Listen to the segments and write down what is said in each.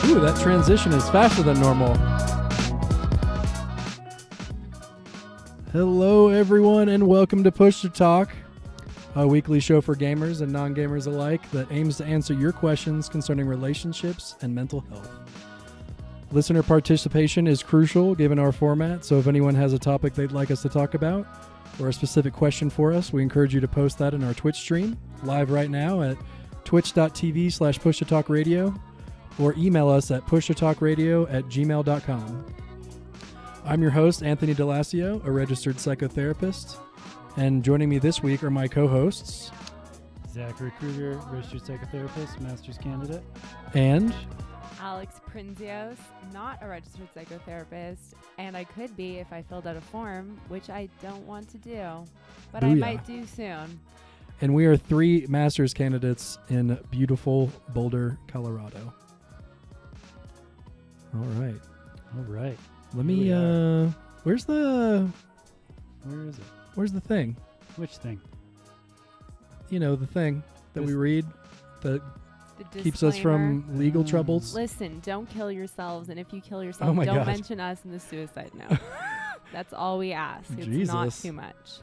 Ooh, that transition is faster than normal. Hello, everyone, and welcome to Push to Talk, a weekly show for gamers and non-gamers alike that aims to answer your questions concerning relationships and mental health. Listener participation is crucial given our format, so if anyone has a topic they'd like us to talk about or a specific question for us, we encourage you to post that in our Twitch stream, live right now at twitch.tv/pushtotalkradio, or email us at pushtotalkradio@gmail.com. I'm your host, Anthony Delasio, a registered psychotherapist, and joining me this week are my co-hosts, Zachary Kruger, registered psychotherapist, master's candidate, and Alex Prinzios, not a registered psychotherapist, and I could be if I filled out a form, which I don't want to do, but Booyah. I might do soon. And we are three master's candidates in beautiful Boulder, Colorado. All right. Let me, where's the thing? Which thing? You know, the thing that we This- read that The keeps us from disclaimer. legal troubles. Listen, don't kill yourselves, and if you kill yourself, Oh my don't gosh. mention us in the suicide note. That's all we ask. It's not Jesus. too much.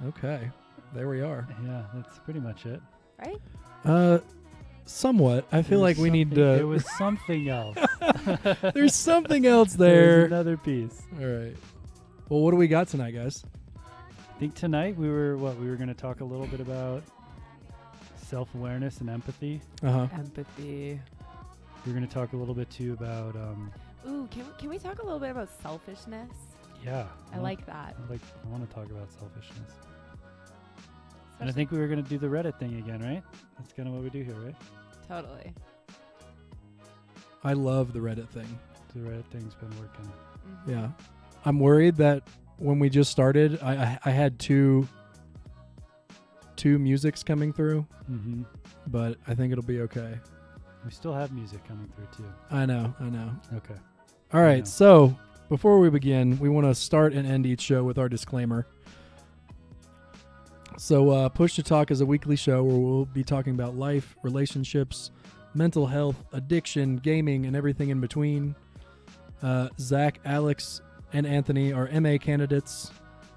Okay. There we are. Yeah, that's pretty much it. Right? Somewhat. I feel like we need There to... was something else. There's something else There's there. another piece. All right. Well, what do we got tonight, guys? I think tonight we were going to talk a little bit about self-awareness and empathy. Uh-huh. Empathy. We're going to talk a little bit too about Ooh, can we talk a little bit about selfishness? yeah. I like that. I want to talk about selfishness. And I think we were going to do the Reddit thing again, right? That's kind of what we do here, right? Totally. I love the Reddit thing. The Reddit thing's been working. Mhm. Yeah. I'm worried that when we just started, I had two musics coming through, Mm-hmm. but I think it'll be okay. We still have music coming through too. I know. Okay. All right. Yeah. So before we begin, we want to start and end each show with our disclaimer. So Push to Talk is a weekly show where we'll be talking about life, relationships, mental health, addiction, gaming, and everything in between. Zach, Alex, and Anthony are MA candidates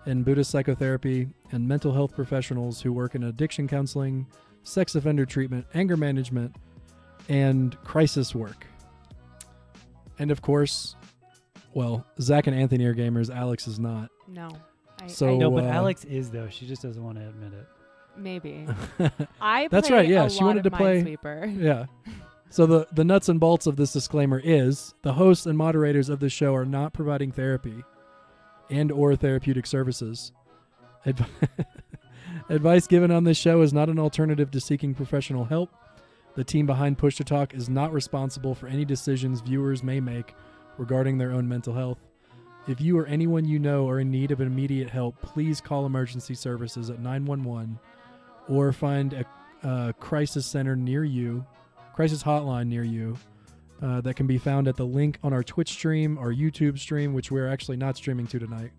in Buddhist psychotherapy and mental health professionals who work in addiction counseling, sex offender treatment, anger management, and crisis work. And of course, well, Zach and Anthony are gamers. Alex is not. No. So- No, but uh, Alex is, though. She just doesn't want to admit it. Maybe. I That's play right, yeah, a she lot wanted of to play- Minesweeper. Yeah. So the nuts and bolts of this disclaimer is the hosts and moderators of this show are not providing therapy and or therapeutic services. Advice given on this show is not an alternative to seeking professional help. The team behind Push to Talk is not responsible for any decisions viewers may make regarding their own mental health. If you or anyone you know are in need of immediate help, please call emergency services at 911 or find a crisis center near you, crisis hotline near you, that can be found at the link on our Twitch stream, our YouTube stream, which we're actually not streaming to tonight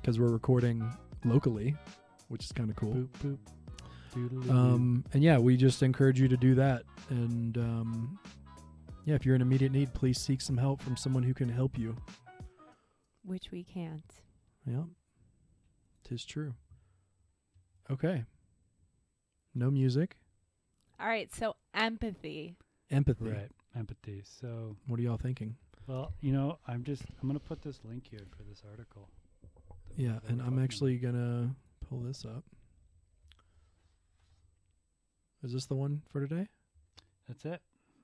because we're recording locally, which is kind of cool. Boop, boop. Doodly-doo. And yeah, we just encourage you to do that. And yeah, if you're in immediate need, please seek some help from someone who can help you. Which we can't. Yeah, 'tis true. Okay. No music. All right, so empathy. Empathy. Right. Empathy. So, What are y'all thinking? well, you know, I'm going to put this link here for this article. Yeah, that and we're I'm talking actually gonna pull this up. Is this the one for today? That's it.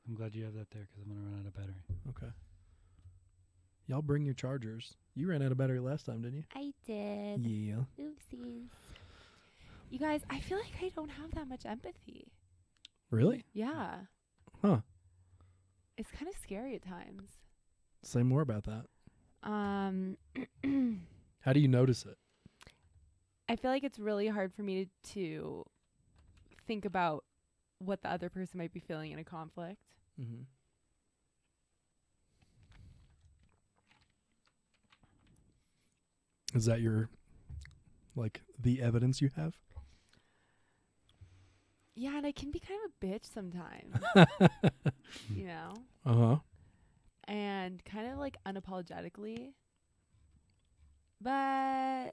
I'm glad you have that there because I'm going to run out of battery. Okay. Y'all bring your chargers. You ran out of battery last time, didn't you? I did. Yeah. Oopsies. You guys, I feel like I don't have that much empathy. Really? Yeah. Huh. It's kind of scary at times. Say more about that. Um, How do you notice it? I feel like it's really hard for me to think about what the other person might be feeling in a conflict. Mm-hmm. Is that your, like, the evidence you have? Yeah, and I can be kind of a bitch sometimes, you know? Uh-huh. And kind of like unapologetically. But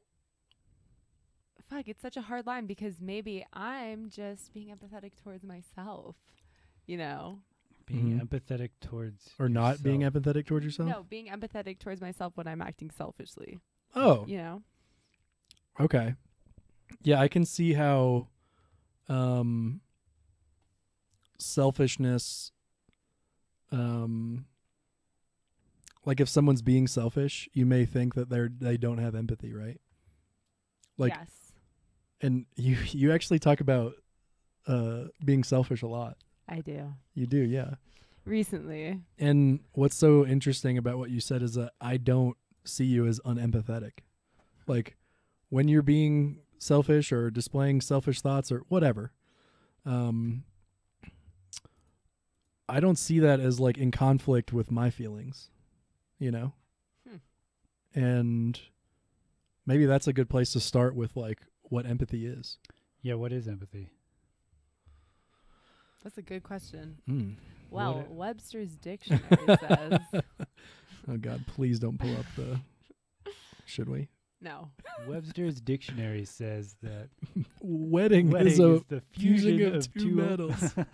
fuck, it's such a hard line because maybe I'm just being empathetic towards myself, you know? Being Mhm. empathetic towards Or not being yourself. empathetic towards yourself? No, being empathetic towards myself when I'm acting selfishly, Oh, you know? okay. Yeah, I can see how selfishness, like if someone's being selfish, you may think that they don't have empathy, right? Like, Yes, and you actually talk about being selfish a lot. I do. You do, yeah. Recently. And what's so interesting about what you said is that I don't see you as unempathetic. Like when you're being selfish or displaying selfish thoughts or whatever, I don't see that as like in conflict with my feelings, you know? And maybe that's a good place to start with like what empathy is. Yeah, what is empathy? That's a good question. Mm. Well, What Webster's dictionary says Oh God, please don't pull up the. Should we? no. Webster's dictionary says that Wedding wedding is a the fusing fusion of two metals. All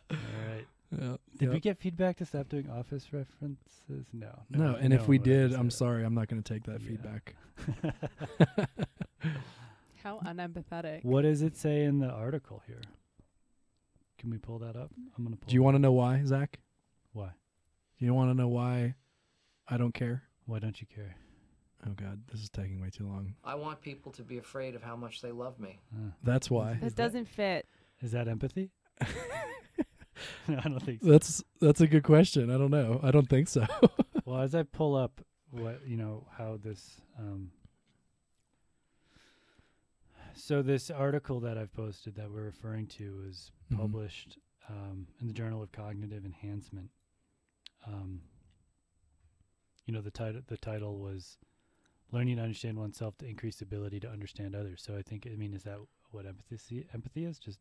right. Yeah, Did we yep. get feedback to stop doing office references? No. No, and if we one ever did, said I'm it. sorry, I'm not going to take that Yeah. feedback. How unempathetic. What does it say in the article here? Can we pull that up? I'm gonna pull. Do you want to know why, Zach? Why? Do you want to know why I don't care? Why don't you care? Oh God, this is taking way too long. I want people to be afraid of how much they love me. That's why. Is That doesn't fit. Is that empathy? No, I don't think so. That's a good question. I don't know. I don't think so. Well, as I pull up how this so this article that I've posted that we're referring to is Mhm. published in the Journal of Cognitive Enhancement. The title was "Learning to Understand Oneself to Increase Ability to Understand Others." So is that what empathy is? Just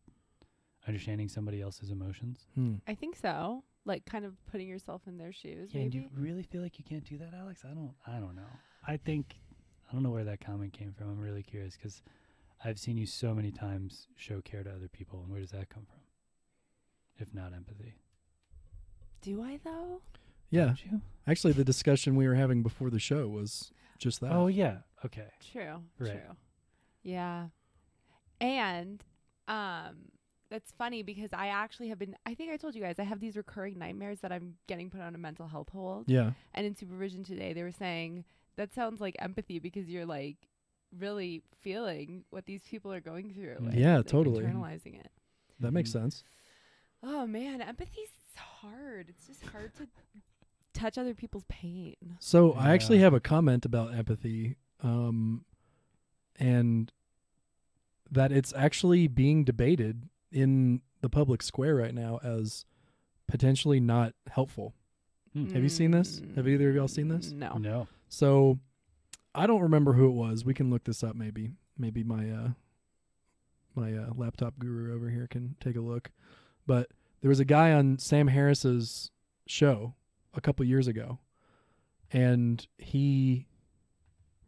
understanding somebody else's emotions? I think so. Like kind of putting yourself in their shoes, Yeah, and maybe. you really feel like you can't do that, Alex? I don't know. I don't know where that comment came from. I'm really curious because I've seen you so many times show care to other people, and where does that come from? If not empathy. Do I though? Yeah. Don't you? Actually, the discussion we were having before the show was just that. Oh yeah. Okay. True. Right. True. Yeah. And that's funny because I actually have been, I think I told you guys, I have these recurring nightmares that I'm getting put on a mental health hold. Yeah. And in supervision today, they were saying that sounds like empathy because you're like really feeling what these people are going through. and, Yeah, like, totally. Internalizing it. That makes Mhm. sense. Oh man, empathy's hard. It's just hard to touch other people's pain. So I actually Yeah. have a comment about empathy, and that it's actually being debated in the public square right now as potentially not helpful. Have you seen this? Have either of y'all seen this? No. No. So I don't remember who it was. We can look this up maybe. Maybe my laptop guru over here can take a look. But there was a guy on Sam Harris's show a couple years ago, and he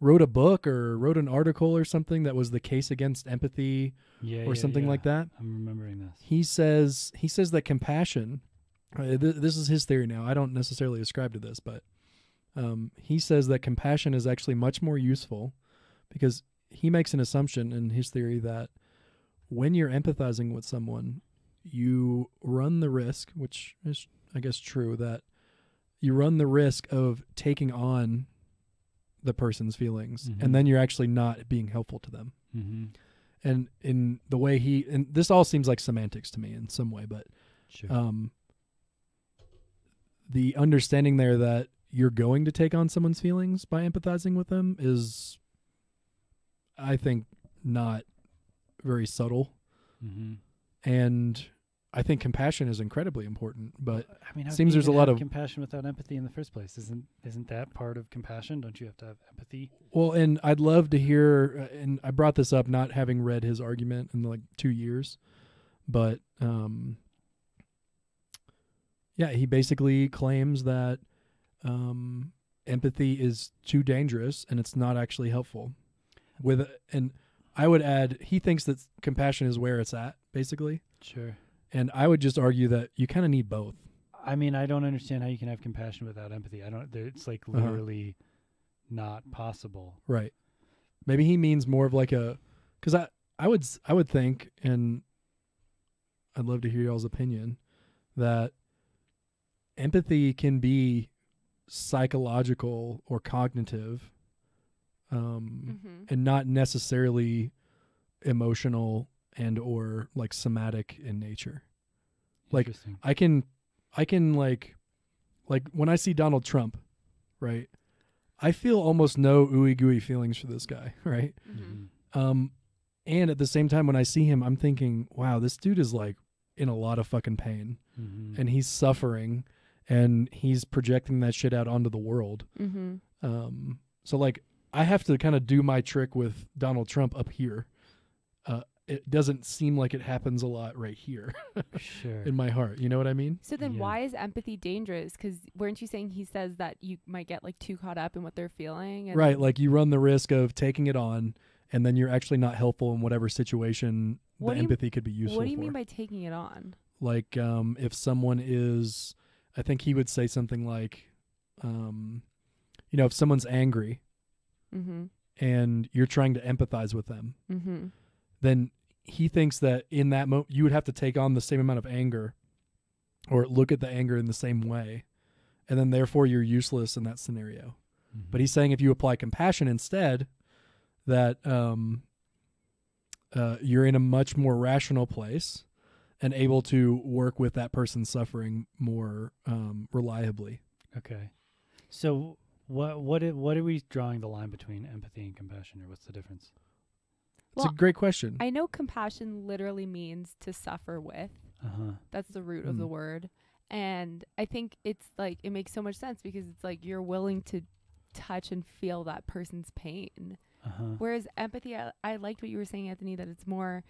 wrote a book or wrote an article or something that was the case against empathy Yeah. or something like that. I'm remembering this. He says that compassion, this is his theory now. I don't necessarily ascribe to this, but he says that compassion is actually much more useful because he makes an assumption in his theory that when you're empathizing with someone, you run the risk, which is, I guess, true, that you run the risk of taking on the person's feelings, Mhm. and then you're actually not being helpful to them. Mm-hmm. And in the way and this all seems like semantics to me in some way, but Sure. the understanding there that you're going to take on someone's feelings by empathizing with them is, I think, not very subtle. Mm-hmm. And I think compassion is incredibly important, but I mean, how seems can you there's a even lot have of- compassion without empathy in the first place? Isn't that part of compassion? Don't you have to have empathy? well, and I'd love to hear, and I brought this up not having read his argument in like 2 years, but yeah, he basically claims that empathy is too dangerous and it's not actually helpful. And I would add, he thinks that compassion is where it's at, basically. Sure. And I would just argue that you kind of need both. I mean, I don't understand how you can have compassion without empathy. It's like Uh-huh. literally not possible. Right. Maybe he means more of like because I would think, and I'd love to hear y'all's opinion, that empathy can be psychological or cognitive, Mm-hmm. and not necessarily emotional and or like somatic in nature. Like, Interesting. I can like when I see Donald Trump, right? I feel almost no ooey gooey feelings for this guy, right? Mm-hmm. And at the same time, when I see him, I'm thinking, wow, this dude is like in a lot of fucking pain, Mm-hmm. and he's suffering, and he's projecting that shit out onto the world. Mm-hmm. So like, I have to kind of do my trick with Donald Trump up here. It doesn't seem like it happens a lot right here Sure. in my heart. You know what I mean? So then Yeah. why is empathy dangerous? Because weren't you saying he says that you might get like too caught up in what they're feeling? And Right. Like, you run the risk of taking it on, and then you're actually not helpful in whatever situation What the do you- empathy could be useful What do you for. mean by taking it on? Like, if someone is, I think he would say something like, if someone's angry Mm-hmm. and you're trying to empathize with them, Mm-hmm. then he thinks that in that moment you would have to take on the same amount of anger or look at the anger in the same way, and then therefore you're useless in that scenario. Mm-hmm. But he's saying if you apply compassion instead, that you're in a much more rational place and able to work with that person's suffering more reliably. Okay. So what are we drawing the line between empathy and compassion, or what's the difference? It's Well, a great question. I know compassion literally means to suffer with. Uh-huh. That's the root of the Mm. word. And I think it's like, it makes so much sense because it's like you're willing to touch and feel that person's pain. Uh-huh. Whereas empathy, I liked what you were saying, Anthony, that it's more,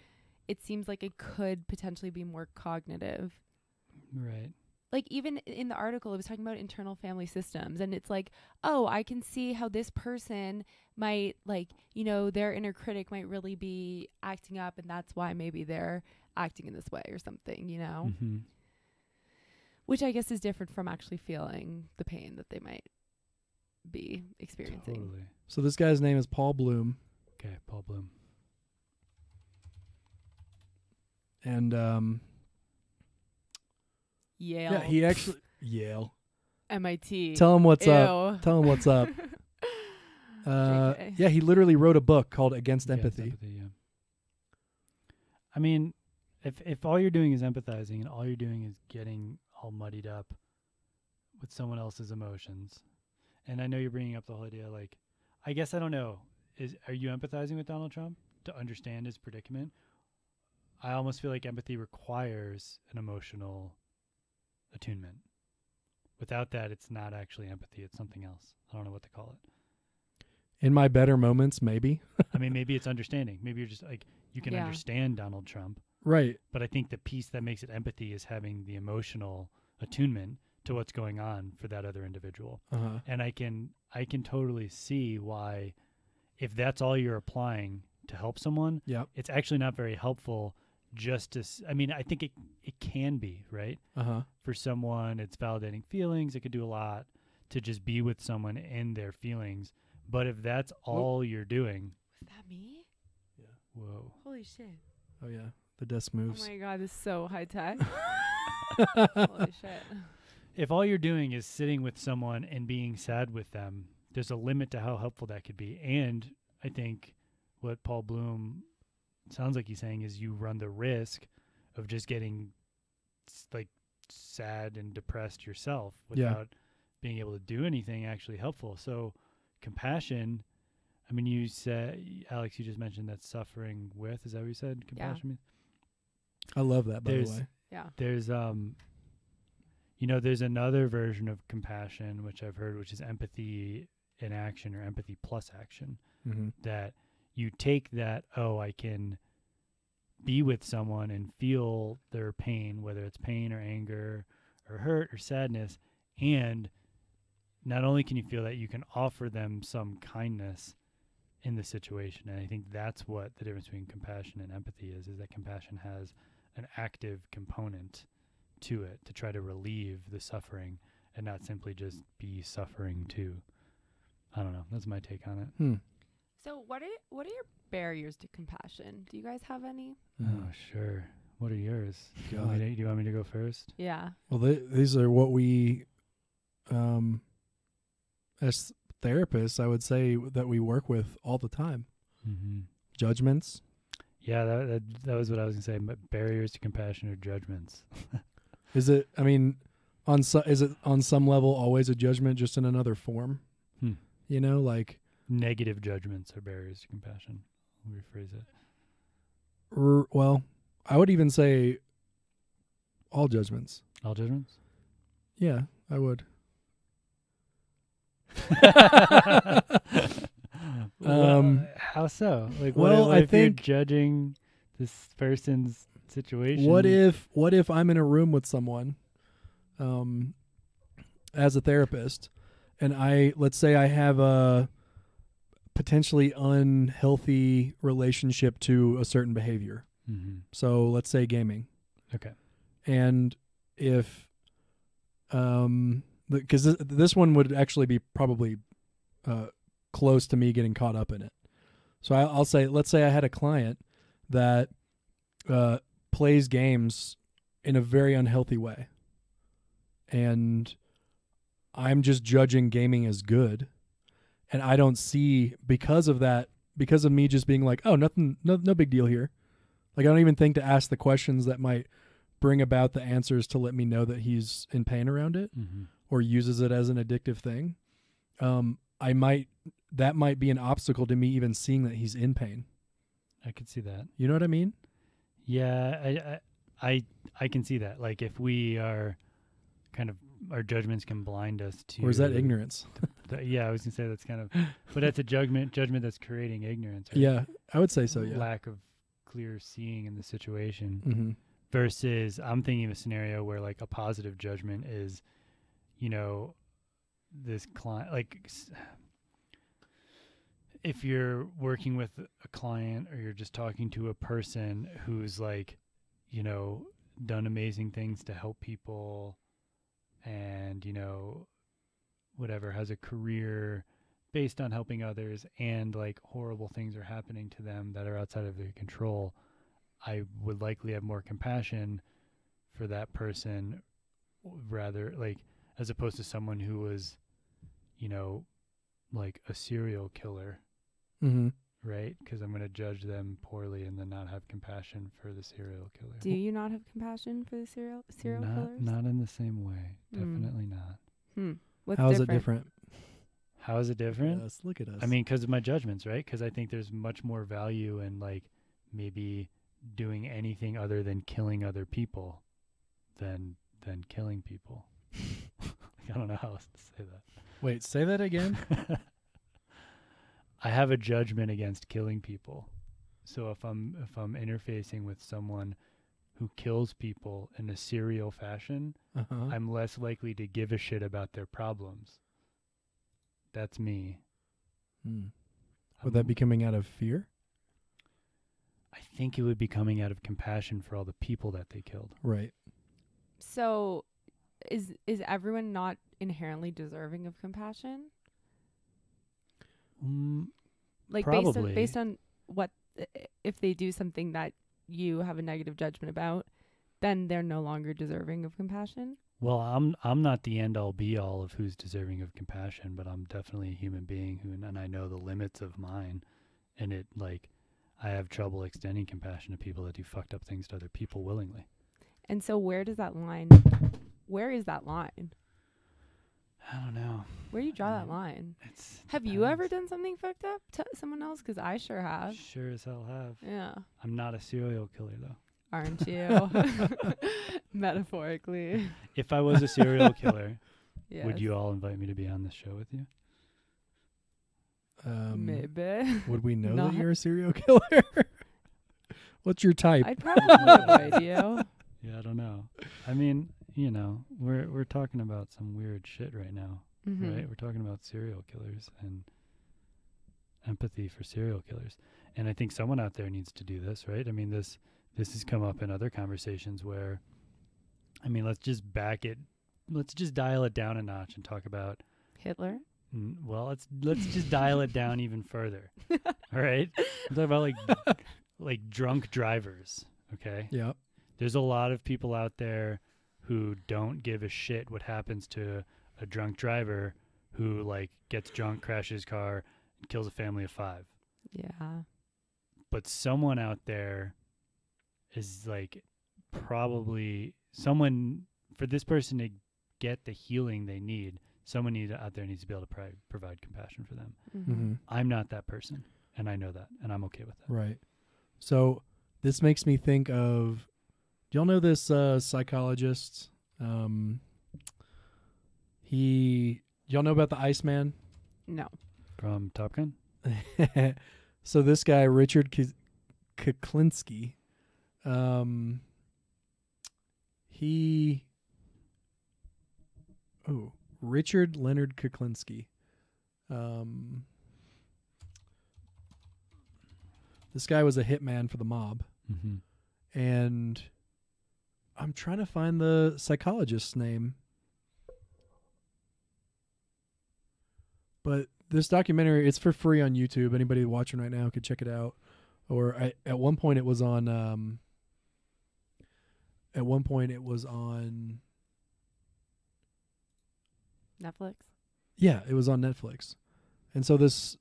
it seems like it could potentially be more cognitive. Right. Like even in the article, it was talking about internal family systems, and it's like, oh, I can see how this person might, like, their inner critic might really be acting up, and that's why maybe they're acting in this way or something, Mm-hmm. which I guess is different from actually feeling the pain that they might be experiencing. Totally. So this guy's name is Paul Bloom, Okay, Paul Bloom. and Yale, yeah, he actually Yale. MIT. Tell him what's up. Ew. Tell him what's up. JK. Yeah, he literally wrote a book called Against Against Empathy. Yeah. I mean, if all you're doing is empathizing and all you're doing is getting all muddied up with someone else's emotions, and I know you're bringing up the whole idea, like, I guess I don't know, are you empathizing with Donald Trump to understand his predicament? I almost feel like empathy requires an emotional attunement. Without that, it's not actually empathy. It's something else. I don't know what to call it. In my better moments, maybe. I mean, maybe it's understanding. Maybe you're just like, you can Yeah. understand Donald Trump, Right. but I think the piece that makes it empathy is having the emotional attunement to what's going on for that other individual. Uh-huh. And I can totally see why, if that's all you're applying to help someone, Yep. it's actually not very helpful. Just to, I mean, I think it can be, right? Uh-huh. For someone, it's validating feelings. It could do a lot to just be with someone in their feelings. But if that's all you're doing, Was that me? whoa. Holy shit. Oh yeah. The desk moves. Oh my God, this is so high tech. Holy shit. If all you're doing is sitting with someone and being sad with them, there's a limit to how helpful that could be. And I think what Paul Bloom sounds like he's saying is you run the risk of just getting like sad and depressed yourself without being able to do anything actually helpful. So compassion, I mean, you said, Alex, you just mentioned that suffering with, is that what you said? Compassion means? I love that, by the There's- way. Yeah. There's there's another version of compassion which I've heard, which is empathy in action or empathy plus action. Mm-hmm. That you take that, I can be with someone and feel their pain, whether it's pain or anger or hurt or sadness, and not only can you feel that, you can offer them some kindness in the situation. And I think that's what the difference between compassion and empathy is that compassion has an active component to it to try to relieve the suffering and not simply just be suffering too. I don't know. That's my take on it. So what are your barriers to compassion? Do you guys have any? Oh, sure. What are yours? Do you want me to go first? Yeah. Well, these are what we, as therapists, I would say that we work with all the time. Mm-hmm. Judgments. Yeah, that was what I was going to say. Barriers to compassion or judgments. Is it, is it on some level always a judgment, just in another form? You know, like negative judgments are barriers to compassion. I'll rephrase it. Well, I would even say all judgments. All judgments? Yeah, I would. How so? Like, well, what I if you're think judging this person's situation? What if I'm in a room with someone, as a therapist, and let's say I have a potentially unhealthy relationship to a certain behavior. Mm-hmm. So let's say gaming. Okay. And if, because this one would actually be probably close to me getting caught up in it. So I'll say, let's say I had a client that plays games in a very unhealthy way, and I'm just judging gaming as good, and I don't see, because of that, because of me just being like, oh, nothing, no big deal here. Like, I don't even think to ask the questions that might bring about the answers to let me know that he's in pain around it, or uses it as an addictive thing. That might be an obstacle to me even seeing that he's in pain. I could see that. You know what I mean? Yeah, I can see that. Like, if we are kind of, our judgments can blind us to. Or is that ignorance? Yeah, I was gonna say that's kind of, but that's a judgment that's creating ignorance. Right? Yeah, I would say so. Yeah. Lack of clear seeing in the situation. Mm-hmm. Versus, I'm thinking of a scenario where like a positive judgment is, this client, like, if you're working with a client or you're just talking to a person who's like, done amazing things to help people and, whatever, has a career based on helping others, and like horrible things are happening to them that are outside of their control, I would likely have more compassion for that person, rather, like, as opposed to someone who was, like a serial killer, right? Because I'm going to judge them poorly and then not have compassion for the serial killer. Do you not have compassion for the serial killers? Not in the same way. Definitely not. What's How is different? it different? How is it different? Yes, look at us. I mean, because of my judgments, right? Because I think there's much more value in like maybe doing anything other than killing other people than killing people. I don't know how else to say that. Wait, say that again. I have a judgment against killing people. So if I'm interfacing with someone who kills people in a serial fashion, I'm less likely to give a shit about their problems. That's me. Would that be coming out of fear? I think it would be coming out of compassion for all the people that they killed. Right. So is everyone not inherently deserving of compassion? Like, probably. based on what, if they do something that you have a negative judgment about, then they're no longer deserving of compassion? Well, I'm not the end all be all of who's deserving of compassion, but I'm definitely a human being and I know the limits of mine, and it like I have trouble extending compassion to people that do fucked up things to other people willingly. And so where is that line? I don't know. Where do you draw that line? Have you depends. ever done something fucked up to someone else? Because I sure have. Sure as hell have. Yeah. I'm not a serial killer though. Aren't you? Metaphorically. If I was a serial killer, Yes. would you all invite me to be on this show with you? Maybe. Would we know Not. that you're a serial killer? What's your type? I'd probably avoid you. Yeah, I don't know. I mean, you know, we're talking about some weird shit right now, Mhm. right? We're talking about serial killers and empathy for serial killers. And I think someone out there needs to do this, right? I mean, this has come up in other conversations where, I mean, let's just dial it down a notch and talk about, Hitler? well, let's just dial it down even further. All right? I'm talking about like drunk drivers, okay? Yeah. There's a lot of people out there who don't give a shit what happens to a drunk driver who like gets drunk, crashes his car, and kills a family of 5. Yeah. But someone out there is like probably someone for this person to get the healing they need. Someone out there needs to be able to provide compassion for them. Mm-hmm. I'm not that person, and I know that, and I'm okay with that. Right. So this makes me think of, do y'all know this psychologist? Y'all know about the Iceman? No. From Top Gun? So this guy, Richard Kuklinski, Richard Leonard Kuklinski. This guy was a hitman for the mob. Mm-hmm. And I'm trying to find the psychologist's name. But this documentary, it's for free on YouTube. Anybody watching right now could check it out. Or at one point it was on Netflix? Yeah, it was on Netflix. And so this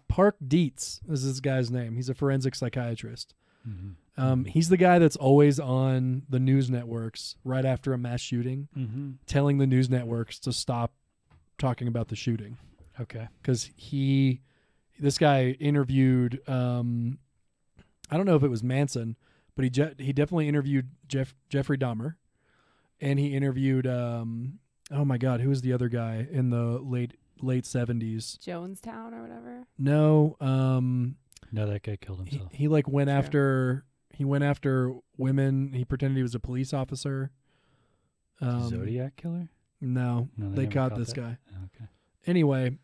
Park Dietz is this guy's name. He's a forensic psychiatrist. Mm-hmm. He's the guy that's always on the news networks right after a mass shooting, Mm-hmm. telling the news networks to stop talking about the shooting. Okay. Because this guy interviewed, I don't know if it was Manson, but he definitely interviewed Jeffrey Dahmer, and he interviewed, oh my God, who was the other guy in the late 70s? Jonestown or whatever? No, No, that guy killed himself. he like went Sure. after women. He pretended he was a police officer. Zodiac killer? No, No, they never caught caught this that. guy. Oh, okay. Anyway,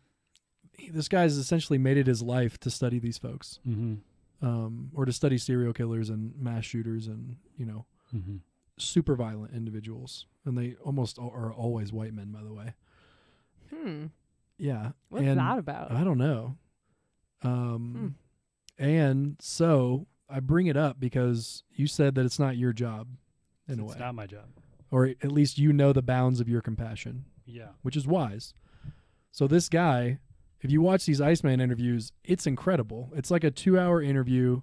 this guy's essentially made it his life to study these folks, Mm-hmm. or to study serial killers and mass shooters and, Mm-hmm. super violent individuals. And they almost are always white men, by the way. Yeah. What's and that about? I don't know. And so I bring it up because you said that it's not your job in a way. It's not my job. Or at least you know the bounds of your compassion, Yeah. which is wise. So this guy, if you watch these Iceman interviews, it's incredible. It's like a 2-hour interview,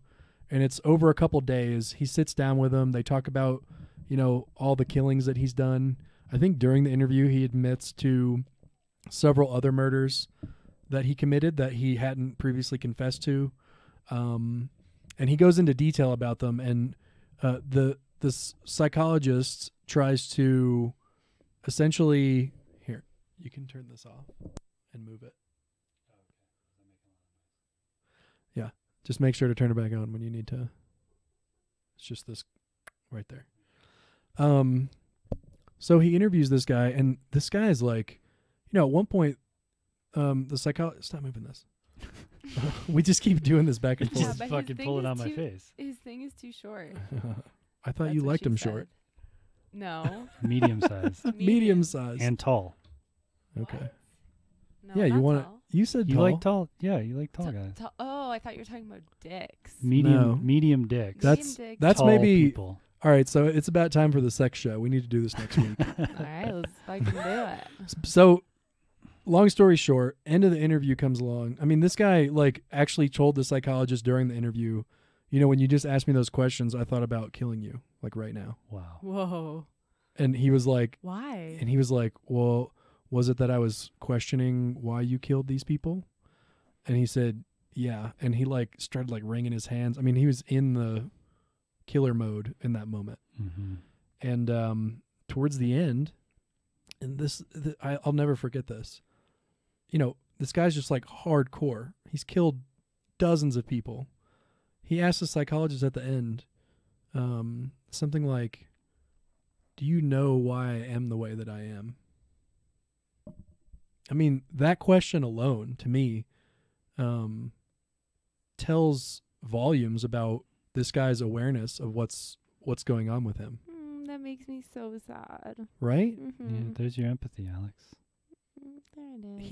and it's over a couple days. He sits down with them. They talk about, all the killings that he's done. I think during the interview, he admits to several other murders that he committed that he hadn't previously confessed to. And he goes into detail about them. And this psychologist tries to essentially, here, you can turn this off and move it. Yeah, just make sure to turn it back on when you need to. It's just this right there. So he interviews this guy, and this guy is like, at one point, the psychologist, stop moving this. We just keep doing this back and It's Yeah, forth. just but his fucking thing pull it is on my too- face. His thing is too short. I thought That's you what liked she him said. short. No. Medium size. Medium size. And tall. Okay. No, Yeah, you not want to. tall. You said You tall. like tall? Yeah, you like tall Ta- guys. ta- oh, I thought you were talking about dicks. Medium No. medium dicks. That's Medium dick. that's Tall maybe people. All right, so it's about time for the sex show. We need to do this next week. All right, let's fucking do it. So, long story short, end of the interview comes along. I mean, this guy like actually told the psychologist during the interview, you know, when you just asked me those questions, I thought about killing you, like right now. Wow. Whoa. And he was like, Why? well, was it that I was questioning why you killed these people? And he said, yeah. And he like started like wringing his hands. I mean, he was in the killer mode in that moment. Mm-hmm. And towards the end, and I'll never forget this. You know, this guy's just like hardcore. He's killed dozens of people. He asked the psychologist at the end something like, do you know why I am the way that I am? I mean, that question alone, to me, tells volumes about this guy's awareness of what's going on with him. That makes me so sad. Right? Mm-hmm. Yeah, there's your empathy, Alex. There it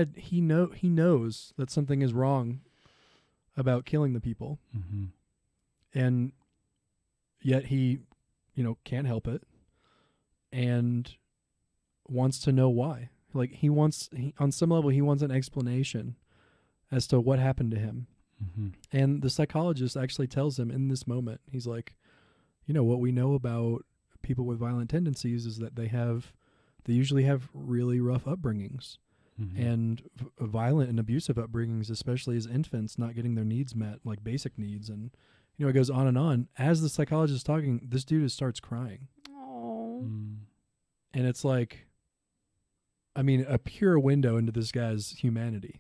is. He knows that something is wrong about killing the people, Mm-hmm. and yet he, you know, can't help it and wants to know why. Like on some level, he wants an explanation as to what happened to him. Mm-hmm. And the psychologist actually tells him in this moment, he's like, you know, what we know about people with violent tendencies is that they usually have really rough upbringings. Mm-hmm. And violent and abusive upbringings, especially as infants, not getting their needs met, like basic needs. And, you know, it goes on and on. As the psychologist is talking, this dude starts crying. Oh. And it's like, I mean, a pure window into this guy's humanity.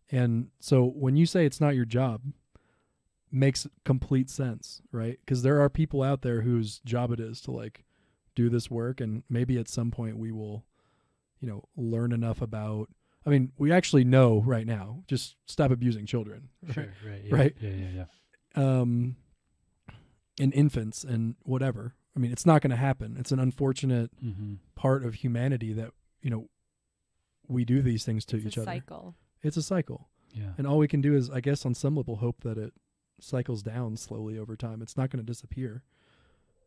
And so when you say it's not your job, makes complete sense, right? Because there are people out there whose job it is to like do this work. And maybe at some point we will, you know, learn enough about, I mean, we actually know right now, just stop abusing children. Sure, right. Yeah, Right. Yeah. And infants and whatever. I mean, it's not going to happen. It's an unfortunate Mm-hmm. part of humanity that, you know, we do these things to It's each a other. cycle. It's a cycle. Yeah. And all we can do is, I guess, on some level, hope that it cycles down slowly over time. It's not going to disappear.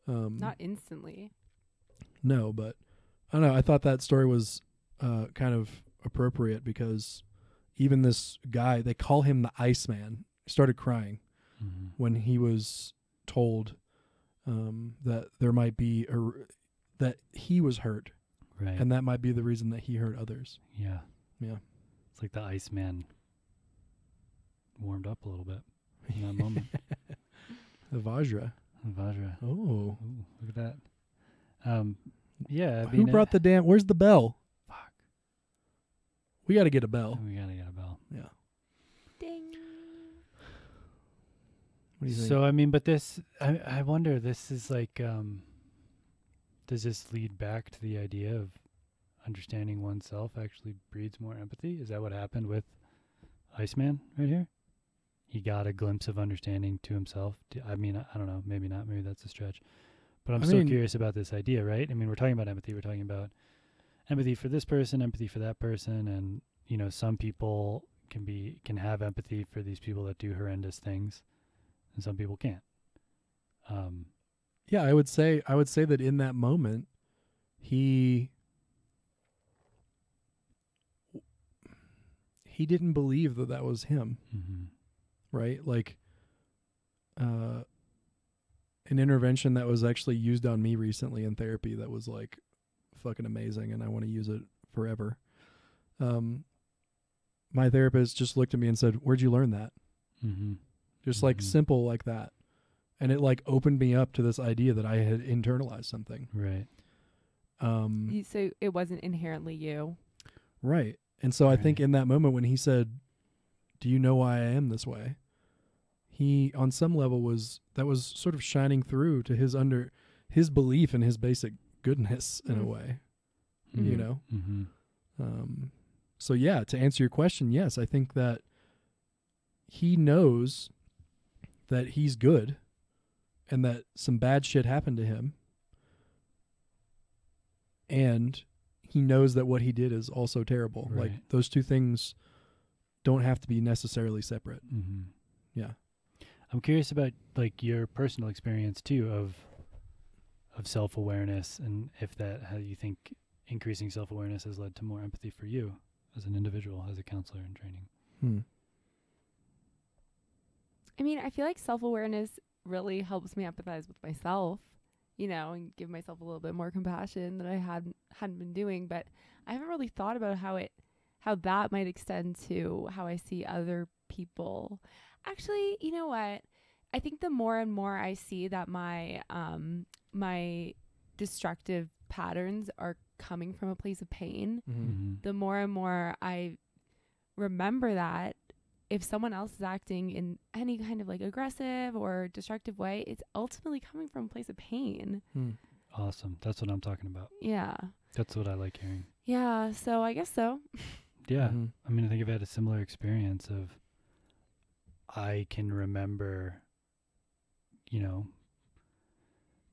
Not instantly. No, but I don't know. I thought that story was kind of appropriate because even this guy, they call him the Iceman, started crying Mm-hmm. when he was told that there might be that he was hurt, Right. and that might be the reason that he hurt others. Yeah. Yeah. It's like the Iceman warmed up a little bit in that moment. The Vajra. Vajra. Oh, Ooh, look at that. Yeah. I who mean, brought the damn? Where's the bell? Fuck. We got to get a bell. We gotta get a bell. Yeah. Ding. What do you think? So I mean, but this, I wonder. This is like, does this lead back to the idea of understanding oneself actually breeds more empathy? Is that what happened with Iceman right here? He got a glimpse of understanding to himself. I mean, I don't know. Maybe not. Maybe that's a stretch. But I'm still curious about this idea, right? I mean, we're talking about empathy. We're talking about empathy for this person, empathy for that person, and you know, some people can have empathy for these people that do horrendous things, and some people can't. Yeah, I would say that in that moment, he didn't believe that was him, Mm-hmm. right? Like, an intervention that was actually used on me recently in therapy that was like fucking amazing, and I want to use it forever. My therapist just looked at me and said, "Where'd you learn that?" Mm-hmm. Just like Mhm. simple like that. And it like opened me up to this idea that I had internalized something. Right. So it wasn't inherently you. Right. And so I think Right. in that moment when he said, "Do you know why I am this way?" He on some level was sort of shining through to his belief in his basic goodness in a Mm. way, Mhm. you know? Mm-hmm. So yeah, to answer your question, yes, I think that he knows that he's good and that some bad shit happened to him. And he knows that what he did is also terrible. Right. Like those two things don't have to be necessarily separate. Mm-hmm. Yeah. I'm curious about like your personal experience too of self-awareness, and if that, how you think increasing self-awareness has led to more empathy for you as an individual, as a counselor in training. I mean, I feel like self-awareness really helps me empathize with myself, you know, and give myself a little bit more compassion that I hadn't been doing. But I haven't really thought about how that might extend to how I see other people. Actually, you know what? I think the more and more I see that my my destructive patterns are coming from a place of pain, the more and more I remember that if someone else is acting in any kind of like aggressive or destructive way, it's ultimately coming from a place of pain. Awesome. That's what I'm talking about. Yeah. That's what I like hearing. Yeah. So I guess so. Yeah. I mean, I think I've had a similar experience of, I can remember, you know,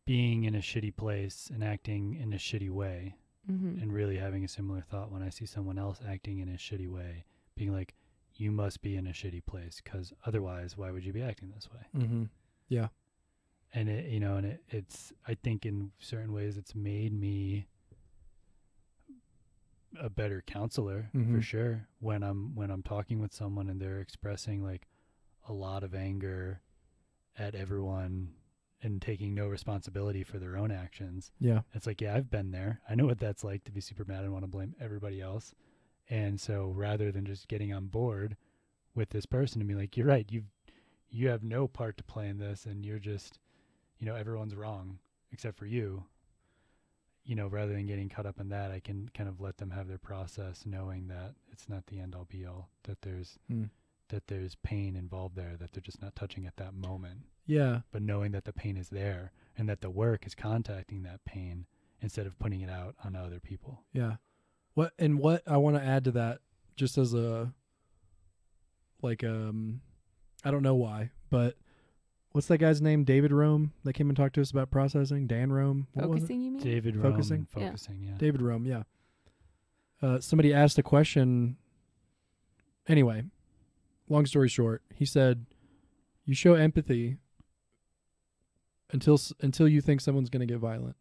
being in a shitty place and acting in a shitty way, and really having a similar thought when I see someone else acting in a shitty way, being like, you must be in a shitty place, because otherwise, why would you be acting this way? Yeah. And it, you know, and it's, I think in certain ways it's made me a better counselor for sure. When I'm talking with someone and they're expressing like a lot of anger at everyone and taking no responsibility for their own actions. Yeah. It's like, yeah, I've been there. I know what that's like to be super mad and want to blame everybody else. And so rather than just getting on board with this person and be like, you're right, you have no part to play in this, and you're just, you know, everyone's wrong except for you. You know, rather than getting caught up in that, I can kind of let them have their process, knowing that it's not the end all be all, that there's pain involved there, that they're just not touching at that moment. Yeah. But knowing that the pain is there and that the work is contacting that pain instead of putting it out on other people. Yeah. What I want to add to that, just as a, like, I don't know why, but what's that guy's name? David Rome that came and talked to us about processing? Dan Rome? What was it? Focusing, you mean? David Focusing? Rome, focusing, yeah. David Rome, yeah. Somebody asked a question. Anyway, long story short, he said, you show empathy until you think someone's going to get violent.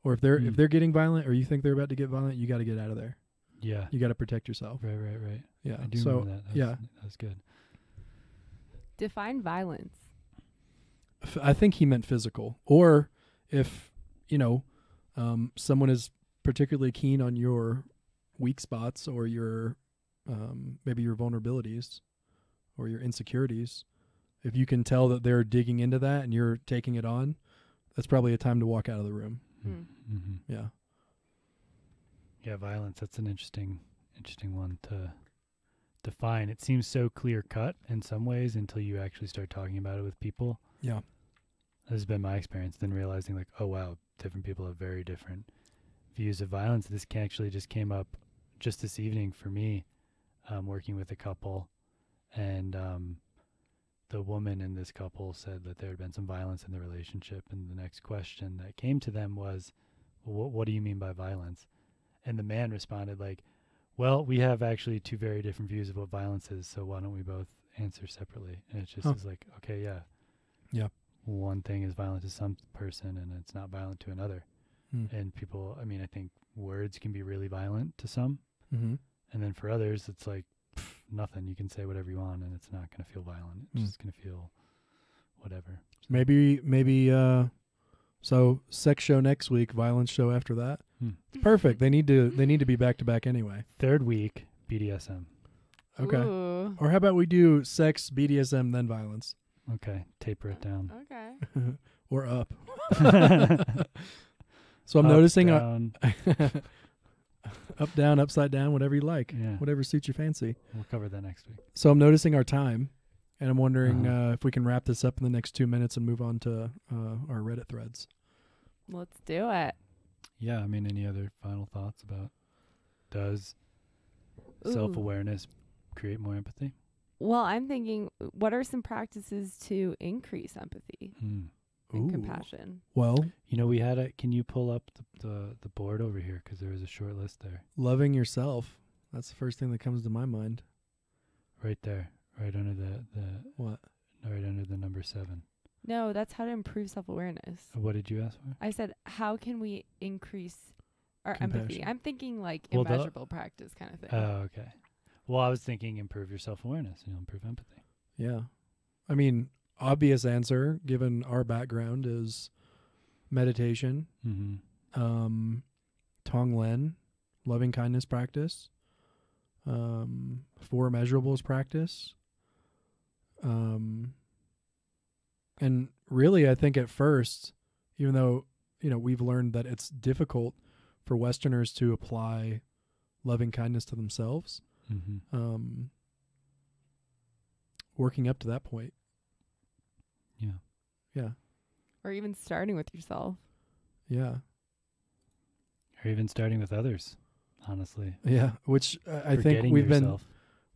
Or if they're getting violent, or you think they're about to get violent, you got to get out of there. Yeah. You got to protect yourself. Right. Yeah. I do remember that. That's good. Define violence. I think he meant physical. Or if, you know, someone is particularly keen on your weak spots or your maybe your vulnerabilities or your insecurities, if you can tell that they're digging into that and you're taking it on, that's probably a time to walk out of the room. Yeah. Yeah, violence, that's an interesting one to define. It seems so clear cut in some ways until you actually start talking about it with people. Yeah. This has been my experience, then realizing like, oh wow, different people have very different views of violence. This actually just came up just this evening for me, working with a couple, and the woman in this couple said that there had been some violence in the relationship, and the next question that came to them was, well, what do you mean by violence? And the man responded like, well, we have actually two very different views of what violence is, so why don't we both answer separately? And it just is like, okay, yeah. Yeah. One thing is violent to some person, and it's not violent to another. And people, I mean, I think words can be really violent to some, and then for others, it's like, nothing. You can say whatever you want, and it's not going to feel violent. It's just going to feel whatever. Maybe. So sex show next week, violence show after that. Perfect. They need to be back to back anyway. Third week, BDSM. Okay. Ooh. Or how about we do sex, BDSM, then violence? Okay, taper it down. Okay. Or up. So I'm noticing down. Up, down, upside down, whatever you like. Yeah. Whatever suits your fancy. We'll cover that next week. So I'm noticing our time, and I'm wondering if we can wrap this up in the next 2 minutes and move on to our Reddit threads. Let's do it. Yeah, I mean, any other final thoughts about, does self-awareness create more empathy? Well, I'm thinking, what are some practices to increase empathy and compassion? Well, you know, can you pull up the board over here? Because there was a short list there. Loving yourself. That's the first thing that comes to my mind. Right there. Right under the what? Right under the number 7. No, that's how to improve self-awareness. What did you ask for? I said, how can we increase our empathy? Compassion. I'm thinking like Well, the- immeasurable practice kind of thing. Oh, okay. Well, I was thinking improve your self-awareness and you'll improve empathy. Yeah. I mean, obvious answer given our background is meditation, Mm-hmm. Tonglen, loving kindness practice, 4 measurables practice. And really, I think at first, even though, we've learned that it's difficult for Westerners to apply loving kindness to themselves, Mm-hmm. working up to that point. Yeah. Yeah. Or even starting with yourself. Yeah. Or even starting with others, honestly. Yeah. Which I think Forgetting yourself.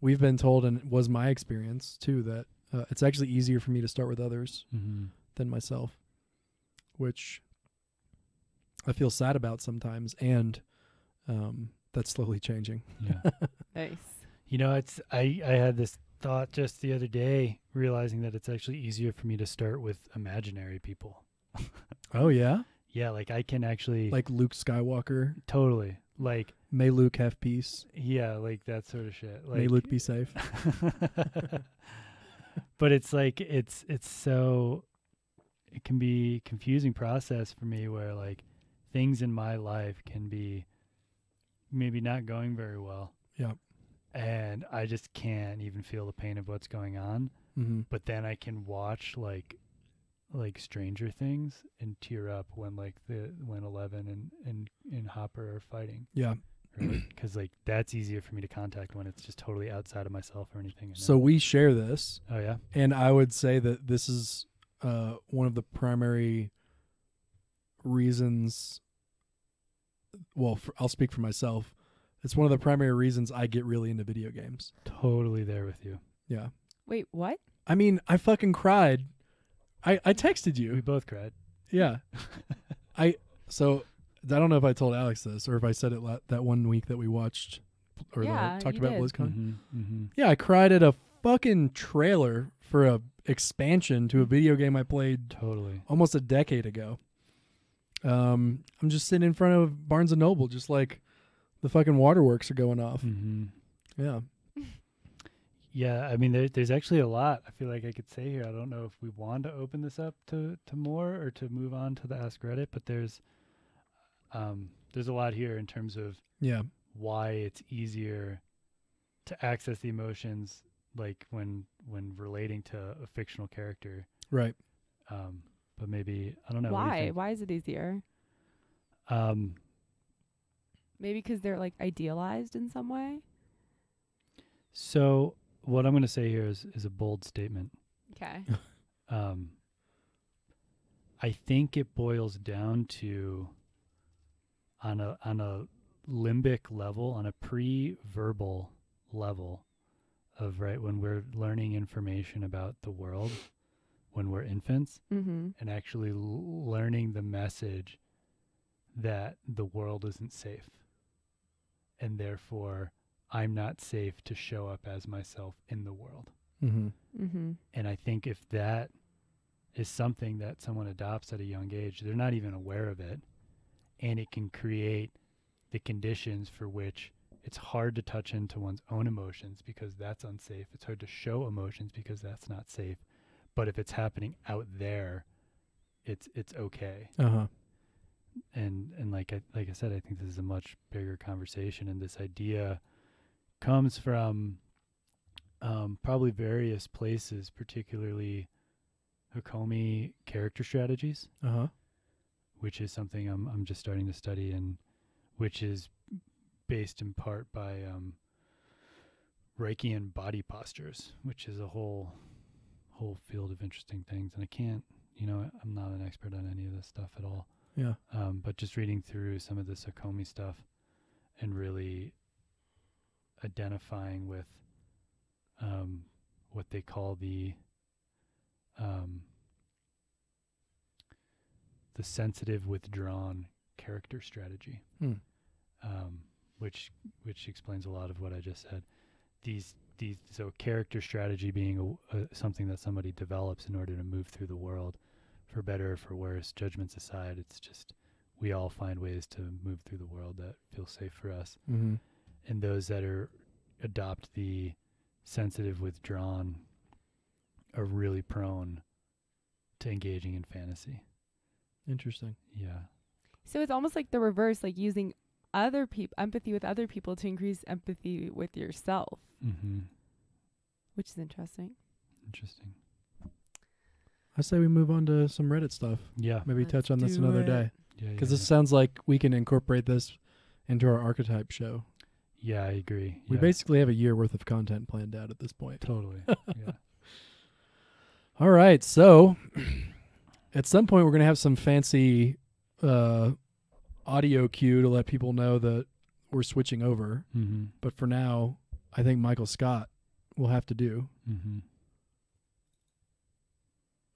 we've been told, and it was my experience too, that it's actually easier for me to start with others Mm-hmm. than myself, which I feel sad about sometimes. And that's slowly changing. Yeah. Nice. I had this thought just the other day, realizing that it's actually easier for me to start with imaginary people. Oh, yeah? Yeah, like I can actually Like Luke Skywalker. totally like May Luke have peace. yeah, like that sort of shit. Like, May Luke be safe. but it's like it's so it can be a confusing process for me where like things in my life can be maybe not going very well. Yeah. And I just can't even feel the pain of what's going on. Mm-hmm. But then I can watch like Stranger Things and tear up when when Eleven and Hopper are fighting. Yeah. Right? Because like that's easier for me to contact when it's just totally outside of myself or anything. So we share this, oh yeah. and I would say that this is one of the primary reasons. Well, I'll speak for myself. It's one of the primary reasons I get really into video games. Totally there with you. Yeah. Wait, what? I mean, I fucking cried. I texted We you. both cried. Yeah. So I don't know if I told Alex this or if I said it that one week that we watched or Yeah, talked you about did. BlizzCon. Mm-hmm, mm-hmm. Yeah, I cried at a fucking trailer for a expansion to a video game I played Totally. almost a decade ago. I'm just sitting in front of Barnes and Noble, just like the fucking waterworks are going off. Mm-hmm. Yeah. Yeah, I mean, there's actually a lot I feel like I could say here. I don't know if we want to open this up to more or to move on to the Ask Reddit, but there's a lot here in terms of Yeah. why it's easier to access the emotions like when relating to a fictional character. Right. But maybe I don't know. What do you Why? think? Why is it easier? Maybe because they're like idealized in some way. So what I'm going to say here is a bold statement. Okay. I think it boils down to on a limbic level, on a pre-verbal level of right when we're learning information about the world when we're infants Mm-hmm. and actually learning the message that the world isn't safe and therefore I'm not safe to show up as myself in the world. Mm-hmm. Mm-hmm. And I think if that is something that someone adopts at a young age, they're not even aware of it, and it can create the conditions for which it's hard to touch into one's own emotions because that's unsafe. It's hard to show emotions because that's not safe. But if it's happening out there, it's okay. Uh-huh. And like I said, I think this is a much bigger conversation, and this idea comes from probably various places, particularly Hakomi character strategies, Uh-huh. which is something I'm just starting to study, and which is based in part by Reiki and body postures, which is a whole field of interesting things. And I can't, I'm not an expert on any of this stuff at all. Yeah. But just reading through some of the Hakomi stuff and really identifying with what they call the sensitive withdrawn character strategy, Hmm. which explains a lot of what I just said. These so character strategy being something that somebody develops in order to move through the world, for better or for worse, judgments aside. It's just we all find ways to move through the world that feel safe for us. Mm-hmm. And those that adopt the sensitive withdrawn are really prone to engaging in fantasy. Interesting. Yeah. So it's almost like the reverse, like using empathy with other people to increase empathy with yourself, Mm-hmm. which is interesting. Interesting. I say we move on to some Reddit stuff. Yeah. Maybe Let's touch on this do another it. day. Yeah. Because this sounds like we can incorporate this into our archetype show. Yeah, I agree. We Yeah. basically have a year worth of content planned out at this point. Totally. Yeah. All right. So at some point, we're going to have some fancy audio cue to let people know that we're switching over. Mm-hmm. But for now, I think Michael Scott will have to do. Mm-hmm.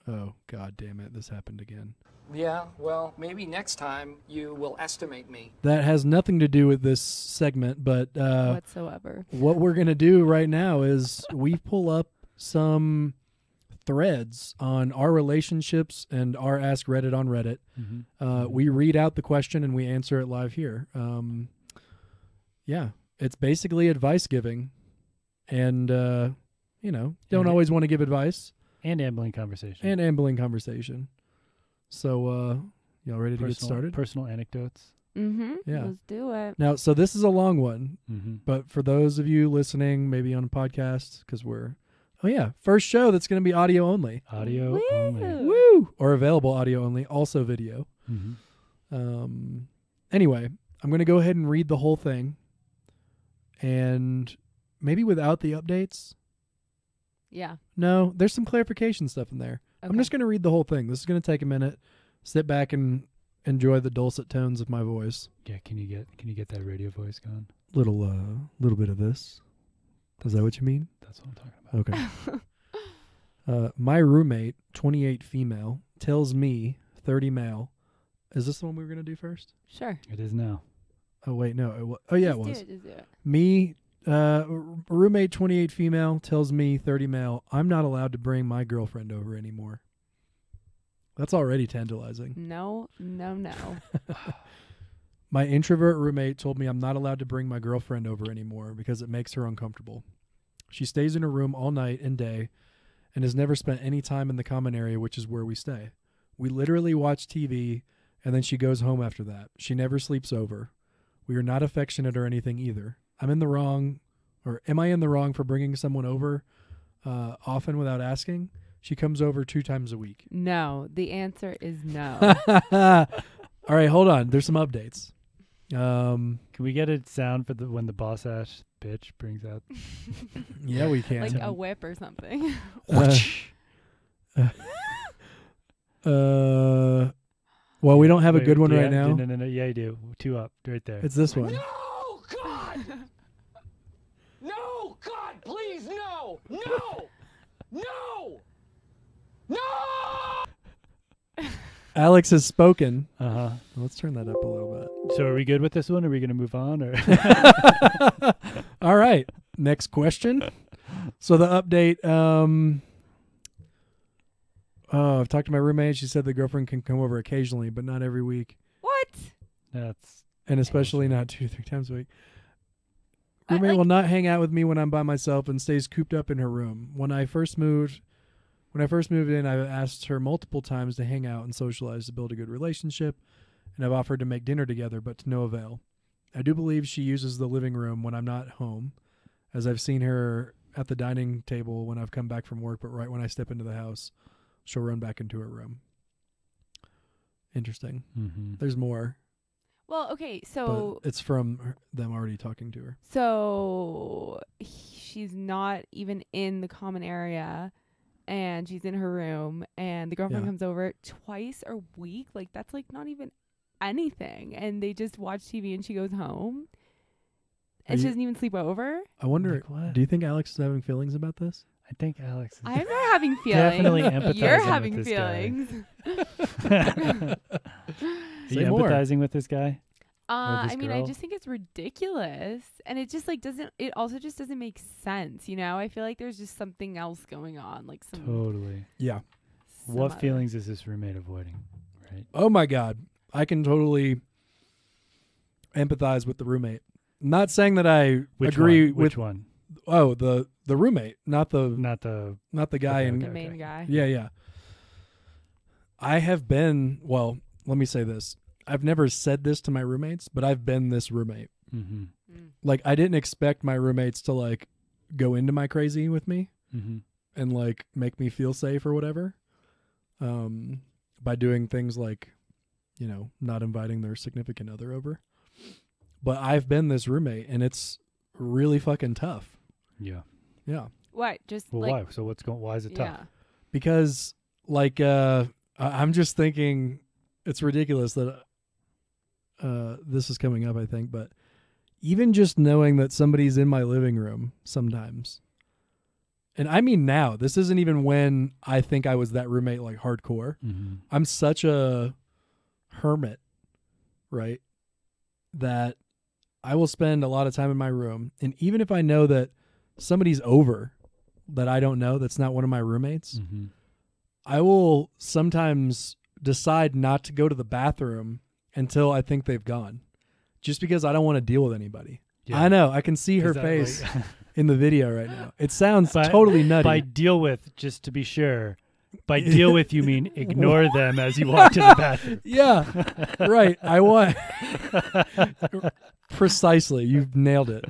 Oh, God damn it. This happened again. Yeah, well, maybe next time you will estimate me. That has nothing to do with this segment, but Whatsoever. what we're going to do right now is we pull up some threads on our relationships and our Ask Reddit on Reddit. Mm-hmm. We read out the question and we answer it live here. Yeah, it's basically advice giving. And, don't And- always want to give advice. And ambling conversation. And ambling conversation. So, y'all ready to get started? Personal anecdotes. Mm-hmm. Yeah. Let's do it. Now, so this is a long one, Mm-hmm. but for those of you listening, maybe on a podcast, because first show that's going to be audio only. Audio Woo! only. Woo! Or available audio only, also video. Mm-hmm. Anyway, I'm going to go ahead and read the whole thing. And maybe without the updates. Yeah. No, there's some clarification stuff in there. I'm Okay. just going to read the whole thing. This is going to take a minute. Sit back and enjoy the dulcet tones of my voice. Yeah. Can you get that radio voice going? Little bit of this. Is that what you mean? That's what I'm talking about. Okay. My roommate, 28 female, tells me, 30 male. Is this the one we were going to do first? Sure. It is now. Oh, wait, no. Oh, yeah, it was. Just do it. Me, roommate 28 female tells me 30 male, I'm not allowed to bring my girlfriend over anymore. That's already tantalizing. No. My introvert roommate told me I'm not allowed to bring my girlfriend over anymore because it makes her uncomfortable. She stays in her room all night and day and has never spent any time in the common area, which is where we stay. We literally watch TV and then she goes home after that. She never sleeps over. We are not affectionate or anything either. Am I in the wrong for bringing someone over often without asking? She comes over 2 times a week. No. The answer is no. All right, hold on. There's some updates. Can we get a sound for when the boss ass bitch brings out? Yeah, we can. Like a whip or something. Well, we don't have a Wait, good one do you right have- now. No. Yeah, you do. 2 up, right there. It's this one. No, God! No, God, please, no! No! No! No! Alex has spoken. Uh-huh. Let's turn that up a little So are we good with this one? Are we going to move on? Or bit. All right. Next question. So the update. I've talked to my roommate. She said the girlfriend can come over occasionally, but not every week, What? That's and especially not 2 or 3 times a week. I- Roommate like- will not hang out with me when I'm by myself and stays cooped up in her room. When I first moved in, I've asked her multiple times to hang out and socialize to build a good relationship, and I've offered to make dinner together, but to no avail. I do believe she uses the living room when I'm not home, as I've seen her at the dining table when I've come back from work, but right when I step into the house, she'll run back into her room. Interesting. mm-hmm. There's more, Well, okay. So but it's from them already talking to her. she's not even in the common area, and she's in her room, and the girlfriend Yeah. comes over twice a week. Like, that's like not even anything, and they just watch TV and she goes home, and she you- doesn't even sleep over. I wonder, Like what? do you think Alex is having feelings about this? I think Alex is I'm not having feelings. definitely empathizing You're with having this guy. feelings. Are Say you more. empathizing with this guy? this I mean, I girl? just think it's ridiculous, and it just like doesn't. It also just doesn't make sense, you know. I feel like there's just something else going on, like some. Totally. Yeah. some What other- feelings is this roommate avoiding? Right. Oh my God. I can totally empathize with the roommate. Not saying that I Which agree one? Which with one? the roommate, not the Not the. guy Okay, in The okay. main guy. Yeah. I have been, well, let me say this. I've never said this to my roommates, but I've been this roommate. Mm-hmm. Mm. Like, I didn't expect my roommates to like go into my crazy with me Mm-hmm. and like make me feel safe or whatever. By doing things like, you know, not inviting their significant other over. But I've been this roommate and it's really fucking tough. Yeah. Yeah. What? Just Well, like why? So what's going? Why is it tough? yeah. Because like I'm just thinking it's ridiculous that this is coming up, I think, but even just knowing that somebody's in my living room sometimes. And I mean now, this isn't even when I think I was that roommate like hardcore. Mm-hmm. I'm such a hermit, right? That I will spend a lot of time in my room. And even if I know that somebody's over that I don't know, that's not one of my roommates, Mm-hmm. I will sometimes decide not to go to the bathroom until I think they've gone, just because I don't want to deal with anybody. I know. I can see her Is that face like- in the video right now. It sounds By- totally nutty. by deal with, just to be sure. By deal with, you mean ignore them as you walk to the bathroom. Yeah, right. I want precisely. You've nailed it.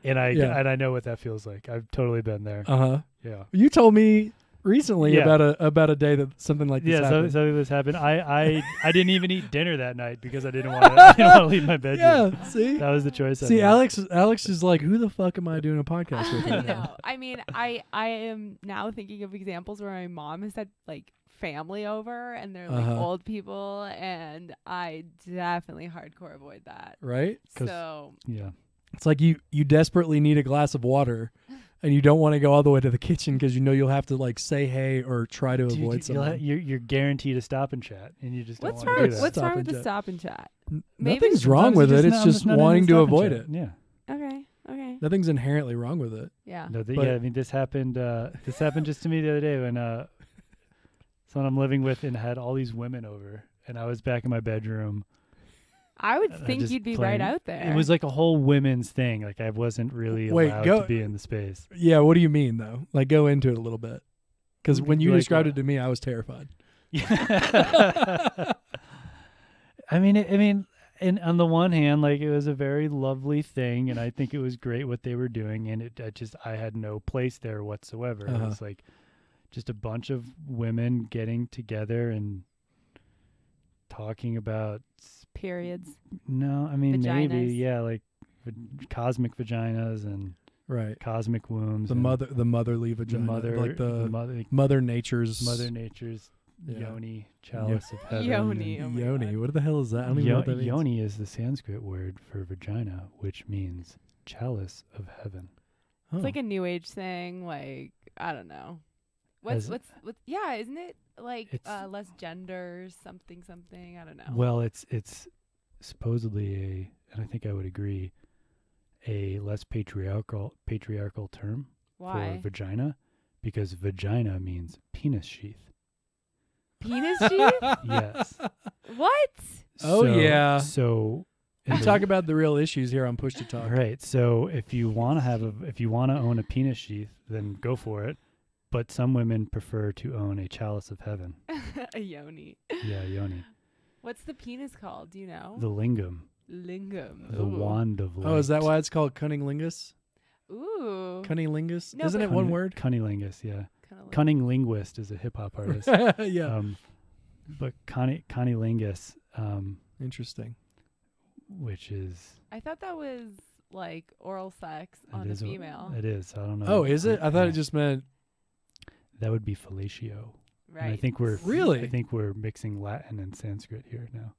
And I Yeah. and I know what that feels like. I've totally been there. Uh-huh. Yeah. You told me recently Yeah. about a day that something like this Yeah, happened. something this happened. I didn't even eat dinner that night because I didn't want to leave my bedroom. Yeah, see? That was the choice. I See, made. Alex is like, who the fuck am I doing a podcast with I right now? know. I mean, I am now thinking of examples where my mom has had like family over and they're like Uh-huh. old people, and I definitely hardcore avoid that. Right? 'Cause- So Yeah. It's like you desperately need a glass of water and you don't want to go all the way to the kitchen because you know you'll have to like say hey or try to Dude, avoid someone. you're guaranteed to stop and chat, and you just what's don't want wrong? to do that. What's Stop wrong and with the chat. stop and chat? Maybe Nothing's wrong Sometimes with you it. It's not- just not into wanting to stop and avoid chat. it. Yeah. Okay. Okay. Nothing's inherently wrong with it. Yeah. No, But- yeah, I mean, this happened. This happened just to me the other day when someone I'm living with and had all these women over, and I was back in my bedroom. I would I think just you'd be playing- right out there. It was like a whole women's thing. Like I wasn't really Wait, allowed go- to be in the space. Yeah, what do you mean though? Like go into it a little bit. Because when you Like described what? it to me, I was terrified. I mean, and on the one hand, like it was a very lovely thing, and I think it was great what they were doing, and I had no place there whatsoever. It Uh-huh. was like just a bunch of women getting together and talking about. periods. No, I mean maybe Vaginas. yeah, like cosmic vaginas and Right. cosmic wombs. The and motherly the vagina. mother, like the mother, Mother Nature's Mother Nature's Yeah. yoni, chalice of heaven. Yoni, and- oh my Yoni. God. What the hell is that? I don't even know what that means. Yoni is the Sanskrit word for vagina, which means chalice of heaven. Oh. It's like a new age thing. Like I don't know. What's As- yeah? Isn't it like It's- less genders? Something. I don't know. Well, it's supposedly and I think I would agree, a less patriarchal term Why? for vagina, because vagina means penis sheath. Penis sheath? Yes. What? Oh, yeah. So in We the- talk about the real issues here on Push to Talk. Right. So if you want to own a penis sheath, then go for it. But some women prefer to own a chalice of heaven. A yoni. Yeah, yoni. What's the penis called? Do you know? The lingam, Lingam. the Ooh. wand of light. Oh, is that why it's called cunnilingus? Ooh. Cunnilingus? No, Isn't but- it one word? Cunnilingus, yeah. Kinda like- Cunning linguist is a hip hop artist. Yeah. But cunnilingus, Interesting. which is I thought that was like oral sex on it a is female. It is. I don't know. Oh, is it? I thought Yeah. it just meant. That would be fellatio. Right. And I think we're Really? I think we're mixing Latin and Sanskrit here now.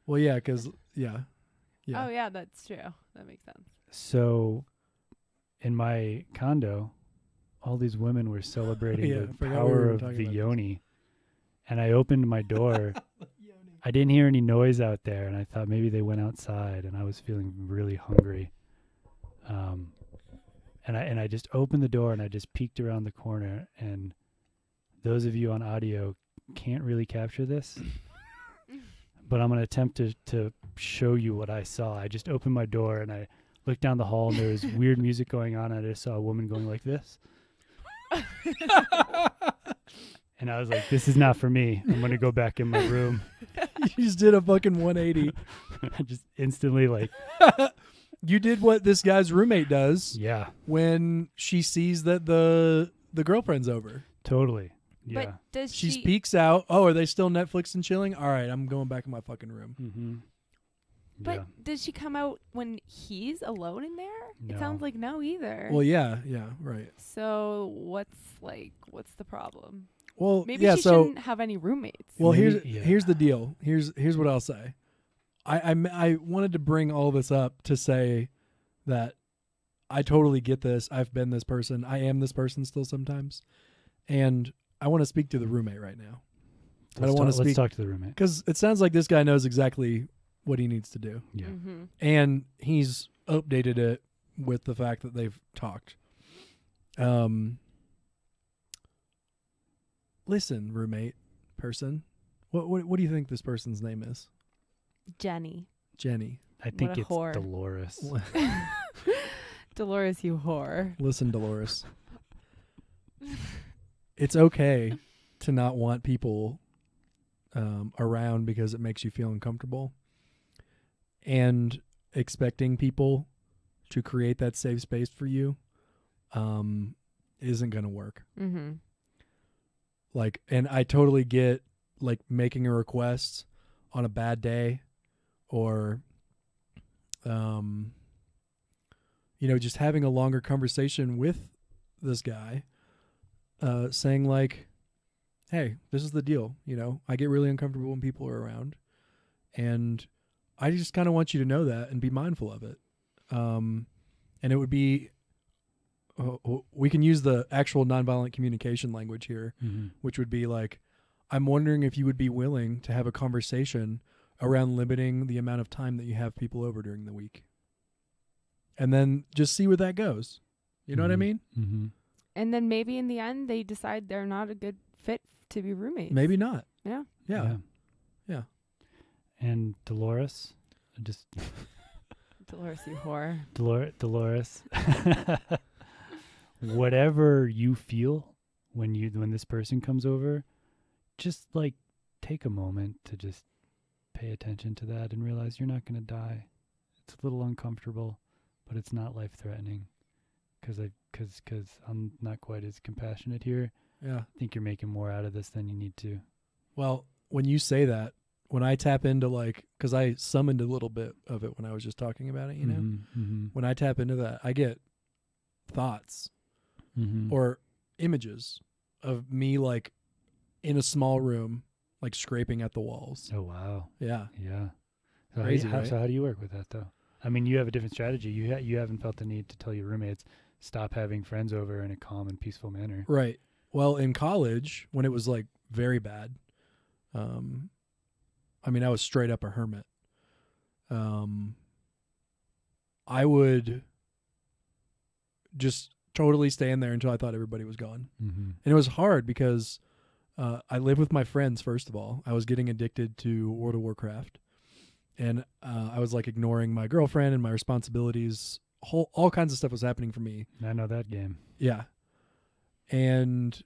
Well, yeah, because yeah. Oh yeah, that's true. That makes sense. So, in my condo, all these women were celebrating Yeah, I the forgot we power were of talking the about this. yoni, and I opened my door, I didn't hear any noise out there, and I thought maybe they went outside, and I was feeling really hungry. And I just opened the door and I just peeked around the corner, and those of you on audio can't really capture this, but I'm going to attempt to show you what I saw. I just opened my door and I looked down the hall, and there was weird music going on, and I just saw a woman going like this. And I was like, this is not for me. I'm going to go back in my room. You just did a fucking 180. I just instantly like, You did what this guy's roommate does yeah, when she sees that the girlfriend's over. totally. Yeah. But does She she? peeks out. Oh, are they still Netflix and chilling? All right, I'm going back in my fucking room. Mm-hmm. But yeah. does she come out when he's alone in there? No. It sounds like no either. Well, yeah, right. So what's the problem? Well, Maybe yeah. she So, shouldn't have any roommates. well, Maybe- here's the deal. Here's what I'll say. I wanted to bring all this up to say that I totally get this. I've been this person. I am this person still sometimes, and I want to speak to the roommate right now. I don't want to Let's speak talk to the roommate. because it sounds like this guy knows exactly what he needs to do, Yeah. Mm-hmm. and he's updated it with the fact that they've talked. Listen, roommate person, what do you think this person's name is? Jenny. Jenny. I think a it's whore. Dolores. Dolores, you whore. Listen, Dolores. It's okay to not want people around because it makes you feel uncomfortable. And expecting people to create that safe space for you isn't going to work. Mm-hmm. Like, and I totally get like making a request on a bad day, or just having a longer conversation with this guy, saying like, hey, this is the deal. I get really uncomfortable when people are around, and I just kind of want you to know that and be mindful of it. And it would be, we can use the actual nonviolent communication language here, Mm-hmm. which would be like, I'm wondering if you would be willing to have a conversation around limiting the amount of time that you have people over during the week. And then just see where that goes. You know what I mean? Mm-hmm. And then maybe in the end they decide they're not a good fit to be roommates. Maybe not. Yeah. Yeah. And Dolores, just Dolores, you whore. Dolores, whatever you feel when this person comes over, just like take a moment to just pay attention to that and realize you're not going to die. It's a little uncomfortable, but it's not life-threatening. Because I'm not quite as compassionate here. Yeah. I think you're making more out of this than you need to. Well, when you say that, when I tap into because I summoned a little bit of it when I was just talking about it, Mm-hmm. when I tap into that, I get thoughts Mm-hmm. or images of me like in a small room, like scraping at the walls. Oh, wow. Yeah. Yeah. So Crazy, right? So how do you work with that, though? I mean, you have a different strategy. You haven't felt the need to tell your roommates, stop having friends over in a calm and peaceful manner. Right. Well, in college, when it was like very bad, I was straight up a hermit. I would just totally stay in there until I thought everybody was gone. Mm-hmm. And it was hard because I lived with my friends, first of all. I was getting addicted to World of Warcraft. And I was like ignoring my girlfriend and my responsibilities. All kinds of stuff was happening for me. I know that game. Yeah. And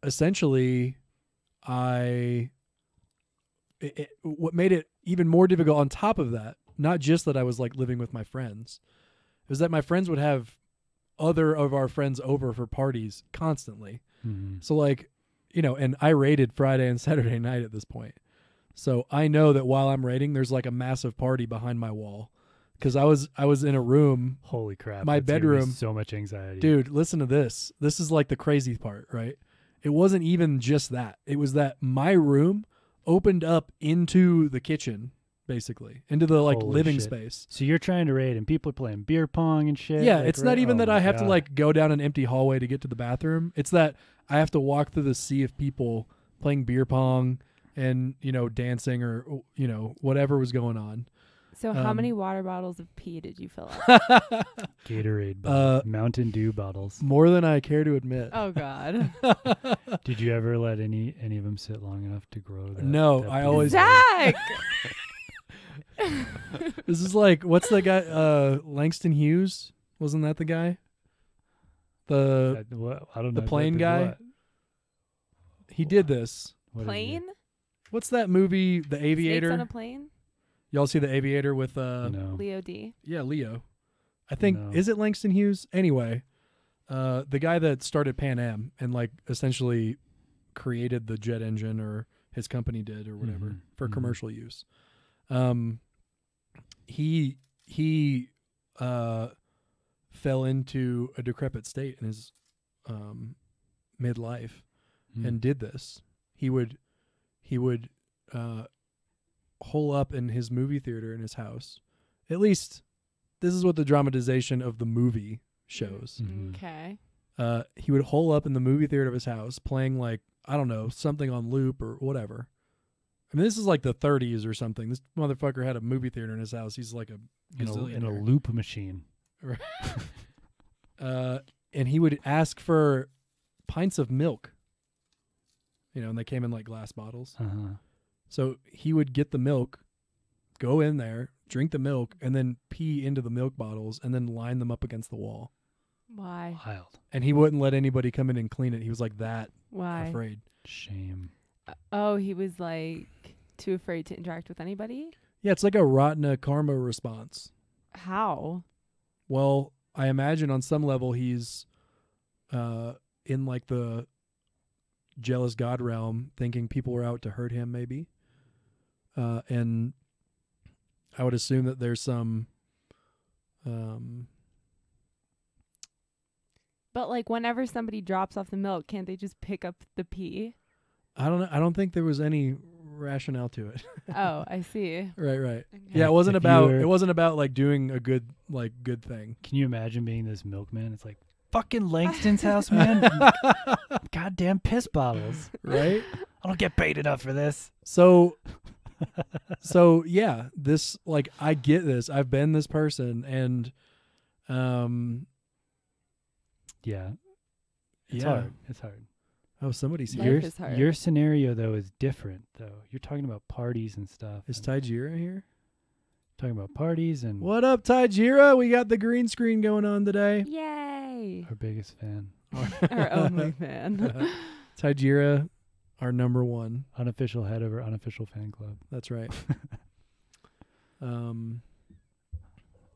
essentially, what made it even more difficult on top of that, not just that I was like living with my friends, is that my friends would have other of our friends over for parties constantly. Mm-hmm. So like, and I raided Friday and Saturday night at this point. So I know that while I'm raiding, there's like a massive party behind my wall. Because I was in a room. Holy crap. My that's giving me bedroom. so much anxiety. Dude, listen to this. This is like the crazy part, right? It wasn't even just that. It was that my room opened up into the kitchen, basically, into the like Holy living shit. space. So you're trying to raid and people are playing beer pong and shit? Yeah, like, it's not right- even oh that my I have to God. like go down an empty hallway to get to the bathroom. It's that I have to walk through the sea of people playing beer pong and dancing or whatever was going on. So how many water bottles of pee did you fill up? Gatorade bottles, Mountain Dew bottles. More than I care to admit. Oh God. Did you ever let any of them sit long enough to grow? No, that I big? always- Zach. This is like, what's the guy? Langston Hughes, wasn't that the guy? The I don't know. plane Did guy? what? He did this. What did he do? Plane? What's that movie? The Snakes Aviator. on a plane? Y'all see The Aviator with No. Leo D. yeah, Leo. I think No. is it Langston Hughes? Anyway, the guy that started Pan Am and like essentially created the jet engine, or his company did, or whatever, Mhm, for mhm. commercial use. He fell into a decrepit state in his midlife Mm. and did this. He would hole up in his movie theater in his house. At least this is what the dramatization of the movie shows. Mhm. Okay. He would hole up in the movie theater of his house playing, like, I don't know, something on loop or whatever. I mean, this is like the 30s or something. This motherfucker had a movie theater in his house. He's like a in a gazillionaire. loop machine. And he would ask for pints of milk, and they came in like glass bottles. Uh-huh. So he would get the milk, go in there, drink the milk, and then pee into the milk bottles and then line them up against the wall. Why? Wild. And he wouldn't let anybody come in and clean it. He was like that Why? afraid. Shame. Oh, he was like too afraid to interact with anybody? Yeah, it's like a Ratna karma response. How? Well, I imagine on some level he's in like the jealous God realm, thinking people were out to hurt him, maybe. And I would assume that there's some But like whenever somebody drops off the milk, can't they just pick up the pee? I don't know. I don't think there was any rationale to it. Oh, I see. Right. Okay. Yeah, it wasn't If you about were- it wasn't about like doing a good thing. Can you imagine being this milkman? It's like, fucking Langston's house, man. Goddamn piss bottles. Right? I don't get paid enough for this. So yeah, this, like, I get this. I've been this person, and Yeah. It's yeah. hard. It's hard. Oh, somebody's Life here. Your is hard. your scenario though is different though. You're talking about parties and stuff. Is and Tajira here? talking about parties and What up, Tajira? We got the green screen going on today. Yay. our biggest fan, Our only fan. Tajira, our number one. unofficial head of our unofficial fan club. That's right.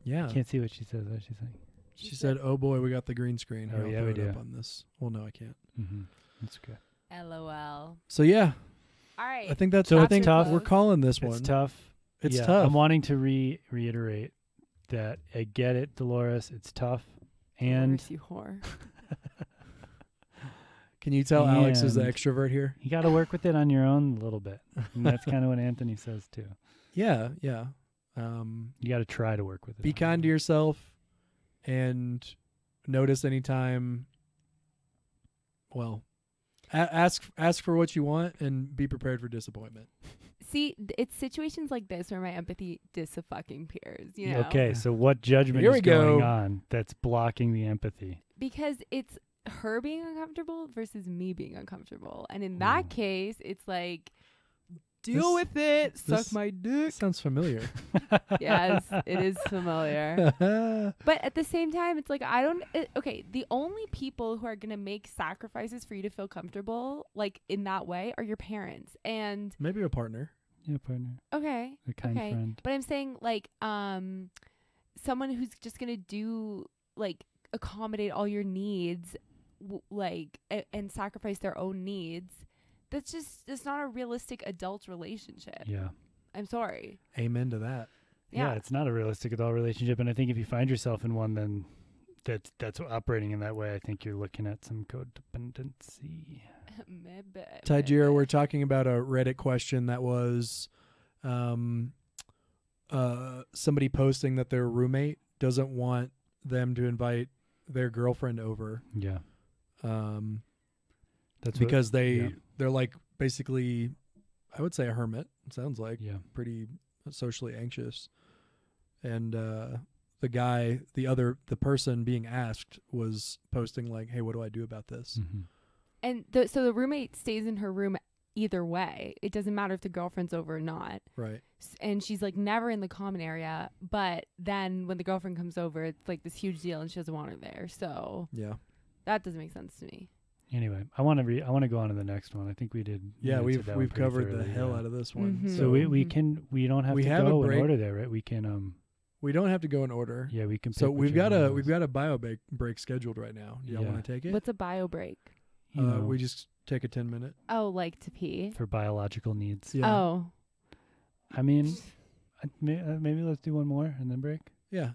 Yeah. Can't see what she says. What she's saying. She said, "Oh boy, we got the green screen." Oh, Here, I'll yeah, throw we it do. up on this. Well, no, I can't. Mm-hmm. That's good. LOL. So yeah, All right. I think that's. So I it's think tough. we're calling this one. It's tough. It's Yeah, tough. I'm wanting to reiterate that I get it, Dolores. It's tough, and Dolores, you whore. Can you tell Alex is the And- extrovert here? you got to work with it on your own a little bit. And that's kind of what Anthony says too. Yeah. You got to try to work with it. Be on your kind to own. yourself, and notice anytime. Well, ask for what you want, and be prepared for disappointment. See, it's situations like this where my empathy fucking peers, you know? Okay, so what judgment Here is we go. going on that's blocking the empathy? Because it's her being uncomfortable versus me being uncomfortable. And in that Ooh. case, it's like, This- deal with it. Suck this- my dick. Sounds familiar. Yes, it is familiar. But at the same time, it's like, okay, the only people who are going to make sacrifices for you to feel comfortable, like in that way, are your parents. And, Maybe a partner. Yeah, partner, okay. a kind Okay. friend. But I'm saying like someone who's just gonna do like accommodate all your needs and sacrifice their own needs. That's not a realistic adult relationship. Yeah. I'm sorry. Amen to that. Yeah, it's not a realistic adult relationship, and I think if you find yourself in one, then that's operating in that way. I think you're looking at some codependency. Maybe. Tajira, we're talking about a Reddit question that was somebody posting that their roommate doesn't want them to invite their girlfriend over Yeah, that's because yeah. they're like basically I would say a hermit. It sounds like Yeah. pretty socially anxious. And the person being asked was posting like, "Hey, what do I do about this?" Mm-hmm. And so the roommate stays in her room either way. It doesn't matter if the girlfriend's over or not. Right. And she's like never in the common area. But then when the girlfriend comes over, it's like this huge deal and she doesn't want her there. So Yeah. that doesn't make sense to me. Anyway, I want to go on to the next one. I think we did. Yeah, answered that one we've pretty covered the thoroughly, hell yeah. out of this one. Mhm. So we Mhm. we don't have We to have a go in break. order there, right? We can we don't have to go in order. yeah, we can. So pick we've got whichever a one we've is. got a bio break scheduled right now. Do y'all Yeah. want to take it? What's a bio break? You know, We just take a 10-minute. Oh, like to pee? for biological needs. Yeah. Oh. I mean, maybe let's do one more and then break. Yeah.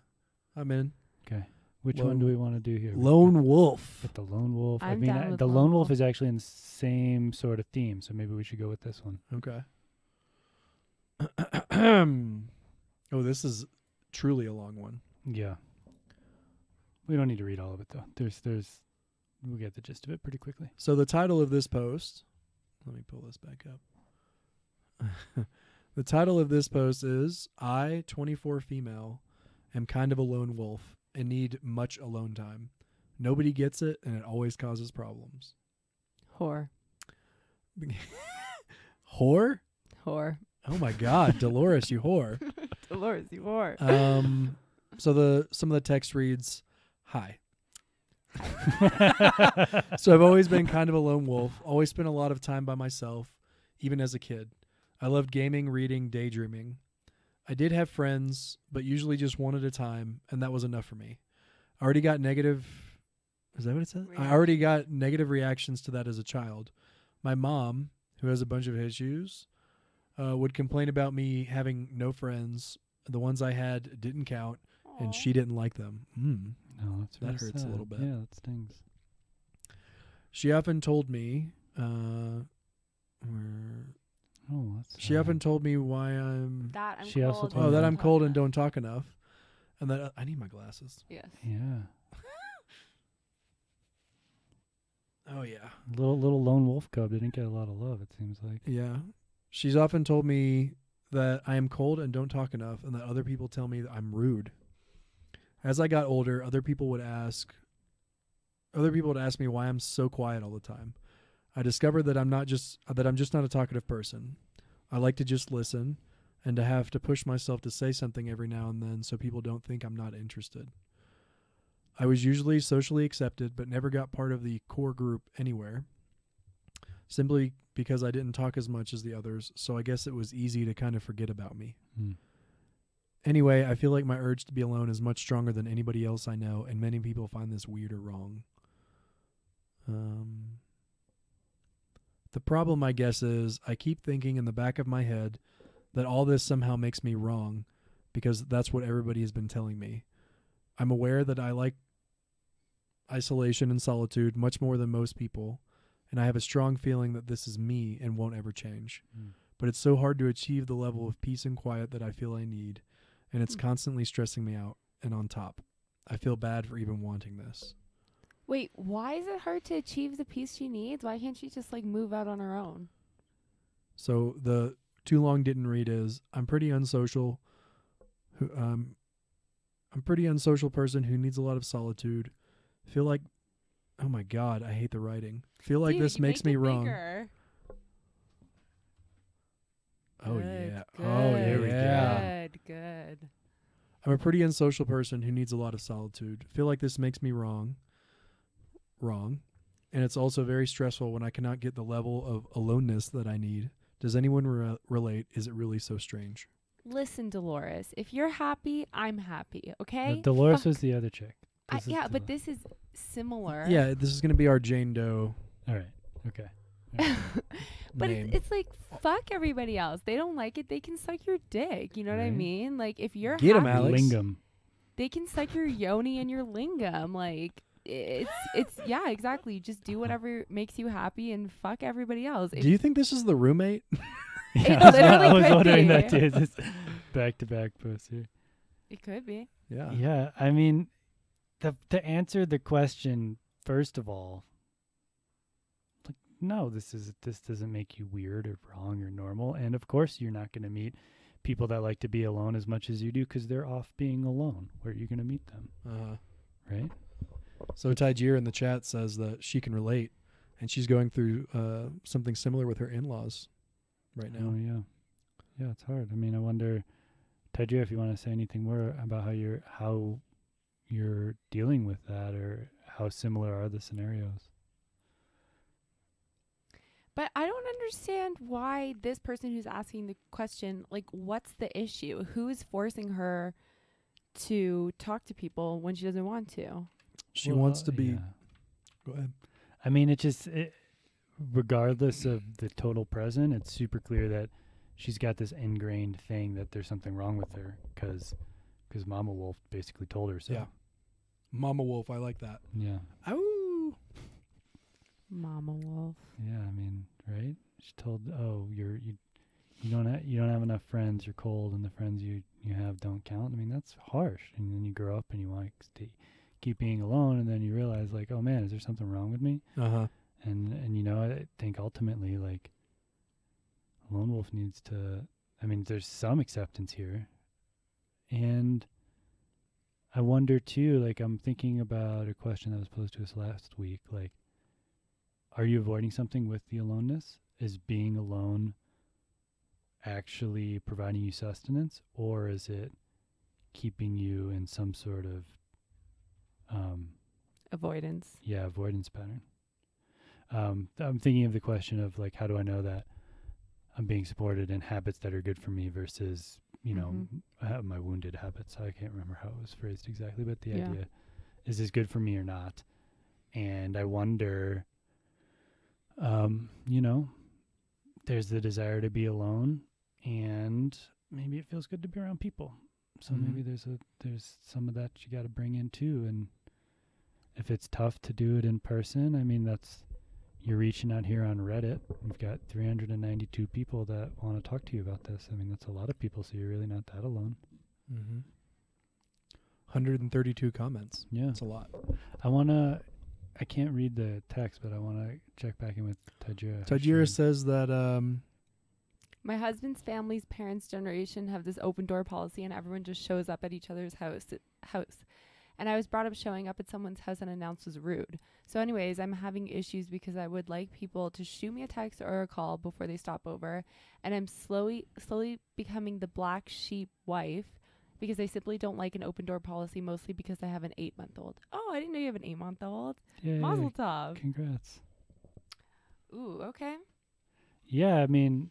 I'm in. Okay. Which Lone- one do we want to do here? Lone Wolf. With the lone wolf. I'm I mean, down with the lone lone wolf wolf. is actually in the same sort of theme, so maybe we should go with this one. Okay. Oh, this is truly a long one. Yeah. We don't need to read all of it though. There's we'll get the gist of it pretty quickly. So the title of this post, let me pull this back up. The title of this post is I, 24 female, am kind of a lone wolf and need much alone time. Nobody gets it and it always causes problems. Whore. Whore? Whore. Oh my God, Dolores, you whore. Dolores, you whore. So some of the text reads, "Hi." So I've always been kind of a lone wolf, always spent a lot of time by myself, even as a kid. I loved gaming, reading, daydreaming. I did have friends, but usually just one at a time, and that was enough for me. I already got negative... Is that what it said? I already got negative reactions to that as a child. My mom, who has a bunch of issues, would complain about me having no friends. The ones I had didn't count, and she didn't like them. No, that's That really hurts a sad. little bit. Yeah, that stings. She often told me... Oh, that's She often told me why I'm... That I'm She also cold. told Oh, me that that. I'm cold and don't talk enough. And that I need my glasses. Yes. Yeah. Oh, yeah. Little lone wolf cub didn't get a lot of love, it seems like. Yeah. She's often told me that I am cold and don't talk enough, and that other people tell me that I'm rude. As I got older, other people would ask me why I'm so quiet all the time. I discovered that I'm just not a talkative person. I like to just listen and to have to push myself to say something every now and then so people don't think I'm not interested. I was usually socially accepted but never got part of the core group anywhere, simply because I didn't talk as much as the others, so I guess it was easy to kind of forget about me. Anyway, I feel like my urge to be alone is much stronger than anybody else I know, and many people find this weird or wrong. The problem, I guess, is I keep thinking in the back of my head that all this somehow makes me wrong because that's what everybody has been telling me. I'm aware that I like isolation and solitude much more than most people, and I have a strong feeling that this is me and won't ever change. But it's so hard to achieve the level of peace and quiet that I feel I need, and it's constantly stressing me out. And on top, I feel bad for even wanting this. Wait, why is it hard to achieve the peace she needs? Why can't she just like move out on her own? So the too long didn't read is I'm pretty unsocial. I'm pretty unsocial person who needs a lot of solitude. Feel like, oh my God, I hate the writing. Feel like Dude, this makes me make it wrong. bigger. Oh Good, yeah. Good, Oh yeah. Good. I'm a pretty unsocial person who needs a lot of solitude. Feel like this makes me wrong. And it's also very stressful when I cannot get the level of aloneness that I need. Does anyone relate? Is it really so strange? Listen, Dolores, if you're happy, I'm happy, okay? Dolores Fuck. was the other chick. Yeah, but this is similar. Yeah, this is going to be our Jane Doe All right. Okay. But name. it's like, fuck everybody else. They don't like it. They can suck your dick. You know what I Right. mean? Like, if you're Get 'em, happy, Alex. Lingam. they can suck your yoni and your lingam. Like, it's yeah, exactly. Just do whatever makes you happy and fuck everybody else. Do you think this is the roommate? It I literally was could wondering be. that too. This back-to-back post here. It could be. Yeah. Yeah, I mean, to answer the question, first of all, like no, this doesn't make you weird or wrong or normal. And of course, you're not going to meet people that like to be alone as much as you do because they're off being alone. Where are you going to meet them? Right? So Tygeer in the chat says that she can relate, and she's going through something similar with her in-laws right now. Oh, yeah. Yeah, it's hard. I mean, I wonder, Tygeer, if you want to say anything more about how you're dealing with that, or how similar are the scenarios? But I don't understand why this person who's asking the question, like, what's the issue? Who is forcing her to talk to people when she doesn't want to? She wants to be. Yeah. Go ahead. I mean, regardless of the total present, it's super clear that she's got this ingrained thing that there's something wrong with her because Mama Wolf basically told her so. Yeah. Mama Wolf, I like that. Yeah. Ow! Mama Wolf. Yeah, I mean, right? She told, you don't have enough friends, you're cold, and the friends you have don't count. I mean, that's harsh. And then you grow up and you want to keep being alone, and then you realize, like, oh man, is there something wrong with me? And I think ultimately, like, Lone Wolf needs to, I mean, there's some acceptance here. And I wonder too, like, I'm thinking about a question that was posed to us last week, like, are you avoiding something with the aloneness? Is being alone actually providing you sustenance, or is it keeping you in some sort of Avoidance. Yeah, avoidance pattern. I'm thinking of the question of, like, how do I know that I'm being supported in habits that are good for me versus, I have my wounded habits. I can't remember how it was phrased exactly, but the idea, is this good for me or not? And I wonder, there's the desire to be alone, and maybe it feels good to be around people. So maybe there's some of that you got to bring in too. And if it's tough to do it in person, I mean, you're reaching out here on Reddit. You've got 392 people that want to talk to you about this. I mean, that's a lot of people, so you're really not that alone. 132 comments. Yeah. That's a lot. I can't read the text, but I want to check back in with Tygeer. Tygeer says that My husband's family's parents' generation have this open door policy, and everyone just shows up at each other's house. And I was brought up showing up at someone's house unannounced was rude. So anyways, I'm having issues because I would like people to shoot me a text or a call before they stop over. And I'm slowly becoming the black sheep wife because I simply don't like an open door policy, mostly because I have an 8-month-old. Oh, I didn't know you have an 8-month-old. Yeah, Mazel tov. Congrats. Ooh, okay. Yeah, I mean,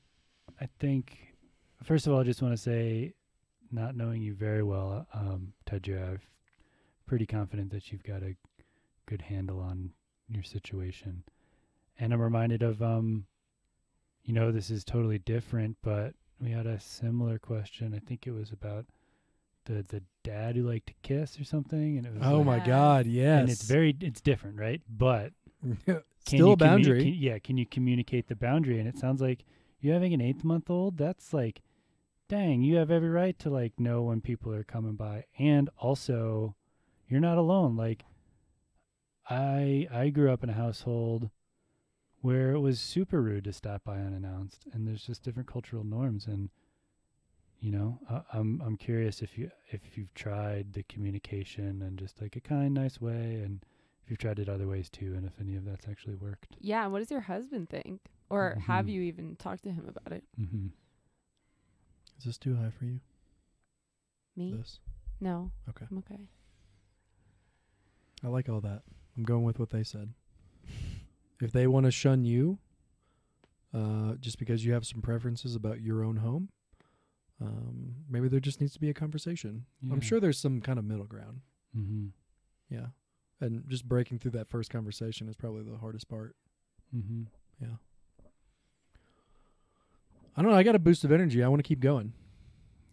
I think, first of all, I just want to say, not knowing you very well, Tygeer, I'm pretty confident that you've got a good handle on your situation. And I'm reminded of, this is totally different, but we had a similar question. I think it was about the dad who liked to kiss or something. And it was my God, yes. And it's different, right? But still a boundary. Can you communicate the boundary? And it sounds like you having an 8-month-old, that's like, dang, you have every right to, like, know when people are coming by. And also, you're not alone. Like, I grew up in a household where it was super rude to stop by unannounced, and there's just different cultural norms. And I'm curious if you've tried the communication and just, like, a kind, nice way, and if you've tried it other ways too, and if any of that's actually worked. Yeah, and what does your husband think? Or have you even talked to him about it? Is this too high for you? Me? This? No. Okay. I'm okay. I like all that. I'm going with what they said. If they want to shun you, just because you have some preferences about your own home, maybe there just needs to be a conversation. Yeah. I'm sure there's some kind of middle ground. Yeah. And just breaking through that first conversation is probably the hardest part. Yeah. I don't know. I got a boost of energy. I want to keep going.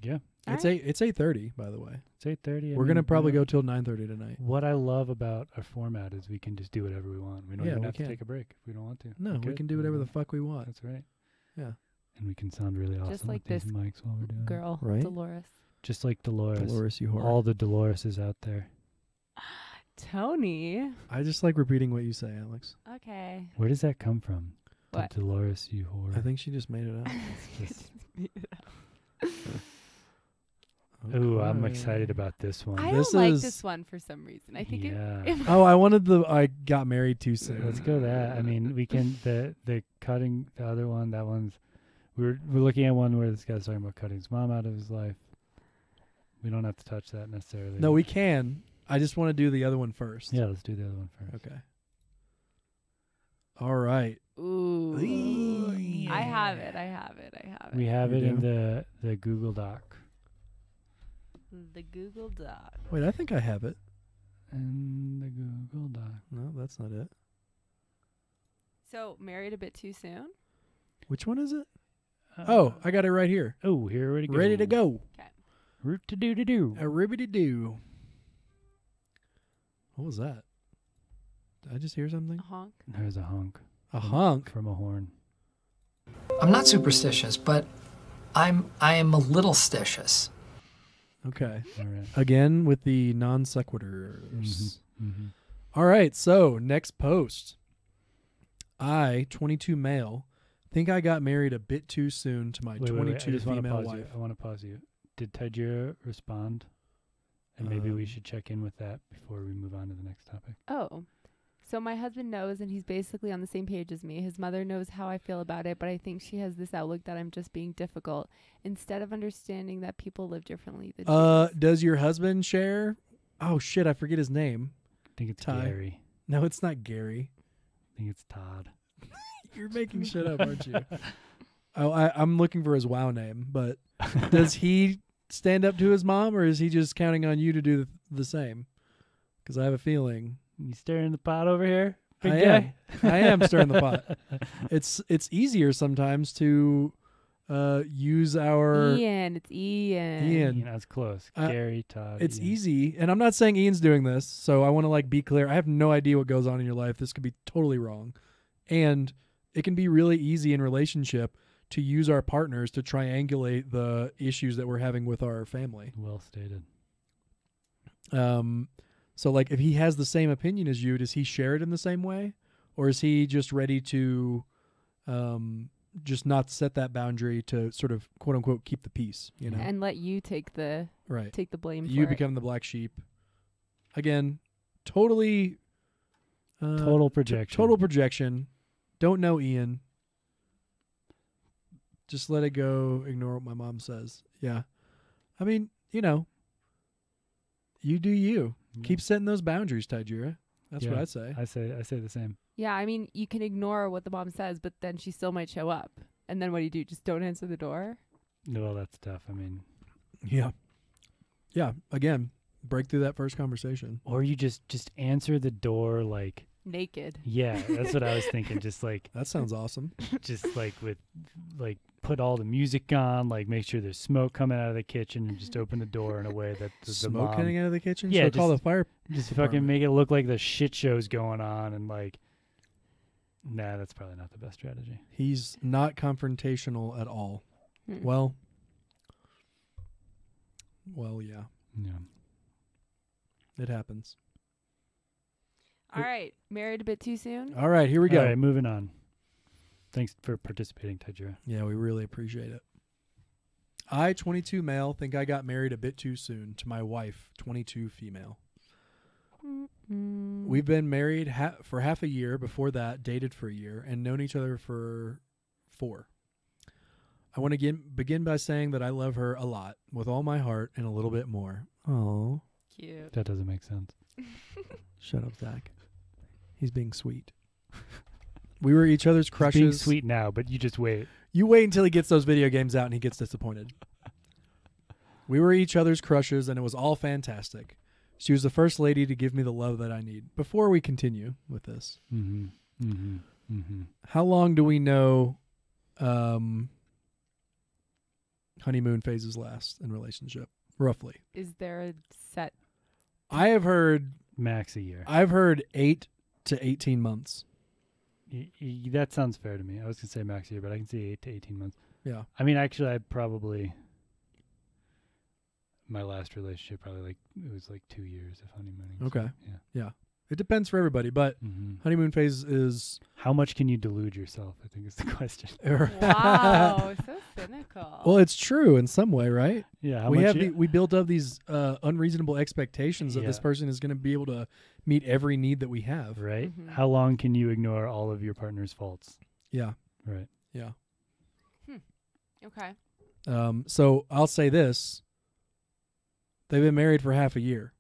Yeah. It's 8:30, by the way. It's 8:30. We're gonna probably go till 9:30 tonight. What I love about our format is we can just do whatever we want. We don't even have to take a break if we don't want to. No, we can do whatever the fuck we want. That's right. Yeah. And we can sound really awesome Just like with these this mics while we're doing it. Girl, Right? Dolores. Just like Dolores. Dolores, you whore. All the Doloreses out there. Tony. I just like repeating what you say, Alex. Okay. Where does that come from? What? Dolores, you whore. I think she just made it up. Just- Ooh, I'm Okay. excited about this one. I This don't like is- this one for some reason. I think yeah. Oh, I wanted the I got married too soon. Let's go that. I mean, we can the cutting the other one. That one's we're looking at one where this guy's talking about cutting his mom out of his life. We don't have to touch that necessarily. No, we can. I just want to do the other one first. Yeah, let's do the other one first. Okay. All right. Ooh. Ooh, I have it. I have it. I have it. We have You it in do? the Google Doc. The Google Doc. Wait, I think I have it. In the Google Doc. No, that's not it. So married a bit too soon? Which one is it? Oh, I got it right here. Oh, here we go. Ready to go. Root to do to do. A ribbity doo. What was that? Did I just hear something? A honk. There's a honk A honk. from a horn. I'm not superstitious, but I am a little stitious. Okay. All right. Again with the non sequiturs. Mm-hmm. All right. So next post. I, 22 male, think I got married a bit too soon to my Wait, 22 I just want to female pause wife. you. I want to pause you. Did Tajira respond? And maybe we should check in with that before we move on to the next topic. Oh. So my husband knows, and he's basically on the same page as me. His mother knows how I feel about it, but I think she has this outlook that I'm just being difficult instead of understanding that people live differently. Than she does. Does your husband share? Oh shit, I forget his name. I think it's Ty. Gary. No, it's not Gary. I think it's Todd. You're making shit up, aren't you? Oh, I'm looking for his WoW name, but does he stand up to his mom, or is he just counting on you to do the same? Because I have a feeling You stirring the pot over here, big I guy? I am stirring the pot. It's easier sometimes to use our Ian. It's Ian. Ian. You know, it's close. Uh, Gary, Todd. It's Ian. easy, and I'm not saying Ian's doing this, so I want to be clear. I have no idea what goes on in your life. This could be totally wrong, and it can be really easy in relationship to use our partners to triangulate the issues that we're having with our family. Well stated. So if he has the same opinion as you, does he share it in the same way, or is he just ready to just not set that boundary to sort of quote unquote keep the peace? You know, And let you take the right? blame You for become the black sheep. Again, totally Total projection. total projection. Don't know Ian. Just let it go. Ignore what my mom says. Yeah. I mean, you do you. Yeah. Keep setting those boundaries, Tajira. That's what Yeah. I'd say. I say the same. Yeah, I mean, you can ignore what the mom says, but then she still might show up. And then what do? Just don't answer the door? No, well, that's tough. I mean, Yeah. Yeah. Again, break through that first conversation. or you just answer the door like, Naked. yeah, that's what I was thinking. Just That sounds awesome. with put all the music on, make sure there's smoke coming out of the kitchen, and just open the door in a way that the Smoke mom coming out of the kitchen? Yeah, She'll call the just- fire. just department. fucking make it look like the shit show's going on, and nah, that's probably not the best strategy. He's not confrontational at all. Hmm. Well, yeah. Yeah. It happens. All right. Married a bit too soon? All right, here we go. All right, moving on. Thanks for participating, Tajira. Yeah, we really appreciate it. I, 22 male, think I got married a bit too soon to my wife, 22 female. Mm-mm. We've been married for half a year, before that, dated for a year, and known each other for 4. I want to begin by saying that I love her a lot, with all my heart and a little bit more. Oh, Cute. That doesn't make sense. shut up, Zach. He's being sweet. We were each other's crushes. Being sweet now, but you just wait. You wait until he gets those video games out and he gets disappointed. We were each other's crushes, and it was all fantastic. She was the first lady to give me the love that I need. Before we continue with this, Mm-hmm. Mm-hmm. Mm-hmm. how long do we know honeymoon phases last in relationship? Roughly. Is there a set? I've heard Max a year. 8 to 18 months. That sounds fair to me. I was going to say max a year, but I can see 8 to 18 months. Yeah. I mean, actually, I probably... My last relationship, probably it was 2 years of honeymooning. so, Okay. yeah. It depends for everybody, but Mm-hmm. honeymoon phase is How much can you delude yourself? I think is the question. Wow, so cynical. Well, it's true in some way, right? Yeah, how we much have you- we build up these unreasonable expectations that this Yeah. person is going to be able to meet every need that we have. right? Mhm. How long can you ignore all of your partner's faults? Yeah. Right. Yeah. Okay. So I'll say this. They've been married for half a year.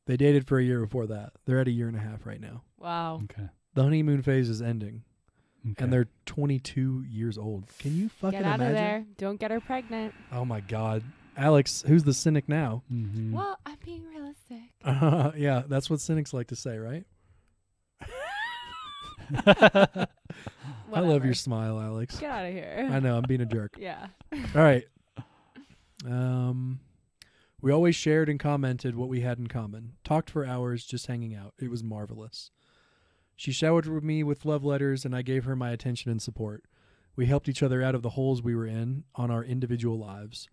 They dated for a year before that. They're at a year and a half right now. Wow. Okay. The honeymoon phase is ending, Okay. and they're 22 years old. Can you fucking Get out imagine? of there. Don't get her pregnant. Oh my God, Alex, who's the cynic now? Mhm. Well, I'm being realistic. Yeah, that's what cynics like to say, right? I love Whatever. your smile, Alex. Get out of here. I know I'm being a jerk. Yeah. All right. We always shared and commented what we had in common. Talked for hours, just hanging out. It was marvelous. She showered with me with love letters, and I gave her my attention and support. We helped each other out of the holes we were in on our individual lives.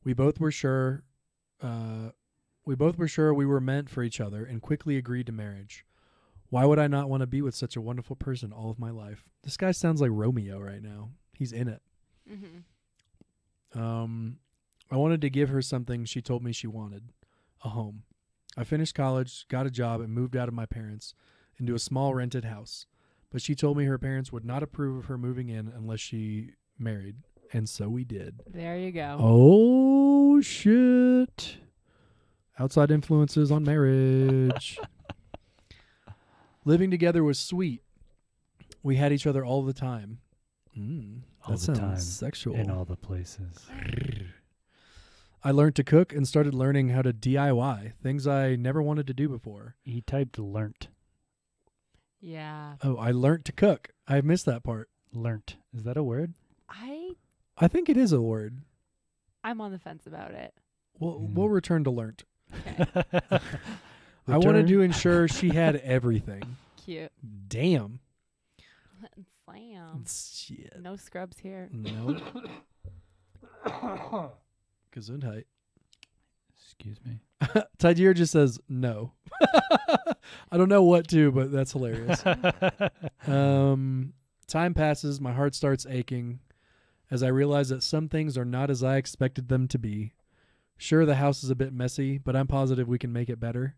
We both were sure. We were meant for each other, and quickly agreed to marriage. Why would I not want to be with such a wonderful person all of my life? This guy sounds like Romeo right now. He's in it. Mm-hmm. I wanted to give her something she told me she wanted, a home. I finished college, got a job, and moved out of my parents into a small rented house. But she told me her parents would not approve of her moving in unless she married. And so we did. There you go. Oh, shit. Outside influences on marriage. Living together was sweet. We had each other all the time. All That the sounds time, sexual. in all the places. I learned to cook and started learning how to DIY, things I never wanted to do before. He typed learnt. Yeah. Oh, I learned to cook. I missed that part. Learnt. Is that a word? I think it is a word. I'm on the fence about it. We'll return to learned. Okay. I wanted Return. to ensure she had everything. Cute. Damn. Slam. Shit. No scrubs here. No. Gesundheit. Excuse me. Tidier just says no. I don't know what to, but that's hilarious. Time passes. My heart starts aching as I realize that some things are not as I expected them to be. Sure, the house is a bit messy, but I'm positive we can make it better.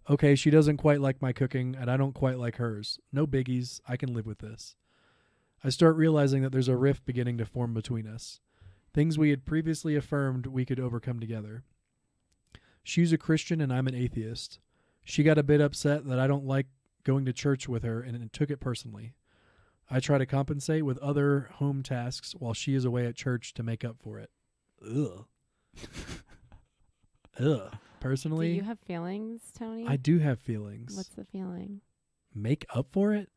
Okay, she doesn't quite like my cooking, and I don't quite like hers. No biggies. I can live with this. I start realizing that there's a rift beginning to form between us. Things we had previously affirmed we could overcome together. She's a Christian and I'm an atheist. She got a bit upset that I don't like going to church with her and took it personally. I try to compensate with other home tasks while she is away at church to make up for it. Ugh. Ugh. Do Personally, you have feelings, Tony? I do have feelings. What's the feeling? Make up for it?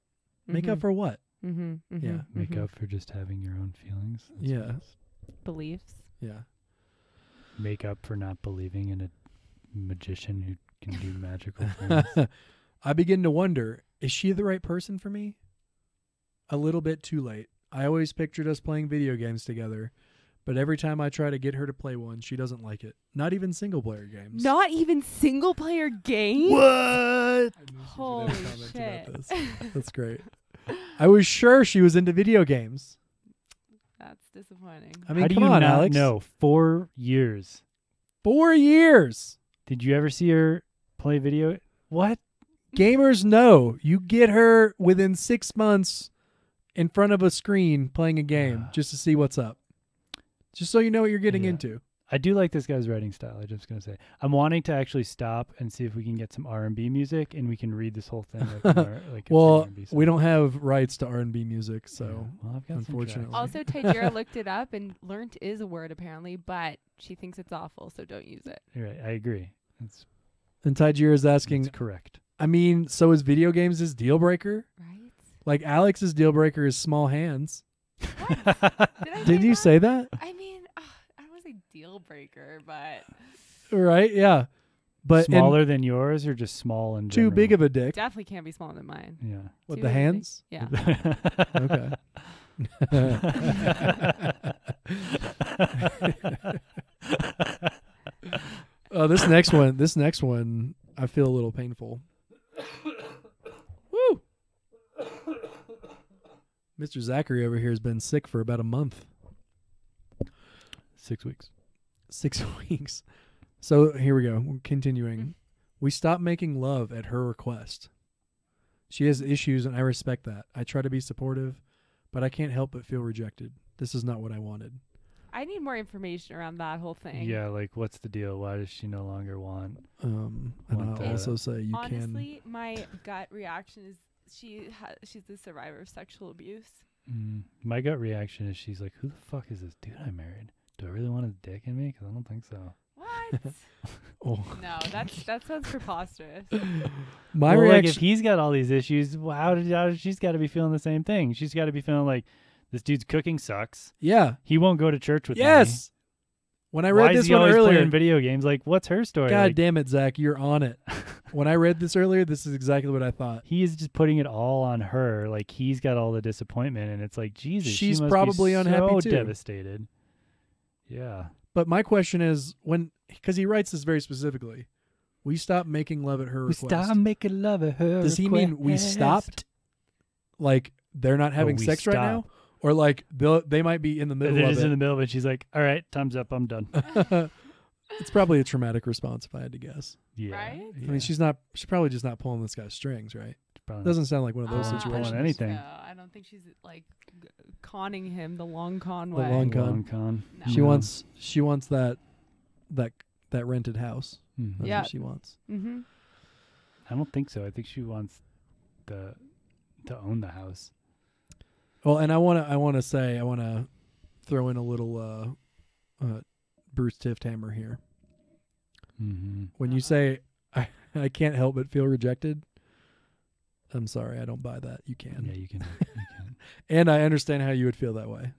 Make up for what? Mm-hmm. Yeah. Make up for just having your own feelings. That's Yeah. what it is. Beliefs. Yeah. Make up for not believing in a magician who can do magical things. I begin to wonder, is she the right person for me? A little bit too late. I always pictured us playing video games together, but every time I try to get her to play one, she doesn't like it. Not even single-player games. Not even single player games? What? I knew she was Holy gonna comment shit. about this. That's great. I was sure she was into video games. That's disappointing. I mean, How do come you on, not Alex. know? 4 years. 4 years. Did you ever see her play video? What? Gamers know. You get her within 6 months in front of a screen playing a game just to see what's up. Just so you know what you're getting Yeah. into. I do like this guy's writing style. I'm just gonna say I'm wanting to actually stop and see if we can get some R&B music and we can read this whole thing. Like, like it's an Well, R&B song. we don't have rights to R&B music, Yeah. so Well, I've got some unfortunately. tracks. Also, Tidira looked it up and learnt is a word apparently, but she thinks it's awful, so don't use it. You're right. I agree. It's And Tajir is asking, correct. I mean, so is video games his deal breaker? Right? Like Alex's deal breaker is small hands. I Did you that? say that? I mean, I don't want to say deal breaker, but Right? Yeah. But Smaller than yours or just small and too big of a dick. definitely can't be smaller than mine. Yeah. With Too the big. hands? Yeah. Okay. This next one, I feel a little painful. Mr. Zachary over here has been sick for about a month. 6 weeks. 6 weeks. So here we go. We're continuing. We stopped making love at her request. She has issues, and I respect that. I try to be supportive, but I can't help but feel rejected. This is not what I wanted. I need more information around that whole thing. Yeah, like what's the deal? Why does she no longer want? And Want I'll the- also say you can. Honestly, my gut reaction is she's the survivor of sexual abuse. My gut reaction is she's like, who the fuck is this dude I married? Do I really want his dick in me? Because I don't think so. What? Oh. No, that sounds preposterous. My Well, like reaction. if he's got all these issues, how she's got to be feeling the same thing. She's got to be feeling like this dude's cooking sucks. Yeah. He won't go to church with me. Yes. When I Why read is this he one always earlier, playing video games? Like, what's her story? God Like, damn it, Zach, you're on it. When I read this earlier, this is exactly what I thought. he is just putting it all on her. Like he's got all the disappointment, and it's like Jesus. she She's must probably be unhappy so too. devastated. Yeah. But my question is, because he writes this very specifically, we stopped making love at her request. making love at her. Does he mean we stopped? Like they're not having we sex right now, stopped. or like they might be in the middle They're of just in it. the middle of it. She's like, "All right, time's up. I'm done." It's probably a traumatic response, if I had to guess. Yeah. Right? I mean, she's probably just not pulling this guy's strings, right? probably Doesn't sound like one of those Ah, situations. pulling anything. No, I don't think she's like conning him the long con The way. long not. con. Long con. No. She wants that rented house. Mhm. That's Yeah. what she wants. Mm-hmm. I don't think so. I think she wants to own the house. Well, and I want to throw in a little Bruce Tifthammer here. Mm-hmm. When you say I can't help but feel rejected, I'm sorry, I don't buy that. You can. Yeah, you can. And I understand how you would feel that way.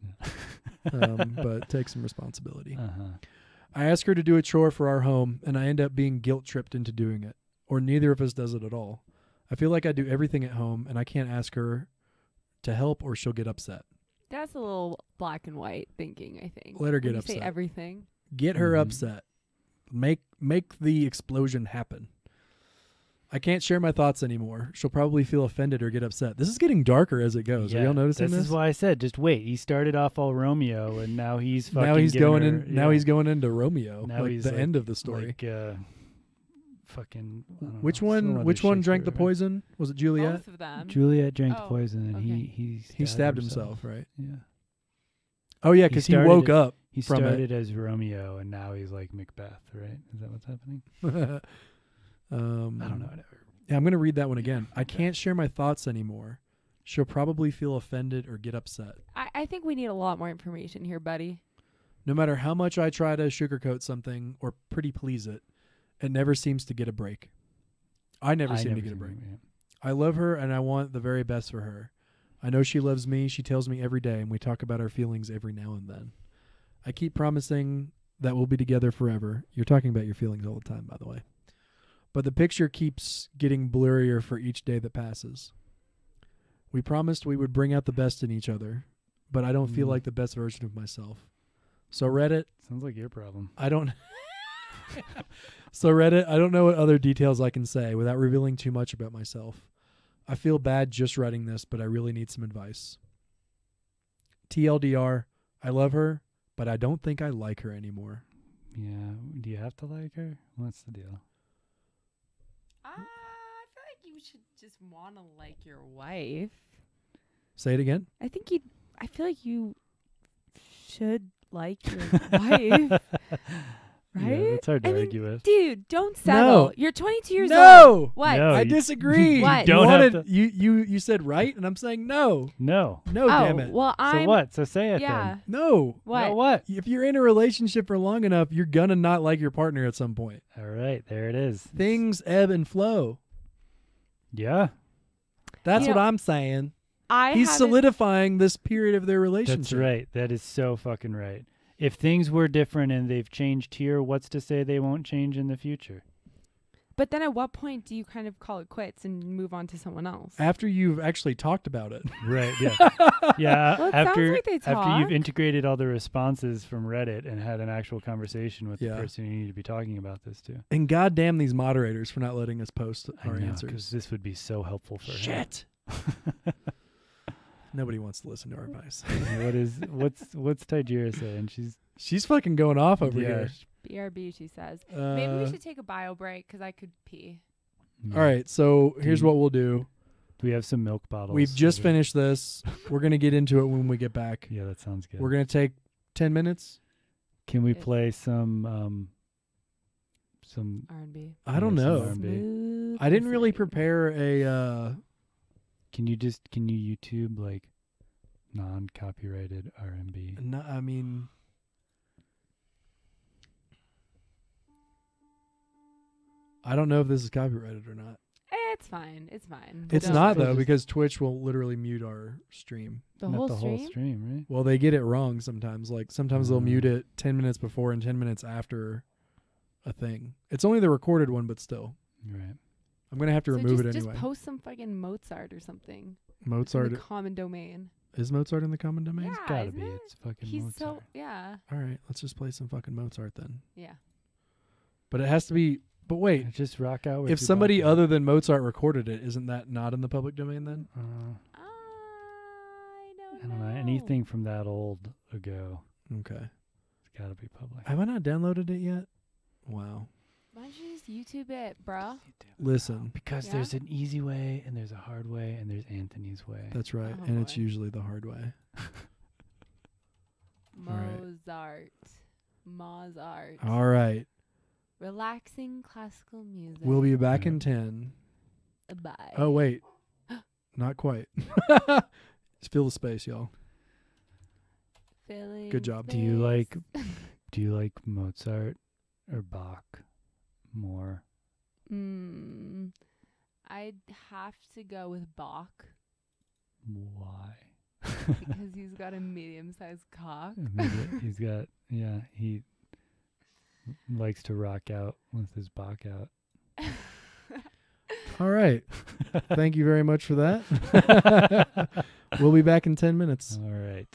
But take some responsibility. Uh-huh. I ask her to do a chore for our home, and I end up being guilt-tripped into doing it. Or neither of us does it at all. I feel like I do everything at home, and I can't ask her to help or she'll get upset. That's a little black and white thinking, I think. Let her get When you upset. say everything. Get her Mhm. upset. Make the explosion happen. I can't share my thoughts anymore. She'll probably feel offended or get upset. This is getting darker as it goes. Are y'all noticing this? This is why I said, just wait. He started off all Romeo, and now he's fucking. Now he's giving going her- in. Now yeah. he's going into Romeo. Now like he's the like- end of the story. Like, fucking. I don't Which know, some one? other Which one drank the Shakespeare, right? poison? Was it Juliet? Both of them. Juliet drank the Oh, poison, and okay. he Stabbed himself, right? Yeah. Oh yeah, because he started woke it- up. He from it. started as Romeo, and now he's like Macbeth, right? Is that what's happening? I don't know. Whatever. Yeah, I'm going to read that one again. I can't share my thoughts anymore. She'll probably feel offended or get upset. I think we need a lot more information here, buddy. No matter how much I try to sugarcoat something or pretty please it, it never seems to get a break. I never seem to get a break. I love her and I want the very best for her. I know she loves me. She tells me every day, and we talk about our feelings every now and then. I keep promising that we'll be together forever. You're talking about your feelings all the time, by the way. But the picture keeps getting blurrier for each day that passes. We promised we would bring out the best in each other, but I don't feel like the best version of myself. So Reddit, Sounds like your problem. I don't So Reddit, I don't know what other details I can say without revealing too much about myself. I feel bad just writing this, but I really need some advice. TLDR, I love her, but I don't think I like her anymore. Yeah. Do you have to like her? What's the deal? I feel like you should just want to like your wife. Say it again. I feel like you should like your wife. Yeah, Right? it's hard to I mean, argue with. Dude, don't settle. No. You're 22 years No. old. What? No. I you- disagree. What? You don't wanted, have to. you said right, and I'm saying no. No. No, Oh, damn it. well, I'm. So what? So say it Yeah. then. No. What? No, what? If you're in a relationship for long enough, you're gonna not like your partner at some point. All right. There it is. Things ebb and flow. Yeah. That's You what know, I'm saying. I He's haven't- solidifying this period of their relationship. That's right. That is so fucking right. If things were different and they've changed here, what's to say they won't change in the future? But then at what point do you kind of call it quits and move on to someone else? After you've actually talked about it. Right. Yeah. Yeah. Well, it after sounds like they after you've talk. integrated all the responses from Reddit and had an actual conversation with Yeah. the person you need to be talking about this to. And goddamn these moderators for not letting us post I our know, answers. because this would be so helpful for him. Shit. Nobody wants to listen to our advice. what's Tijera saying? She's fucking going off over here. BRB, she says. Maybe we Uh, should take a bio break because I could pee. All right, so here's what we'll do. Do we have some milk bottles? We've just over- finished this. We're gonna get into it when we get back. Yeah, that sounds good. We're gonna take 10 minutes. Can we Yes. play some R&B. I don't Yeah, some know. R&B. Smooth I didn't really listening. prepare a. Can you YouTube like non-copyrighted R&B? No, I mean, I don't know if this is copyrighted or not. It's fine. It's fine. It's No, not so though just- because Twitch will literally mute our stream. The Not whole the stream? whole stream, right? Well, they get it wrong sometimes. Like sometimes they'll Mm. mute it 10 minutes before and 10 minutes after a thing. It's only the recorded one, but still, Right. I'm gonna have to So remove just, it anyway. Just post some fucking Mozart or something. Mozart In the common domain. is Mozart in the common domain? Yeah, Gotta isn't be. it? It's fucking He's Mozart. so yeah. All right, let's just play some fucking Mozart then. Yeah. But it has to be. But wait, Just rock out with if your somebody vodka. other than Mozart recorded it, isn't that not in the public domain then? I I don't know. Anything from that old ago, Okay. it's got to be public. Have I not downloaded it yet? Wow. Why don't you just YouTube it, bruh? Listen, Because Yeah? there's an easy way and there's a hard way and there's Anthony's way. that's right, Oh, and it's boy. usually the hard way. right. Mozart. All right, Relaxing classical music. we'll be back Yeah. in 10. Bye. Oh wait, not quite. Just fill the space, y'all. Filling Good job. Do you like space. do you like Mozart or Bach more? I'd have to go with Bach Why? because he's got a medium-sized cock. He's got he likes to rock out with his Bach out. All right. Thank you very much for that. We'll be back in 10 minutes. All right.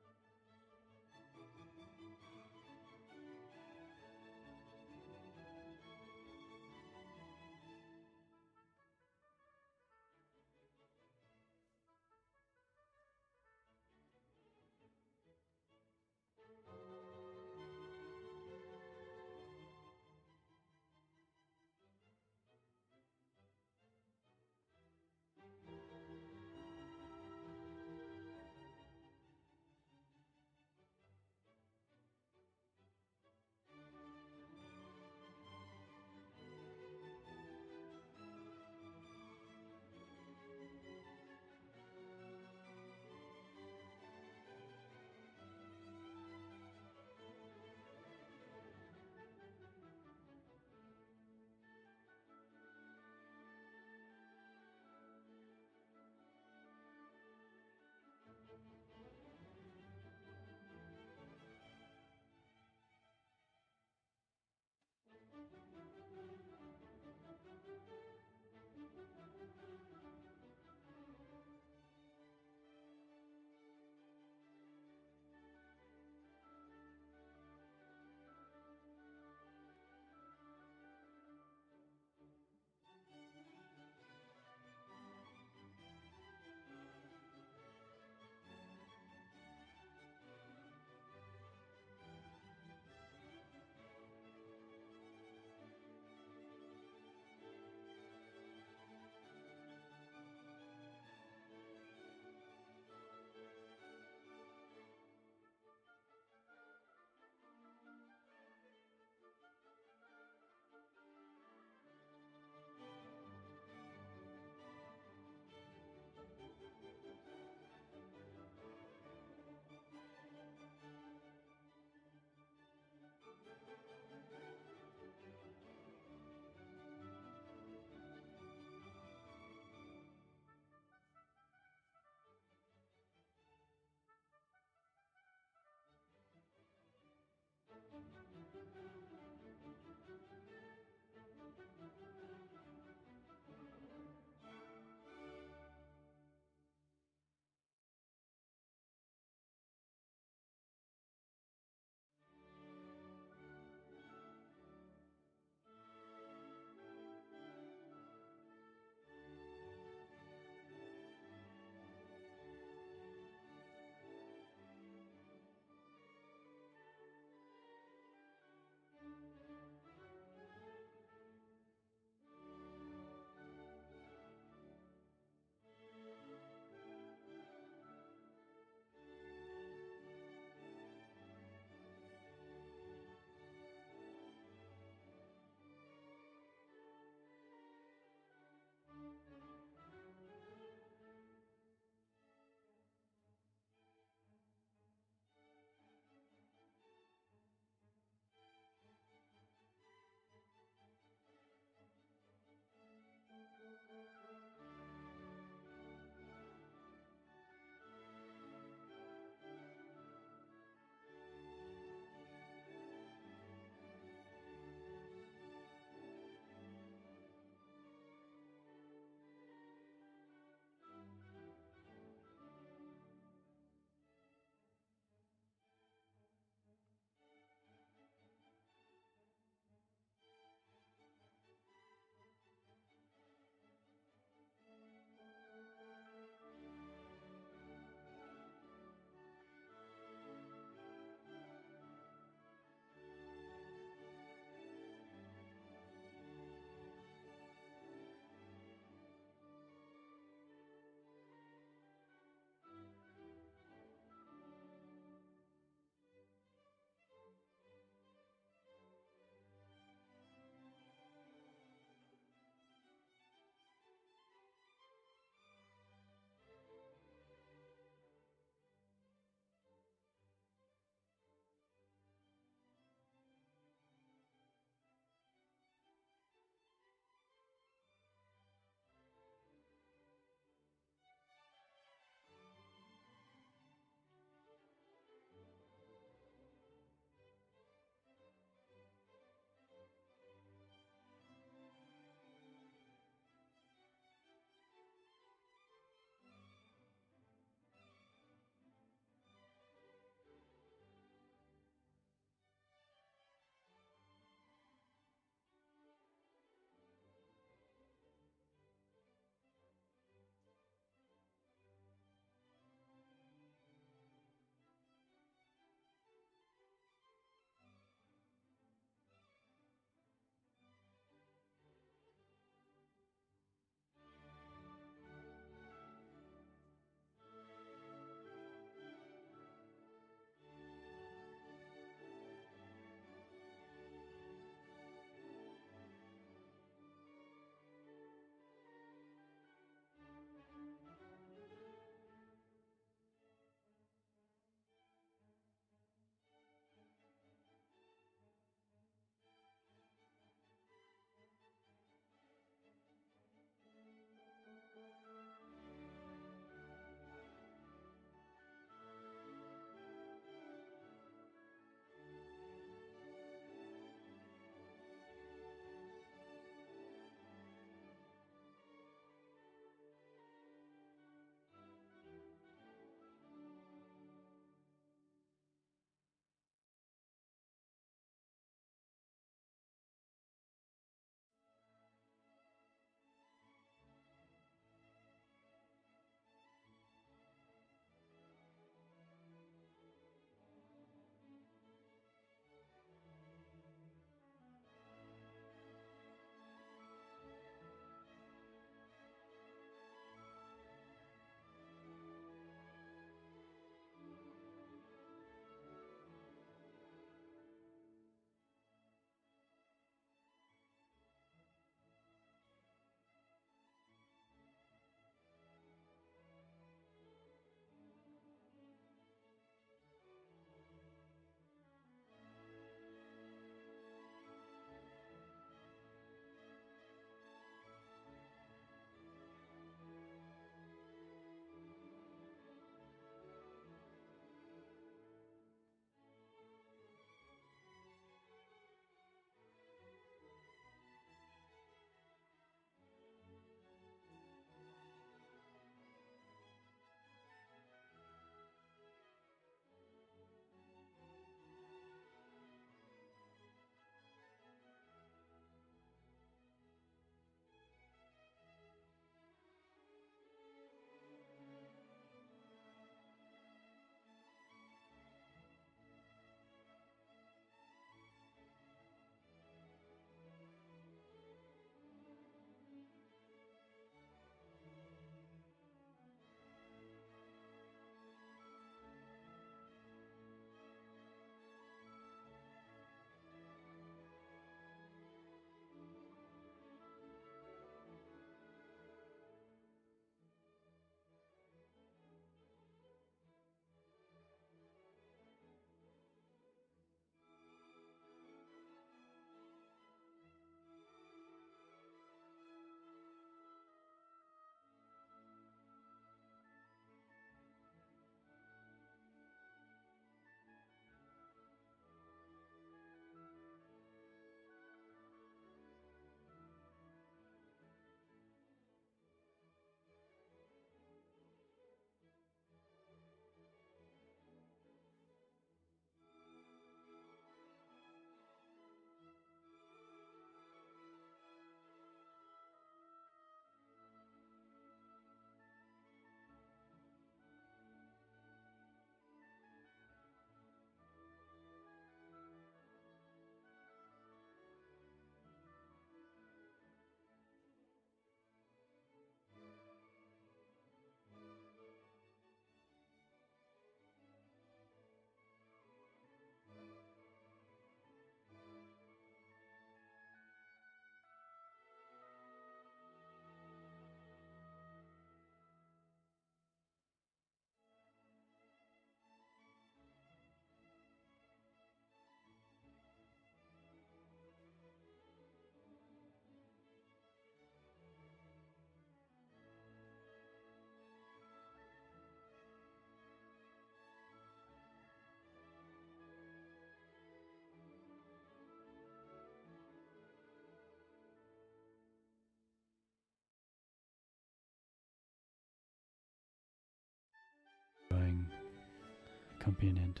accompaniment.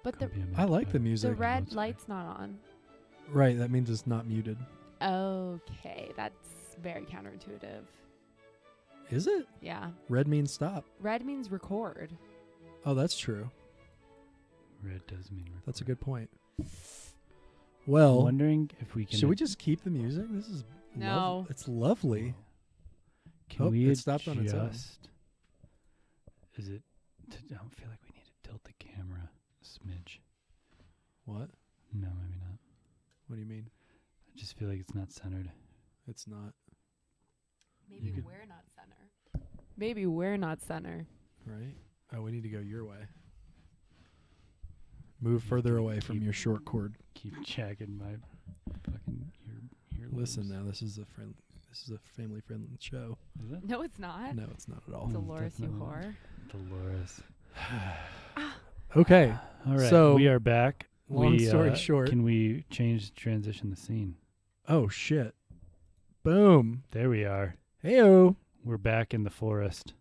But the I like the by music. the red Mozart. light's not on. Right, that means it's not muted. Okay, that's very counterintuitive. Is it? Yeah. Red means stop. Red means record. Oh, that's true. Red does mean record. That's a good point. I'm Well, wondering if we can. should we just keep the music? This is No. it's lovely. Can Oh, we it stopped on its own. adjust? Is it? I don't feel like we need to tilt the camera a smidge. What? No, maybe not. What do you mean? I just feel like it's not centered. It's not. Maybe could- we're not center. Maybe we're not center. Right? Oh, we need to go your way. Move You further keep- away from keep- your short cord. Keep checking my fucking ear. Listen now, this is a family friendly show. Is it? No, it's not. No, it's not at all. Dolores, you definitely not. whore. Dolores. Okay. All right. So, we are back. long story short. Can we transition the scene? Oh shit. Boom. There we are. Heyo. We're back in the forest.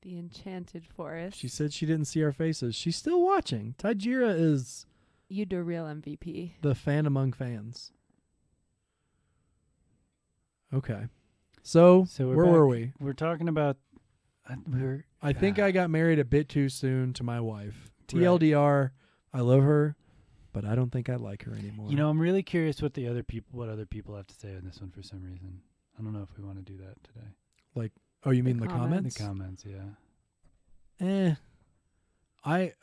The enchanted forest. She said she didn't see our faces. She's still watching. Tajira is You do real MVP. the fan among fans. Okay. So, So we're where back. were we? We're talking about. We're. I think Ah. I got married a bit too soon to my wife. Right. TLDR, I love her, but I don't think I like her anymore. You know, I'm really curious what other people have to say on this one for some reason. I don't know if we want to do that today. Oh, you mean the comments? comments? The comments, yeah.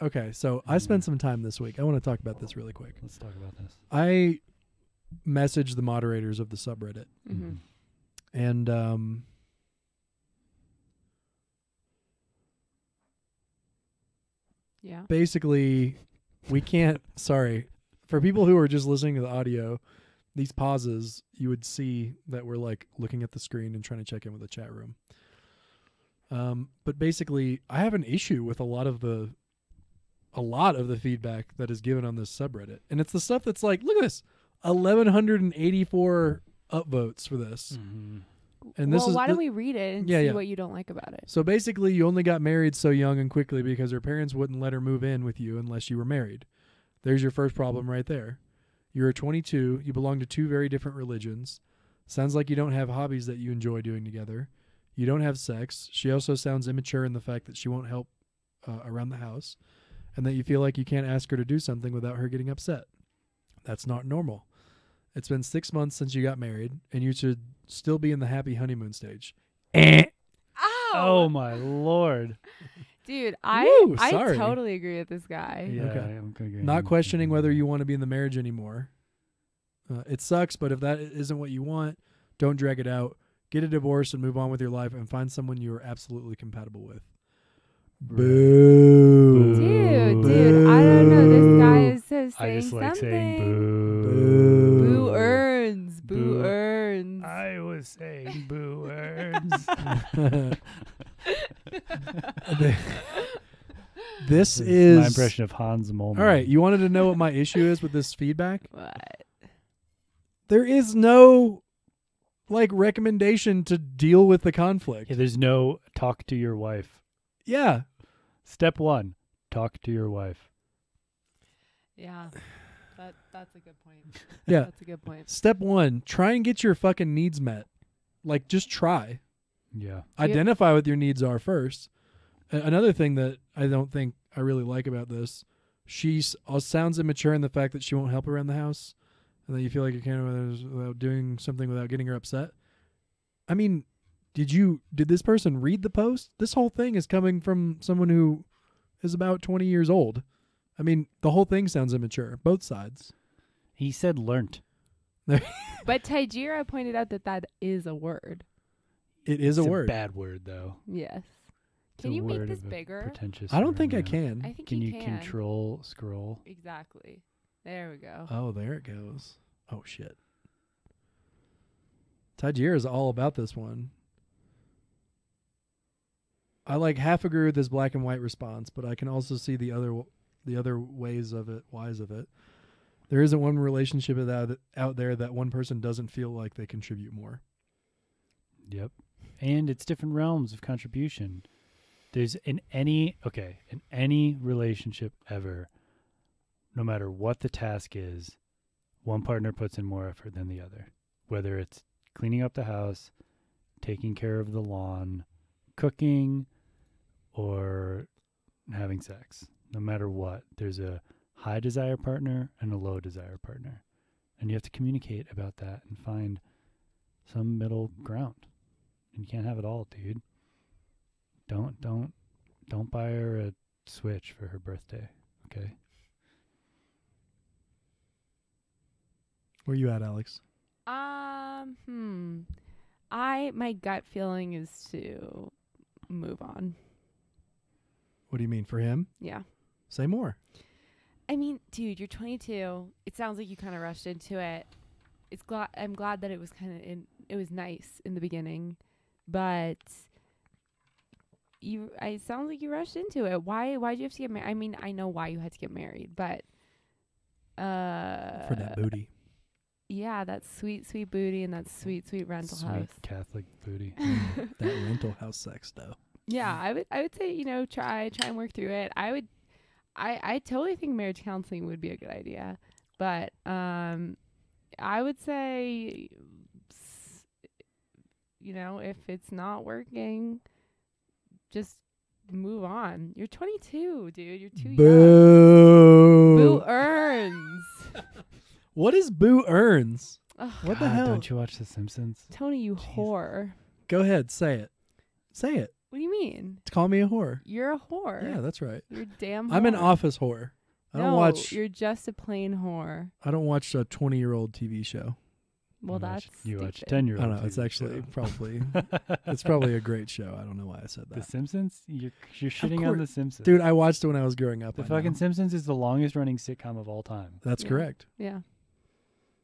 Okay, so I spent some time this week. I want to talk about this really quick. Let's talk about this. I messaged the moderators of the subreddit, Mm-hmm. and Yeah. basically, we can't. Sorry, for people who are just listening to the audio, these pauses you would see that we're like looking at the screen and trying to check in with the chat room. But basically, I have an issue with a lot of the feedback that is given on this subreddit, and it's the stuff that's like, look at this, 1,184 upvotes for this, and this well, is why don't we read it and Yeah, see yeah. what you don't like about it? So basically, you only got married so young and quickly because her parents wouldn't let her move in with you unless you were married. There's your first problem right there. You're 22. You belong to two very different religions. Sounds like you don't have hobbies that you enjoy doing together. You don't have sex. She also sounds immature in the fact that she won't help around the house, and that you feel like you can't ask her to do something without her getting upset. That's not normal. It's been 6 months since you got married, and you should still be in the happy honeymoon stage. Oh my lord! Dude, Woo, I sorry. totally agree with this guy. Yeah, Okay. I'm gonna agree. Not questioning whether you want to be in the marriage anymore. It sucks, but if that isn't what you want, don't drag it out. Get a divorce and move on with your life and find someone you are absolutely compatible with. Boo. Dude, I don't know. This guy is so saying I just like something. saying boo. Boo earns. Boo Boo. earns. I was saying boo earns. This is my impression of Hans Molman. All right, you wanted to know what my issue is with this feedback? What? There is no recommendation to deal with the conflict. Yeah, there's no talk to your wife. Yeah. Step 1, talk to your wife. Yeah. That's a good point. Yeah. That's a good point. Step 1, try and get your fucking needs met. Just try. Yeah. Identify what your needs are first. Another thing that I don't think I really like about this, she sounds immature in the fact that she won't help around the house, and that you feel like you can't without doing something without getting her upset. I mean, did this person read the post? This whole thing is coming from someone who is about 20 years old. I mean, the whole thing sounds immature, both sides. He said learnt. But Tajira pointed out that is a word. It is It's a word. bad word, though. Yes. It's Can a you make word this of a bigger? Pretentious I don't word, think I yeah. can. I think Can you can. control scroll? Exactly. There we go. Oh, there it goes. Oh, shit. Tajir is all about this one. I half agree with this black and white response, but I can also see the other ways of it, whys of it. There isn't one relationship out there that one person doesn't feel like they contribute more. Yep. And it's different realms of contribution. There's in any relationship ever, no matter what the task is, one partner puts in more effort than the other. Whether it's cleaning up the house, taking care of the lawn, cooking, or having sex. No matter what, there's a high desire partner and a low desire partner. And you have to communicate about that and find some middle ground. And you can't have it all, dude. Don't buy her a Switch for her birthday, okay? Where you at, Alex? My gut feeling is to move on. What do you mean for him? Yeah. Say more. I mean, dude, you're 22. It sounds like you kind of rushed into it. I'm glad that it was it was nice in the beginning, but it sounds like you rushed into it. Why'd you have to get married? I mean, I know why you had to get married, but For that booty. Yeah, that sweet booty and that sweet rental Sweet house. Catholic booty. That rental house sex though. Yeah, I would say, try and work through it. I totally think marriage counseling would be a good idea, but I would say, if it's not working, just move on. You're 22, dude. You're too young. Boo earns. What is Boo Earns? Ugh, What the God, hell? Don't you watch The Simpsons? Tony, you whore. Go ahead, say it. Say it. What do you mean? Call me a whore. You're a whore. Yeah, that's right. You're a damn whore. I'm an office whore. I don't watch. You're just a plain whore. I don't watch a 20-year-old TV show. Well, that's you watch stupid. 10-year-old. I don't know. It's actually probably. It's probably a great show. I don't know why I said The that. Simpsons. You're shitting on course. The Simpsons, Dude, I watched it when I was growing up. The I fucking know. Simpsons is the longest running sitcom of all time. That's Yeah. correct. Yeah.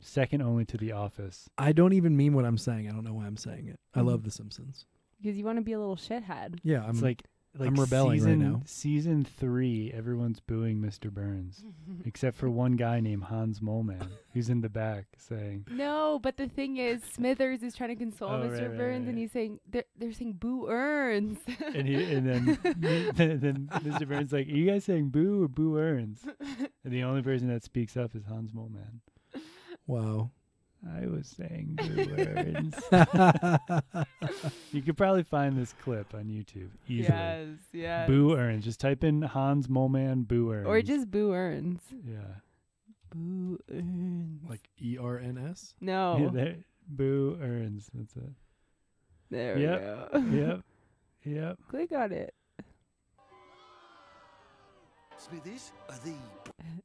Second only to The Office. I don't even mean what I'm saying. I don't know why I'm saying it. I Mhm. love The Simpsons. Because you want to be a little shithead. Yeah, It's like I'm rebelling right now. Season 3, everyone's booing Mr. Burns, except for one guy named Hans Moleman, who's in the back saying, No, but the thing is, Smithers is trying to console Oh, Mr. right, Burns, right. and he's saying they're saying Boo earns. and then Mr. Burns like, are you guys saying boo or boo earns? And the only person that speaks up is Hans Moleman. Wow. I was saying boo earns. You could probably find this clip on YouTube easily. yes. Boo earns. Just type in Hans Moleman boo earns. Or just Boo earns. yeah. Boo earns. Like ERNS? No. Yeah, there, boo earns. That's it. There Yep. we go. Yep. Yep. Click on it. Smithers, are they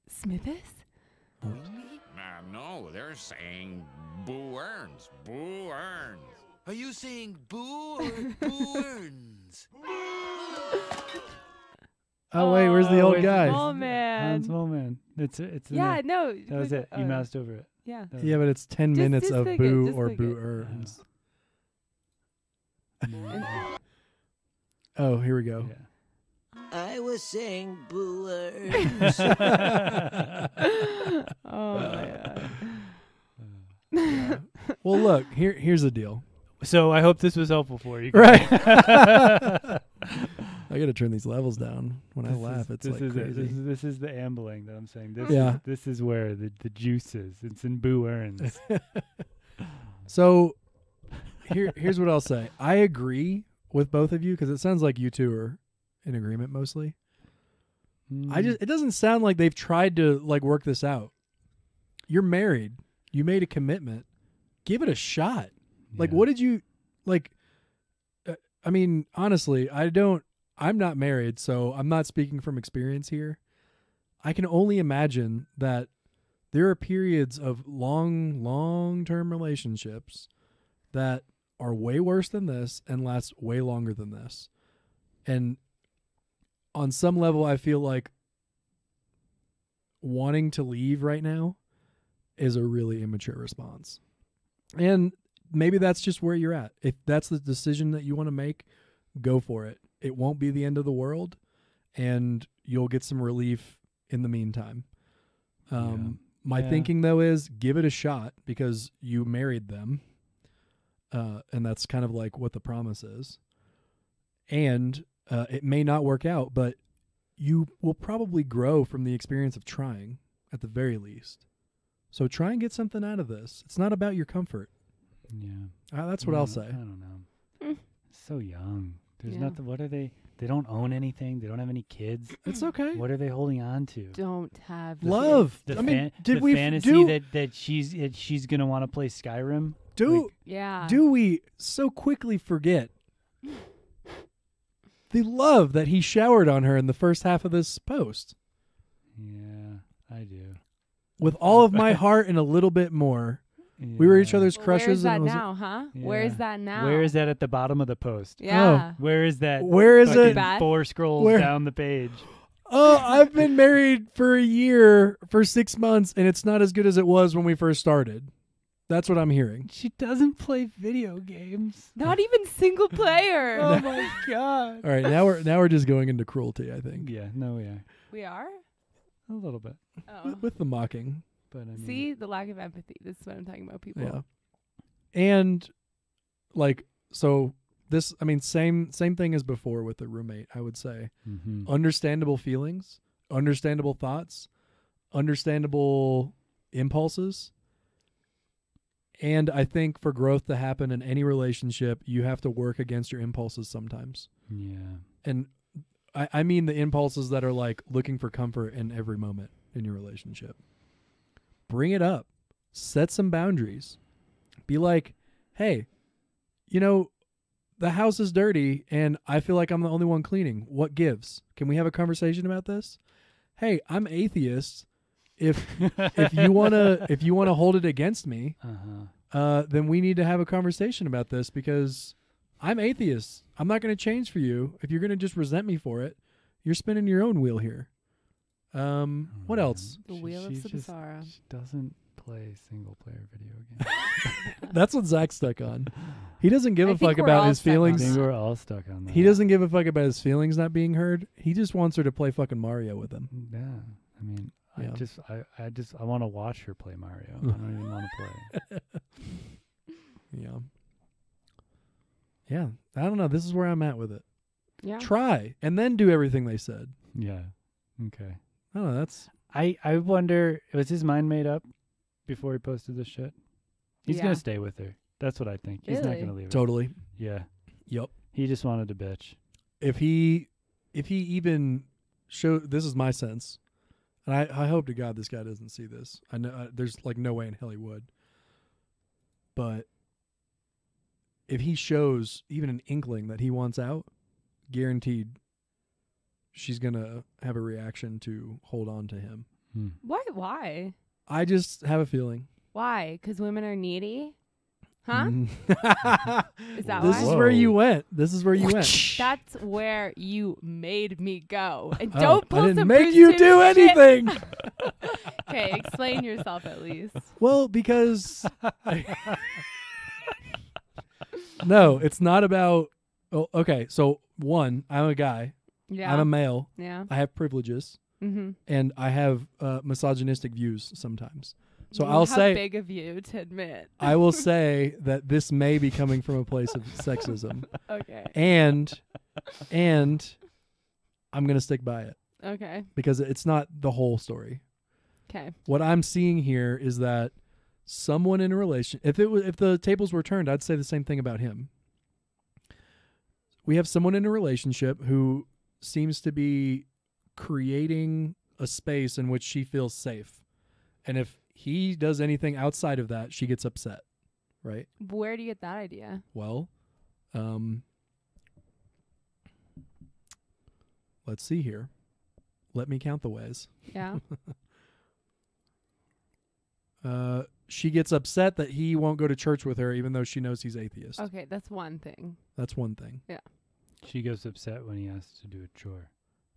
Smithers? me? No, they're saying Boo earns. Boo earns. Are you saying boo or boo earns? Oh, wait, where's the old wait, guy? Oh man. Hans Moleman. It's in Yeah, there. no. That was it. You moused over it. Yeah. That was Yeah, it. but it's 10 Just- minutes just of click it, Boo just or click Boo it. Earns. Mm. Oh, here we go. Yeah. I was saying boo earns. Oh my Yeah. Well, look, here's the deal. So I hope this was helpful for you. Right. I got to turn these levels down when I laugh. It's like crazy. This is the ambling that I'm saying. This is where the juice is. It's in Boo Earns. So here's what I'll say. I agree with both of you because it sounds like you two are in agreement mostly. It doesn't sound like they've tried to like work this out. You're married. You made a commitment. Give it a shot. Like, what did you like? I mean, honestly, I'm not married, so I'm not speaking from experience here. I can only imagine that there are periods of long-term relationships that are way worse than this and last way longer than this. And on some level, I feel like wanting to leave right now is a really immature response. And maybe that's just where you're at. If that's the decision that you want to make, go for it. It won't be the end of the world, and you'll get some relief in the meantime. My thinking, though, is give it a shot because you married them, and that's kind of like what the promise is. And It may not work out, but you will probably grow from the experience of trying at the very least. So try and get something out of this. It's not about your comfort. Yeah. That's what I'll say. I don't know. So young. There's Yeah. nothing. What are they? They don't own anything. They don't have any kids. It's okay. What are they holding on to? Don't have Love. The I mean, did the we fantasy that she's gonna want to play Skyrim? Yeah. Do we so quickly forget the love that he showered on her in the first half of this post? Yeah, I do. With all of my heart and a little bit more. We were each Yeah. other's Well, crushes. where is that and it was- now, huh? Where is Yeah. that now? Where is that at the bottom of the post? Yeah. Where is that? Where is fucking it? Bad? 4 scrolls Where- down the page. Oh, I've been married for a year, for 6 months, and it's not as good as it was when we first started. That's what I'm hearing. She doesn't play video games. Not even single player. Oh my god. All right, now we're just going into cruelty, I think. Yeah, no, yeah, We are? a little bit, Oh. With the mocking. but I mean, See, the lack of empathy. This is what I'm talking about, people. Yeah. And like so this I mean same thing as before with the roommate, I would say. mhm. Understandable feelings, understandable thoughts, understandable impulses. And I think for growth to happen in any relationship, you have to work against your impulses sometimes. yeah, And I mean the impulses that are like looking for comfort in every moment in your relationship. Bring it up. Set some boundaries. Be like, hey, the house is dirty and I feel like I'm the only one cleaning. What gives? Can we have a conversation about this? Hey, I'm atheist. If you wanna hold it against me, then we need to have a conversation about this because I'm atheist. I'm not going to change for you. If you're going to just resent me for it, you're spinning your own wheel here. What else? The Wheel of She's just- Samsara. She doesn't play single player video games. That's what Zach's stuck on. He doesn't give I a think fuck we're about all his stuck on I feelings. think we're all stuck on that. He doesn't give a fuck about his feelings not being heard. He just wants her to play fucking Mario with him. Yeah, I mean, Yeah. I want to watch her play Mario. I don't even want to play. Yeah. Yeah. I don't know. This is where I'm at with it. Yeah. Try and then do everything they said. Yeah. Okay. I don't know. That's I wonder, was his mind made up before he posted this shit? He's Yeah. gonna stay with her. That's what I think. He's not Really? gonna leave her. totally. Yeah. Yep. He just wanted to bitch. If he even showed, this is my sense, and I hope to God this guy doesn't see this. I know there's like no way in hell he would. But if he shows even an inkling that he wants out, guaranteed she's gonna have a reaction to hold on to him. Why? I just have a feeling. Why? Because women are needy? Huh? Mm. Is that This why? is where you went. This is where you went. That's where you made me go. And Oh, don't pull I didn't some make Bruce you Timm do shit. anything. Okay, explain yourself at least. Well, because no, it's not about. Oh, okay, so one, I'm a guy. Yeah. I'm a male. Yeah. I have privileges, Mm-hmm. and I have misogynistic views sometimes. So How I'll say, big of you to admit. I will say that this may be coming from a place of sexism, Okay. and I'm gonna stick by it Okay. because it's not the whole story. Okay. What I'm seeing here is that someone in a relation, if the tables were turned, I'd say the same thing about him. We have someone in a relationship who seems to be creating a space in which she feels safe. And if he does anything outside of that, she gets upset, right? Where do you get that idea? Well, let's see here. Let me count the ways. Yeah. She gets upset that he won't go to church with her even though she knows he's atheist. Okay, that's one thing. That's one thing. She gets upset when he asks to do a chore.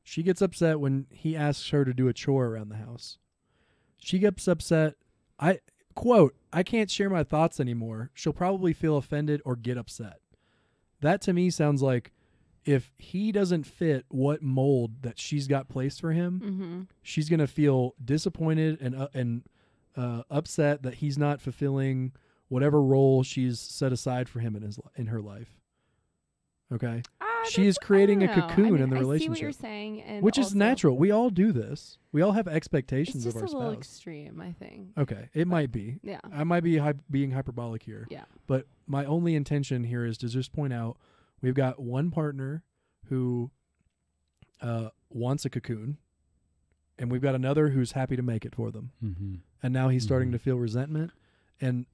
She gets upset when he asks her to do a chore around the house. She gets upset. I can't share my thoughts anymore. She'll probably feel offended or get upset. That to me sounds like if he doesn't fit what mold that she's got placed for him, Mm-hmm. she's going to feel disappointed and upset that he's not fulfilling whatever role she's set aside for him in her life. Okay? she is that's- I creating don't a know. cocoon I mean, in the I see what relationship, you're saying, and which is also natural. We all do this. We all have It's expectations just of a our little spouse. extreme, I think. Okay, it might be. Yeah. I might be being hyperbolic here. Yeah. But my only intention here is to just point out we've got one partner who wants a cocoon, and we've got another who's happy to make it for them. Mm-hmm. And now he's starting Mhm. to feel resentment and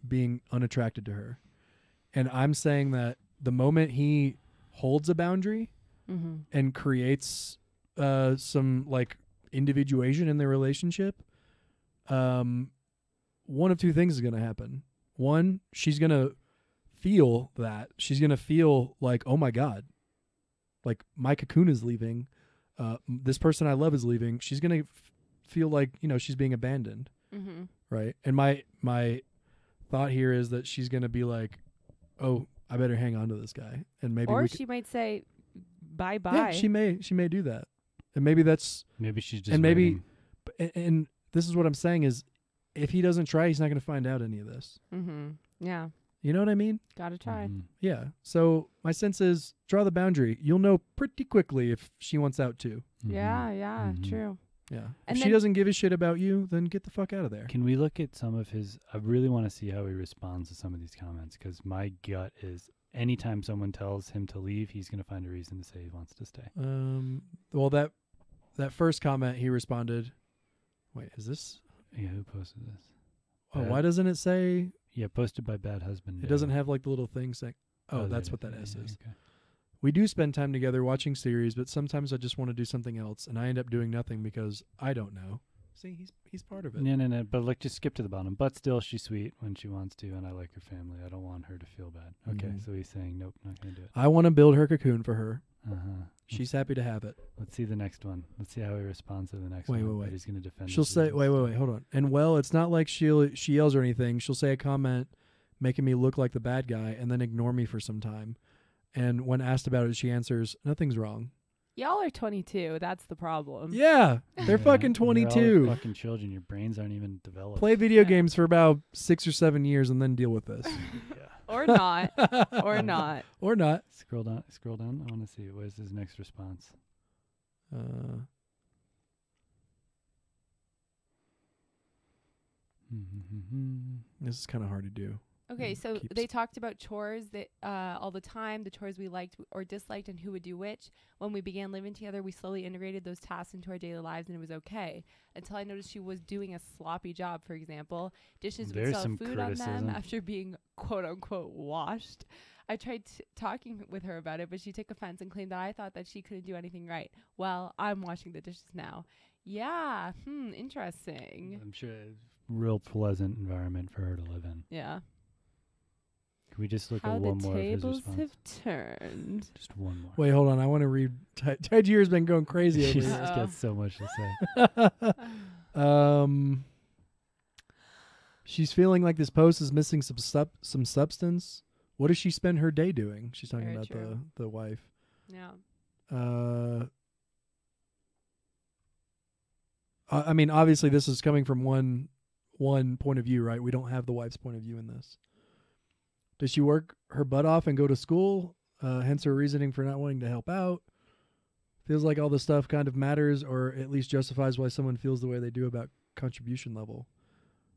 being unattracted to her. And I'm saying that the moment he holds a boundary Mm-hmm. and creates some like individuation in their relationship, one of two things is going to happen. One, she's going to feel that. She's going to feel like, oh my God, like my cocoon is leaving. This person I love is leaving. She's going to feel like, she's being abandoned. Mm-hmm. Right. And my thought here is that she's going to be like, oh, I better hang on to this guy. And maybe Or we she might say, bye bye. yeah, she may do that. And maybe that's, Maybe she's just and maybe, waiting. and this is what I'm saying is if he doesn't try, he's not going to find out any of this. Mm-hmm. Yeah. You know what I mean? Gotta try. Mhm. Yeah. So my sense is draw the boundary. You'll know pretty quickly if she wants out too. Yeah, Mhm. yeah, Mhm. true. Yeah. And if she then- doesn't give a shit about you, then get the fuck out of there. Can we look at some of his? I really want to see how he responds to some of these comments because my gut is anytime someone tells him to leave, he's going to find a reason to say he wants to stay. Well, that first comment he responded. Wait, is this? Yeah, who posted this? Oh, Bad- why doesn't it say? Yeah, posted by Bad Husband. It doesn't have like the little thing saying. Oh, there that's it what that Yeah, S yeah, is. okay. We do spend time together watching series, but sometimes I just want to do something else, and I end up doing nothing because I don't know. See, he's part of it. No. But look, just skip to the bottom. But still, she's sweet when she wants to, and I like her family. I don't want her to feel bad. Okay, Mhm. so he's saying nope, not gonna do it. I want to build her cocoon for her. Uh-huh. She's happy to have it. Let's see the next one. Let's see how he responds to the next Wait, one. wait. But he's gonna defend. She'll his say, reasons. wait, hold on. And well, it's not like she yells or anything. She'll say a comment making me look like the bad guy and then ignore me for some time. And when asked about it, she answers, nothing's wrong. Y'all are 22. That's the problem. Yeah, they're Yeah, fucking you're all 22. fucking children. Your brains aren't even developed. Play video Yeah. games for about 6 or 7 years and then deal with this. Yeah. Or not. Or not. Or not. Scroll down. Scroll down. I want to see. Where's his next response? This is kind of hard to do. Okay, Mm, so keeps- they talked about chores that all the time, the chores we liked or disliked, and who would do which. When we began living together, we slowly integrated those tasks into our daily lives, and it was okay. Until I noticed she was doing a sloppy job, for example. Dishes would There's still some have food on them criticism. after being quote-unquote washed. I tried talking with her about it, but she took offense and claimed that I thought that she couldn't do anything right. Well, I'm washing the dishes now. Yeah, interesting. I'm sure it's a real pleasant environment for her to live in. Yeah. Can we just look How at the one more of his tables response? have turned. Just one more. Wait, hold on. I want to read. Tydier's been going crazy over She's here. Uh-oh. got so much to say. She's feeling like this post is missing some substance. What does she spend her day doing? She's talking Very about true. the wife. Yeah. I mean, obviously, this is coming from one point of view, right? We don't have the wife's point of view in this. Does she work her butt off and go to school? Hence her reasoning for not wanting to help out. Feels like all this stuff kind of matters, or at least justifies why someone feels the way they do about contribution level.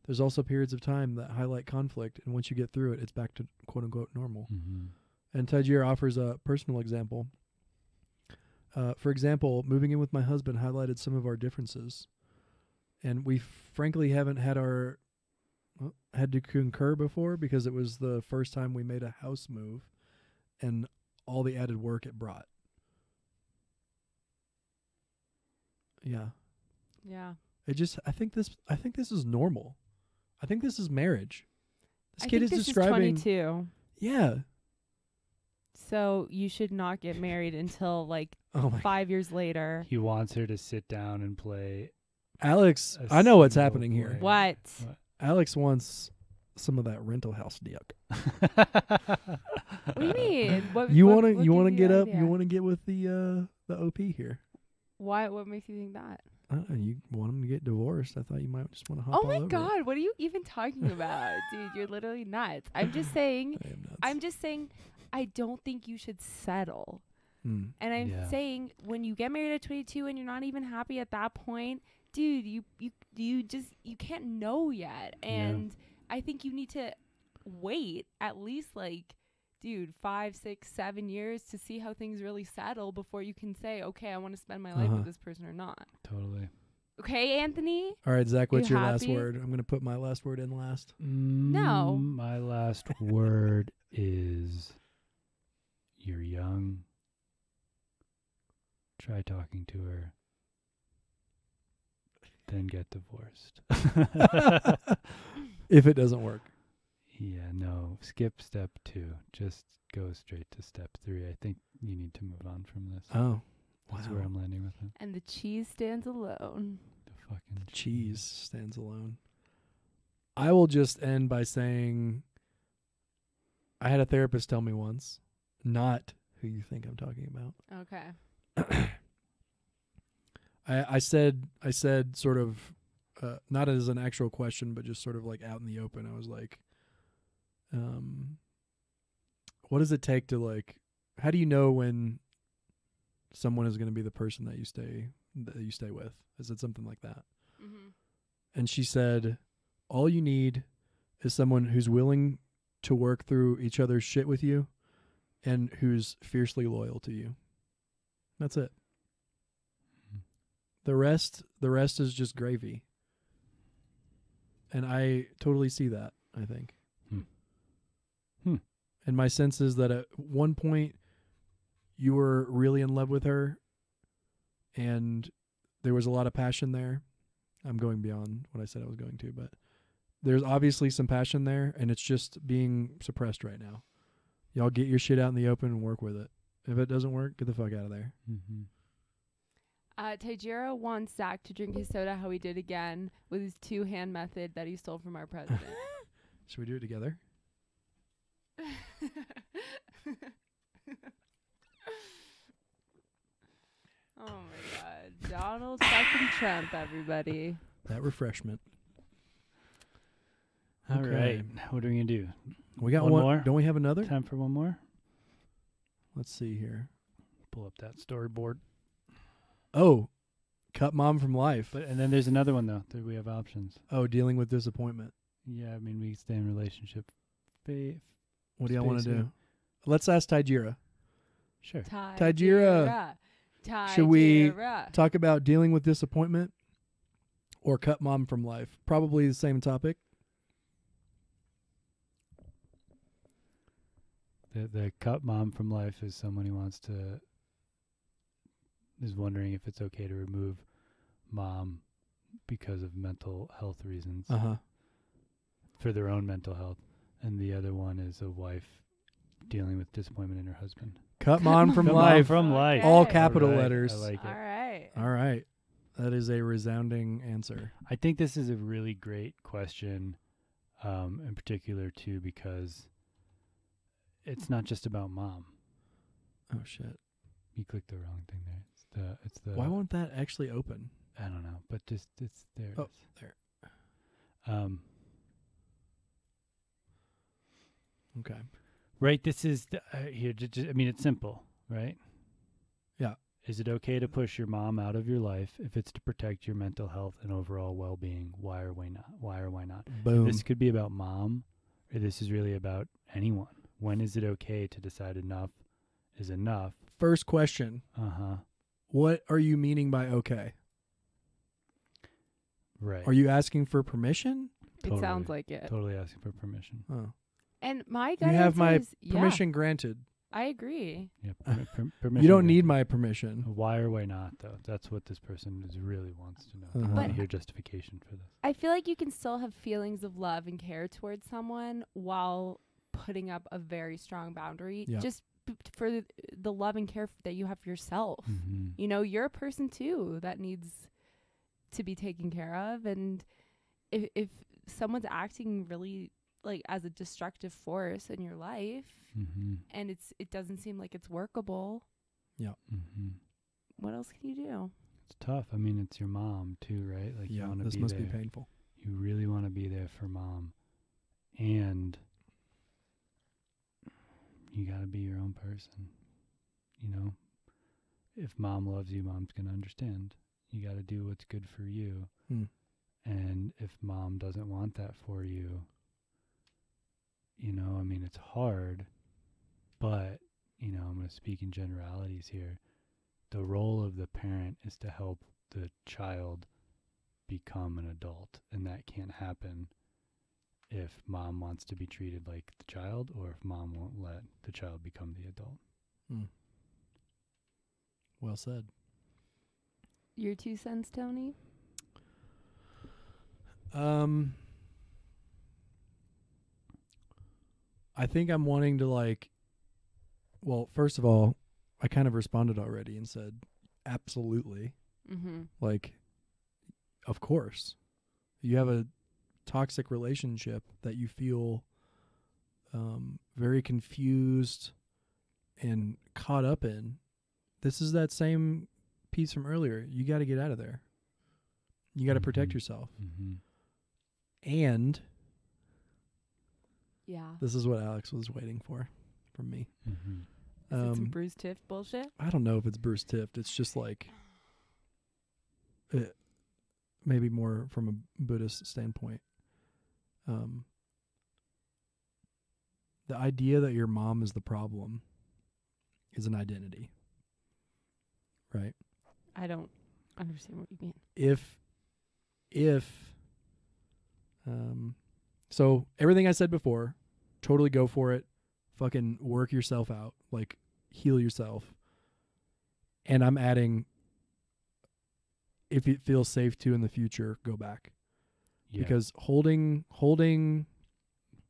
There's also periods of time that highlight conflict, and once you get through it, it's back to quote-unquote normal. Mm-hmm. And Tydier offers a personal example. For example, moving in with my husband highlighted some of our differences. And we frankly haven't had to concur before because it was the first time we made a house move and all the added work it brought. Yeah. Yeah. I think this is normal. I think this is marriage. This I kid think is this describing is 22. Yeah. So you should not get married until like Oh my 5 years later. He wants her to sit down and play. Alex, A I know what's single happening here. boy. What? Alex wants some of that rental house dick. What do you mean? What, You what- want to what you gives want to get that up, you idea? want to get with the OP here. Why? What makes you think that? You want him to get divorced. I thought you might just want to hop Oh all my over it. God! What are you even talking about, dude? You're literally nuts. I'm just saying. I am nuts. I'm just saying. I don't think you should settle. Mm. And I'm Yeah. saying when you get married at 22 and you're not even happy at that point, dude, you can't know yet. And I think you need to wait at least like, dude, 5, 6, 7 years to see how things really settle before you can say, okay, I want to spend my life with this person or not. Totally. Okay, Anthony? All right, Zach, what's You your last happy? word? I'm going to put my last word in last. No. My last word is you're young. Try talking to her. Then get divorced. If it doesn't work. Yeah, no. Skip step 2. Just go straight to step 3. I think you need to move on from this. Oh, That's wow. where I'm landing with it. And the cheese stands alone. The fucking Cheese stands alone. I will just end by saying I had a therapist tell me once, not who you think I'm talking about. Okay. I said sort of not as an actual question, but just sort of like out in the open. I was like, what does it take to like? How do you know when someone is going to be the person that you stay with? I said something like that, and she said, all you need is someone who's willing to work through each other's shit with you, and who's fiercely loyal to you. That's it. The rest is just gravy. And I totally see that, I think. And my sense is that at one point you were really in love with her and there was a lot of passion there. I'm going beyond what I said I was going to, but there's obviously some passion there and it's just being suppressed right now. Y'all get your shit out in the open and work with it. If it doesn't work, get the fuck out of there. Mm-hmm. Tajiro wants Zach to drink his soda how he did again with his 2-hand method that he stole from our president. Should we do it together? Oh my God. Donald fucking Trump, everybody. That refreshment. All Okay. right. What are we going to do? We got One one more? Don't we have another? Time for one more? Let's see here. Pull up that storyboard. Oh, cut mom from life. And then there's another one, though. We have options. Oh, dealing with disappointment. Yeah, I mean, we stay in relationship. What do y'all want to Space, do? Let's ask Tajira. Sure. Tajira. Should we Tajira. talk about dealing with disappointment or cut mom from life? Probably the same topic. The cut mom from life is someone who is wondering if it's okay to remove mom because of mental health reasons for their own mental health. And the other one is a wife dealing with disappointment in her husband. Cut mom from Cut mom life. from life. All Okay. capital All right, letters. I like it. All right. All right. That is a resounding answer. I think this is a really great question, in particular too, because it's not just about mom. Oh shit. You clicked the wrong thing there. It's the Why won't that actually open? I don't know, but just it's there. Oh, it is. there. Okay. Right. This is here. I mean, it's simple, right? Yeah. Is it okay to push your mom out of your life if it's to protect your mental health and overall well-being? Why or why not? Why or why not? Boom. This could be about mom, or this is really about anyone. When is it okay to decide enough is enough? First question. What are you meaning by okay? Right. Are you asking for permission? It sounds like it. Totally asking for permission. Oh. And my You gut have answer my is, permission granted. I agree. Yeah. Permission. You don't need granted. my permission. Why or why not, though? That's what this person really wants to know. I Uh-huh. want to But- hear justification for this. I feel like you can still have feelings of love and care towards someone while putting up a very strong boundary. Yeah. Just for the love and care that you have for yourself. Mm-hmm. You know, you're a person too that needs to be taken care of. And if someone's acting really like as a destructive force in your life Mm-hmm. and it doesn't seem like it's workable, Mm-hmm. what else can you do? It's tough. I mean, it's your mom too, right? Like, you Yeah, want to this be must there. be painful. You really want to be there for mom, and you got to be your own person. You know, if mom loves you, mom's going to understand. You got to do what's good for you. And if mom doesn't want that for you, you know, I mean, it's hard, but, you know, I'm going to speak in generalities here. The role of the parent is to help the child become an adult, and that can't happen if mom wants to be treated like the child, or if mom won't let the child become the adult. Well said. Your 2 cents, Tony? I think I'm wanting to like, well, first of all, I kind of responded already and said, absolutely. Mm-hmm. Like, of course. You have a toxic relationship that you feel very confused and caught up in. This is that same piece from earlier. You got to get out of there. You got to protect yourself. And Yeah. this is what Alex was waiting for from me. Is it some Bruce Tift bullshit? I don't know if it's Bruce Tift. It's just like maybe more from a Buddhist standpoint. The idea that your mom is the problem is an identity, right? I don't understand what you mean. So everything I said before, totally go for it. Fucking work yourself out, like heal yourself. And I'm adding, if it feels safe to in the future, go back. Yeah, Because holding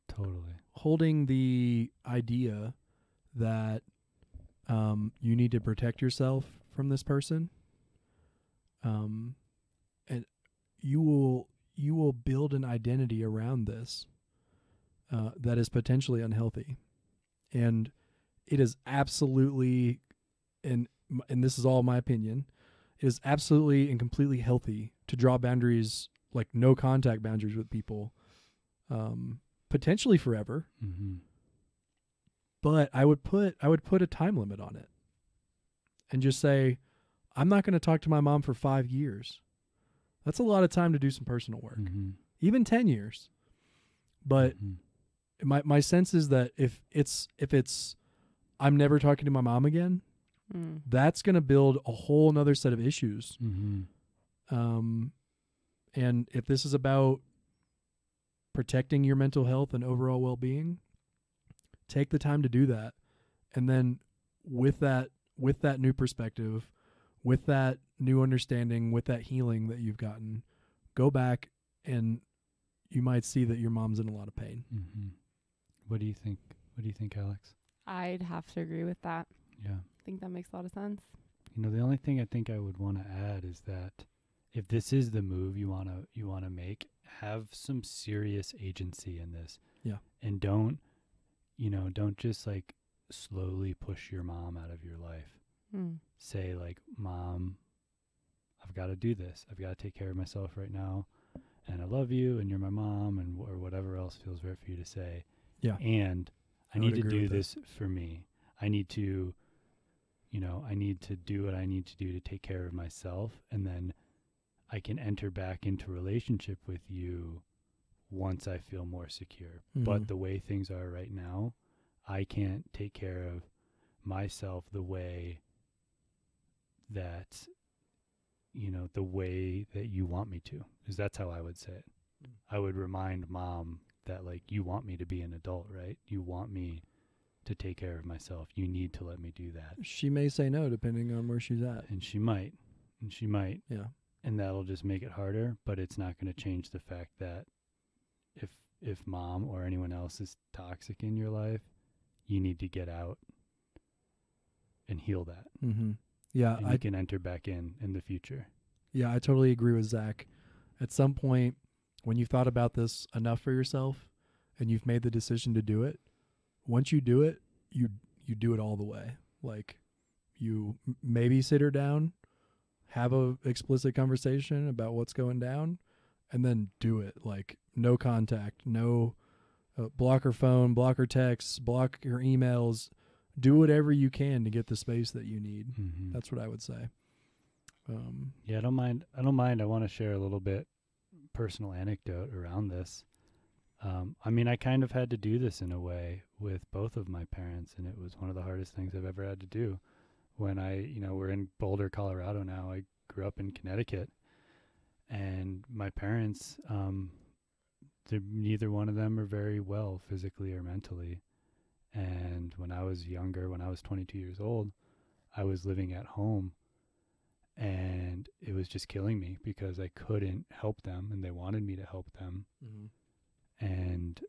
totally. the idea that you need to protect yourself from this person, and you will build an identity around this that is potentially unhealthy. And it is absolutely, and this is all my opinion, it is absolutely and completely healthy to draw boundaries, like no contact boundaries with people, potentially forever. But I would put a time limit on it and just say, I'm not going to talk to my mom for 5 years. That's a lot of time to do some personal work, even 10 years. But my sense is that if it's I'm never talking to my mom again, that's going to build a whole nother set of issues. And if this is about protecting your mental health and overall well-being, take the time to do that. And then with that new perspective, with that new understanding, with that healing that you've gotten, go back and you might see that your mom's in a lot of pain. What do you think? What do you think, Alex? I'd have to agree with that. Yeah. I think that makes a lot of sense. You know, the only thing I think I would want to add is that if this is the move you want to make, have some serious agency in this. Yeah. And don't just like slowly push your mom out of your life. Say like, Mom, I've got to do this. I've got to take care of myself right now. And I love you and you're my mom, and or whatever else feels right for you to say. Yeah. And I I need would to agree do with that. this for me. I need to do what I need to do to take care of myself, and then I can enter back into relationship with you once I feel more secure. But the way things are right now, I can't take care of myself the way that, the way that you want me to, because that's how I would say it. I would remind Mom that, like, you want me to be an adult, right? You want me to take care of myself. You need to let me do that. She may say no depending on where she's at. And she might. Yeah. And that'll just make it harder, but it's not going to change the fact that if Mom or anyone else is toxic in your life, you need to get out and heal that. Yeah. And you can enter back in the future. Yeah, I totally agree with Zach. At some point, when you've thought about this enough for yourself and you've made the decision to do it, once you do it, you do it all the way. Like, you maybe sit her down, have a explicit conversation about what's going down, and then do it. Like, no contact, no block her phone, block her texts, block her emails, do whatever you can to get the space that you need. Mm-hmm. That's what I would say. Yeah, I don't mind. I want to share a little bit personal anecdote around this. I mean, I kind of had to do this in a way with both of my parents, and it was one of the hardest things I've ever had to do. When we're in Boulder, Colorado now. I grew up in Connecticut, and my parents, neither one of them are very well physically or mentally. And when I was younger, when I was 22 years old, I was living at home. And it was just killing me because I couldn't help them, and they wanted me to help them. Mm-hmm. And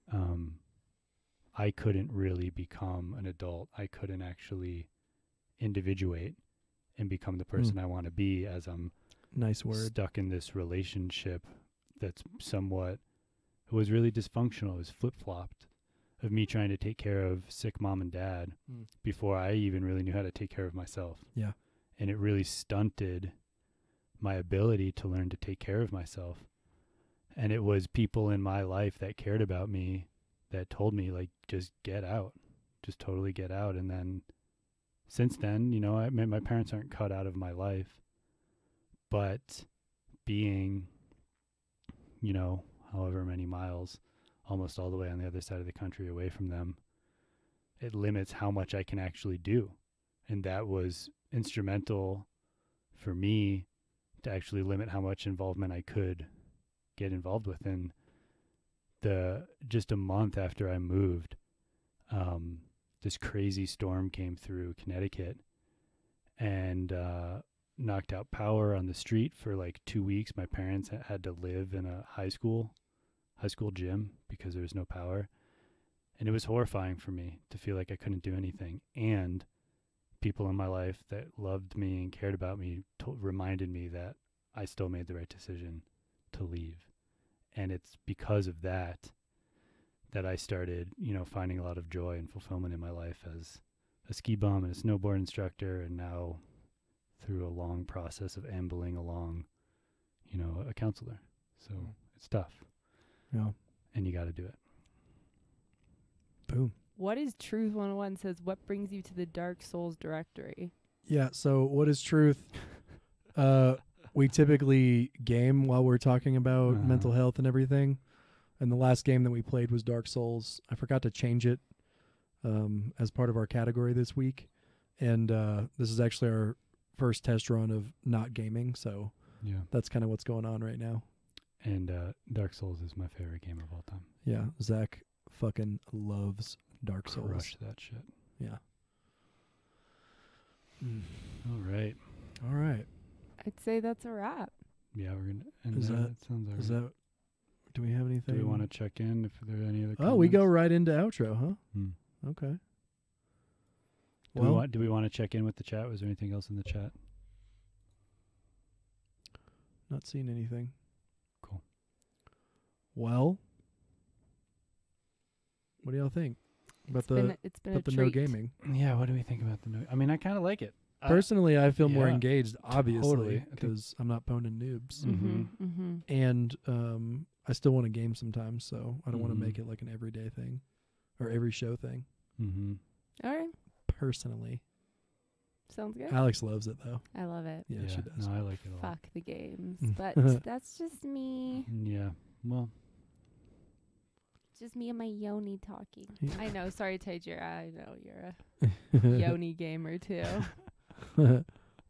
I couldn't really become an adult. I couldn't actually individuate and become the person I want to be as I'm Nice word. stuck in this relationship that's somewhat, it was really dysfunctional. It was flip-flopped of me trying to take care of sick mom and dad before I even really knew how to take care of myself. Yeah. And it really stunted my ability to learn to take care of myself. And it was people in my life that cared about me that told me, like, just get out, just totally get out. And then since then, my parents aren't cut out of my life, but being, however many miles, almost all the way on the other side of the country away from them, it limits how much I can actually do. And that was instrumental for me to actually limit how much involvement I could get involved with. And just a month after I moved, this crazy storm came through Connecticut and knocked out power on the street for like 2 weeks. My parents had to live in a high school gym because there was no power. And it was horrifying for me to feel like I couldn't do anything. And people in my life that loved me and cared about me reminded me that I still made the right decision to leave. And it's because of that I started, finding a lot of joy and fulfillment in my life as a ski bum and a snowboard instructor, and now through a long process of ambling along, a counselor. So it's tough. Yeah. And you got to do it. Boom. What is Truth 101 says, what brings you to the Dark Souls directory? Yeah, so what is truth? We typically game while we're talking about mental health and everything. And the last game that we played was Dark Souls. I forgot to change it as part of our category this week. And this is actually our first test run of not gaming. So yeah, that's kind of what's going on right now. And Dark Souls is my favorite game of all time. Yeah, Zach fucking loves Dark Souls. Crush that shit. Yeah. All right. All right. I'd say that's a wrap. Yeah, we're gonna end Is that. that- Sounds all Is right. that? Do we have anything? Do we want to check in if there are any other? Oh, we go comments? right into outro, huh? Hmm. Okay. Do we want to check in with the chat? Was there anything else in the chat? Not seeing anything. Cool. Well, what do y'all think about It's been a the treat. no gaming? Yeah. What do we think about the? I mean, I kind of like it. Personally, I feel more yeah, engaged, obviously, totally. I think- because I'm not boning noobs, Mhm. Mm-hmm. and I still want to game sometimes, so I don't want Mhm. to make it like an everyday thing or every show thing. Mm-hmm. All right. Personally, Sounds good. Alex loves it though. I love it. Yeah, she does. No, I like it a lot. Fuck the games. Mm. But that's just me. Yeah. Well, Just me and my yoni talking. Yeah. I know. Sorry, Tajer. I know you're a yoni gamer too.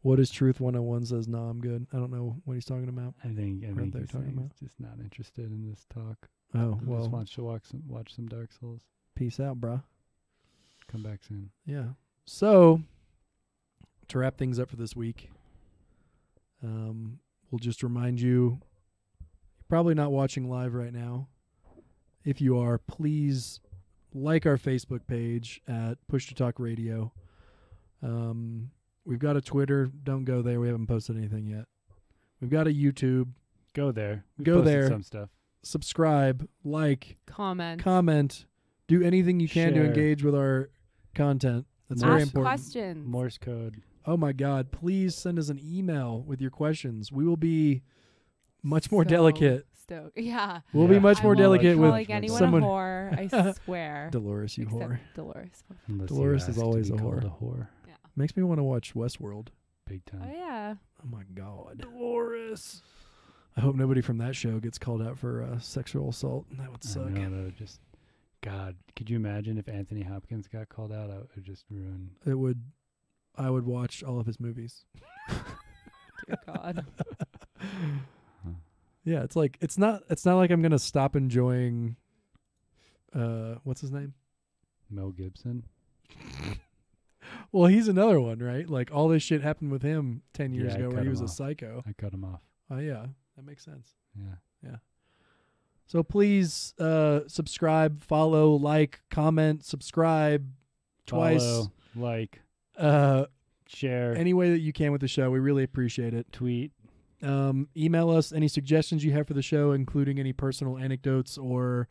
What is Truth 101 says, no, I'm good. I don't know what he's talking about. I think they're he's talking saying about? he's just not interested in this talk. Oh, He well, just wants to watch some Dark Souls. peace out, bruh. Come back soon. Yeah. So, to wrap things up for this week, we'll just remind you, you're probably not watching live right now. If you are, please like our Facebook page at Push to Talk Radio. We've got a Twitter. Don't go there. We haven't posted anything yet. We've got a YouTube. Go there. We Go posted there. Some stuff. Subscribe, like, Comment. do anything you can to Share. engage with our content. That's very Ask important. questions. Morse code. Oh my God, please send us an email with your questions. We will be much more So, delicate stoked. Yeah. We'll be Yeah. much I more won't delicate be with calling anyone someone. a whore. I swear. Dolores, you Except whore. Dolores. Unless you Dolores is ask to always be a called whore. A whore. Yeah. Makes me want to watch Westworld. Big time. Oh yeah. Oh my god. Dolores. I hope nobody from that show gets called out for sexual assault. That would I suck. know, that would just. God, could you imagine if Anthony Hopkins got called out? It would just ruin. It would. I would watch all of his movies. Dear God. Yeah, it's like it's not like I'm gonna stop enjoying. What's his name? Mel Gibson. Well, he's another one, right? Like all this shit happened with him 10 years Yeah, I ago, where cut he him was a off. psycho. I cut him off. Oh yeah, that makes sense. Yeah. So please subscribe, follow, like, comment, subscribe twice. Follow, like, Uh, share, any way that you can with the show. We really appreciate it. tweet. Email us any suggestions you have for the show, including any personal anecdotes or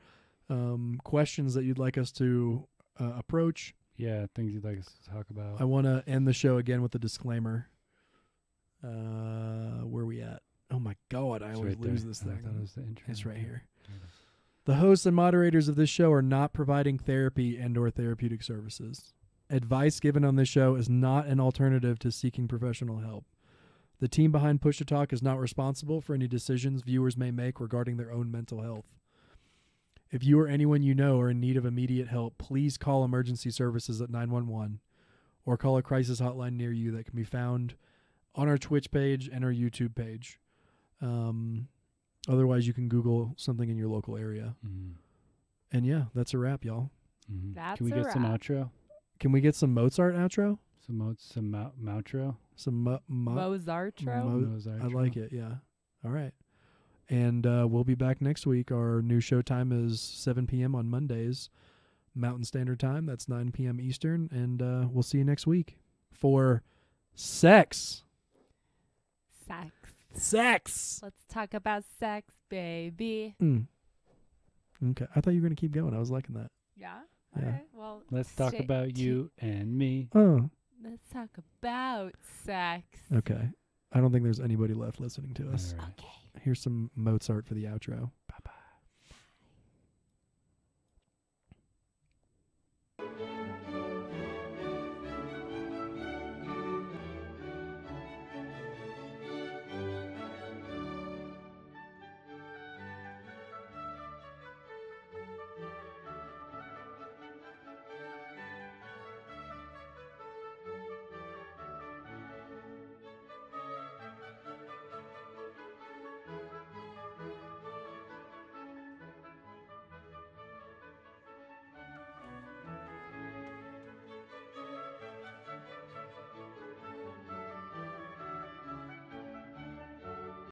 questions that you'd like us to approach. Yeah, things you'd like us to talk about. I want to end the show again with a disclaimer. Where we at? Oh my God, I It's always right there. lose this I thing. thought it was the intro. It's right here. There it is. The hosts and moderators of this show are not providing therapy and/or therapeutic services. Advice given on this show is not an alternative to seeking professional help. The team behind Push to Talk is not responsible for any decisions viewers may make regarding their own mental health. If you or anyone you know are in need of immediate help, please call emergency services at 911 or call a crisis hotline near you that can be found on our Twitch page and our YouTube page. Otherwise, you can Google something in your local area. Mhm. And yeah, that's a wrap, y'all. Mhm. That's Can we a get some wrap. outro? Can we get some Mozart outro? Some outro? Some Mozartro. I like it. Yeah. All right. And we'll be back next week. Our new show time is 7 p.m. on Mondays, Mountain Standard Time. That's 9 p.m. Eastern. And we'll see you next week for sex. Sex. Sex. Let's talk about sex, baby. Okay. I thought you were going to keep going. I was liking that. Yeah. Yeah. Okay. Well, Let's talk stay about you and me. Oh, Let's talk about sex. okay. I don't think there's anybody left listening to us. All right. Okay. Here's some Mozart for the outro.